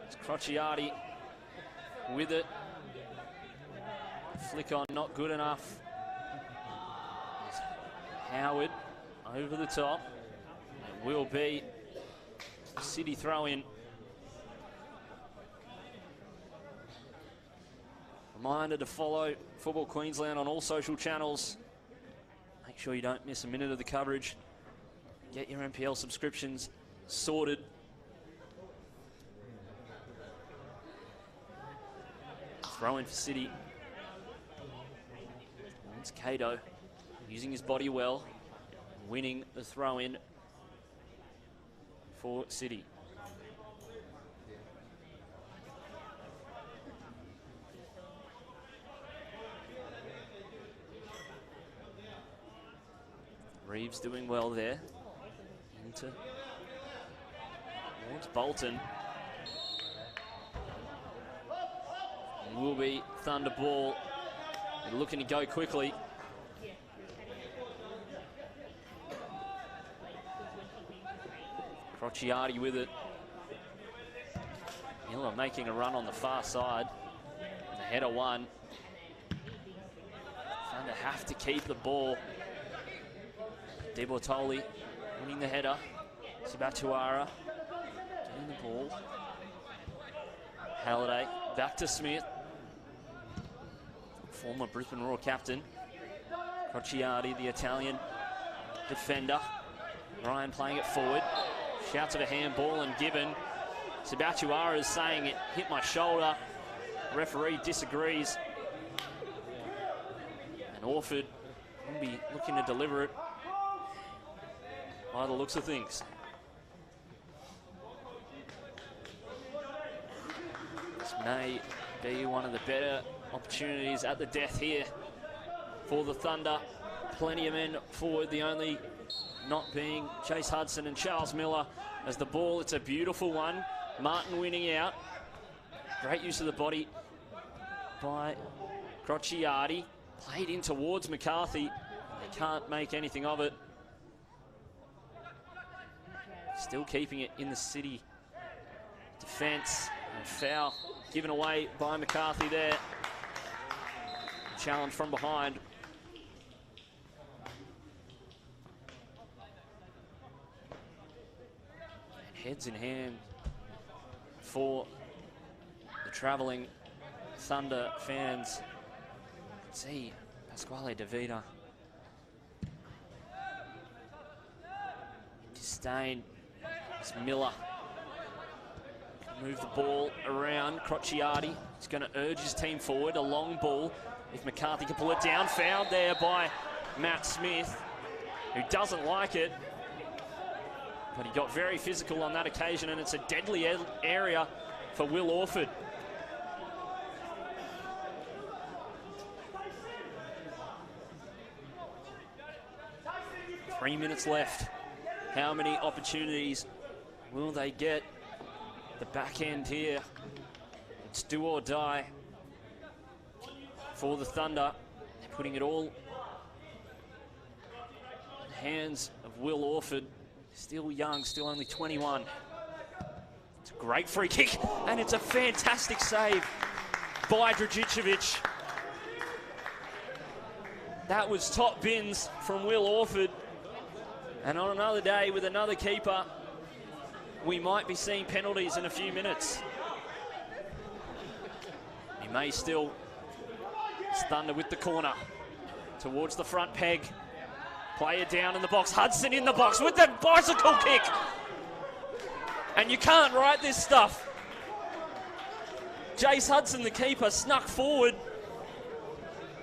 it's Crociati with it. Flick on, not good enough. It's Howard over the top. It will be a City throw-in. Reminder to follow Football Queensland on all social channels. Make sure you don't miss a minute of the coverage. Get your NPL subscriptions sorted. Throw in for City. It's Cato using his body well, winning the throw in for City. Reeves doing well there. Into towards Bolton. And will be Thunder ball. They're looking to go quickly. Crociati with it. Miller making a run on the far side. And the header one. Thunder have to keep the ball. De Bortoli winning the header. Sabatuara getting the ball. Halliday back to Smith. Former Brisbane Roar captain. Crociati, the Italian defender. Ryan playing it forward. Shouts of a handball and given. Sabatuara is saying it hit my shoulder. Referee disagrees. And Orford will be looking to deliver it by the looks of things. This may be one of the better opportunities at the death here for the Thunder. Plenty of men forward, the only not being Chase Hudson and Charles Miller. As the ball, it's a beautiful one. Martin winning out. Great use of the body by Crociati. Played in towards McCarthy. They can't make anything of it. Still keeping it in the City defence. And foul given away by McCarthy there. Challenge from behind. And heads in hand for the travelling Thunder fans can see Pasquale DeVita. Disdain. It's Miller. Move the ball around. Crociati. He's going to urge his team forward. A long ball. If McCarthy can pull it down. Fouled there by Matt Smith, who doesn't like it. But he got very physical on that occasion, and it's a deadly area for Will Orford. Three minutes left. How many opportunities will they get? The back end here. It's do or die for the Thunder. They're putting it all in the hands of Will Orford. Still young, still only 21. It's a great free kick, and it's a fantastic save by Dragicevic. That was top bins from Will Orford. And on another day with another keeper, we might be seeing penalties in a few minutes. He may still. It's Thunder with the corner towards the front peg. Player down in the box. Hudson in the box with that bicycle kick. And you can't write this stuff. Jace Hudson, the keeper, snuck forward.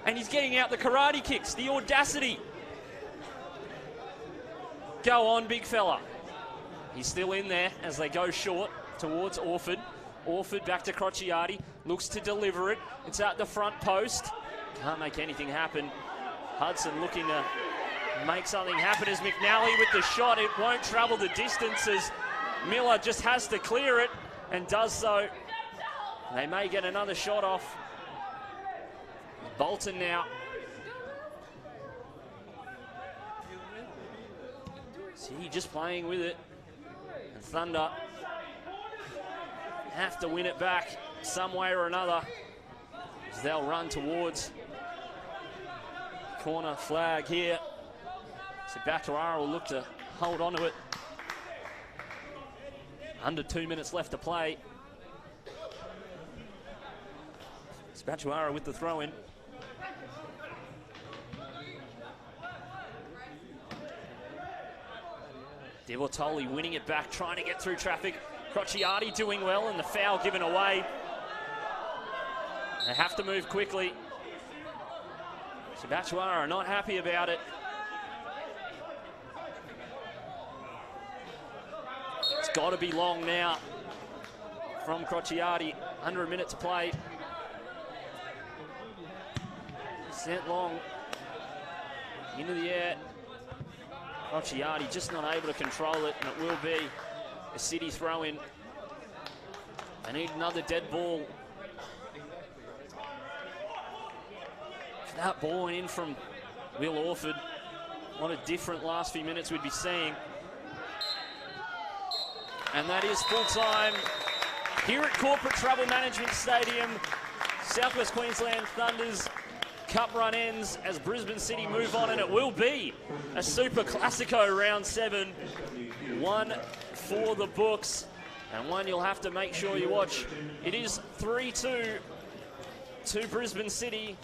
And he's getting out the karate kicks. The audacity. Go on, big fella. He's still in there as they go short towards Orford. Orford back to Crociati. Looks to deliver it. It's at the front post. Can't make anything happen. Hudson looking to make something happen as McNally with the shot. It won't travel the distance as Miller just has to clear it and does so. They may get another shot off. Bolton now. See, just playing with it. And Thunder have to win it back some way or another as they'll run towards corner flag here. So Batuara will look to hold on to it. Under 2 minutes left to play. Batuara with the throw in. Divortoli winning it back, trying to get through traffic. Crociati doing well, and the foul given away. They have to move quickly. Batuara not happy about it. It's got to be long now from Crociati. Under a minute to play. Sent long into the air. Crociati just not able to control it, and it will be a City throw-in. They need another dead ball. If that ball went in from Will Orford, what a different last few minutes we'd be seeing. And that is full-time here at Corporate Travel Management Stadium. Southwest Queensland Thunder's Cup run ends as Brisbane City move on, and it will be a Super Classico round 7. One for the books, and one you'll have to make sure you watch. It is 3-2 to Brisbane City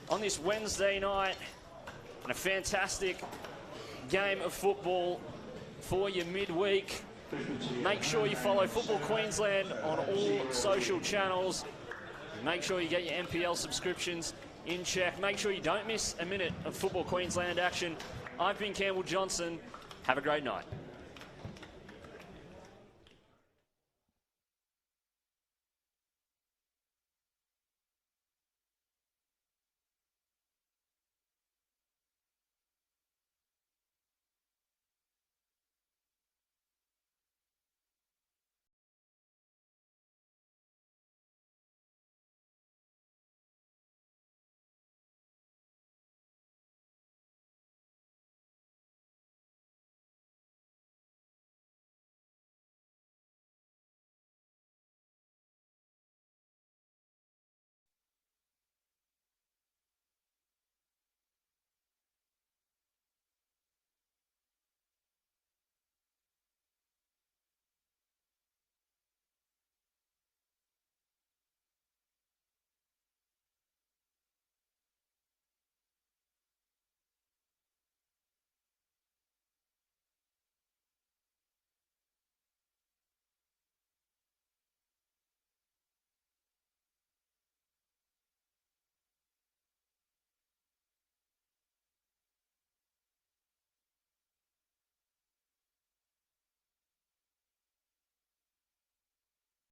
on this Wednesday night, and a fantastic game of football for your midweek. Make sure you follow Football Queensland on all social channels. Make sure you get your NPL subscriptions in check. Make sure you don't miss a minute of Football Queensland action. I've been Campbell Johnson. Have a great night.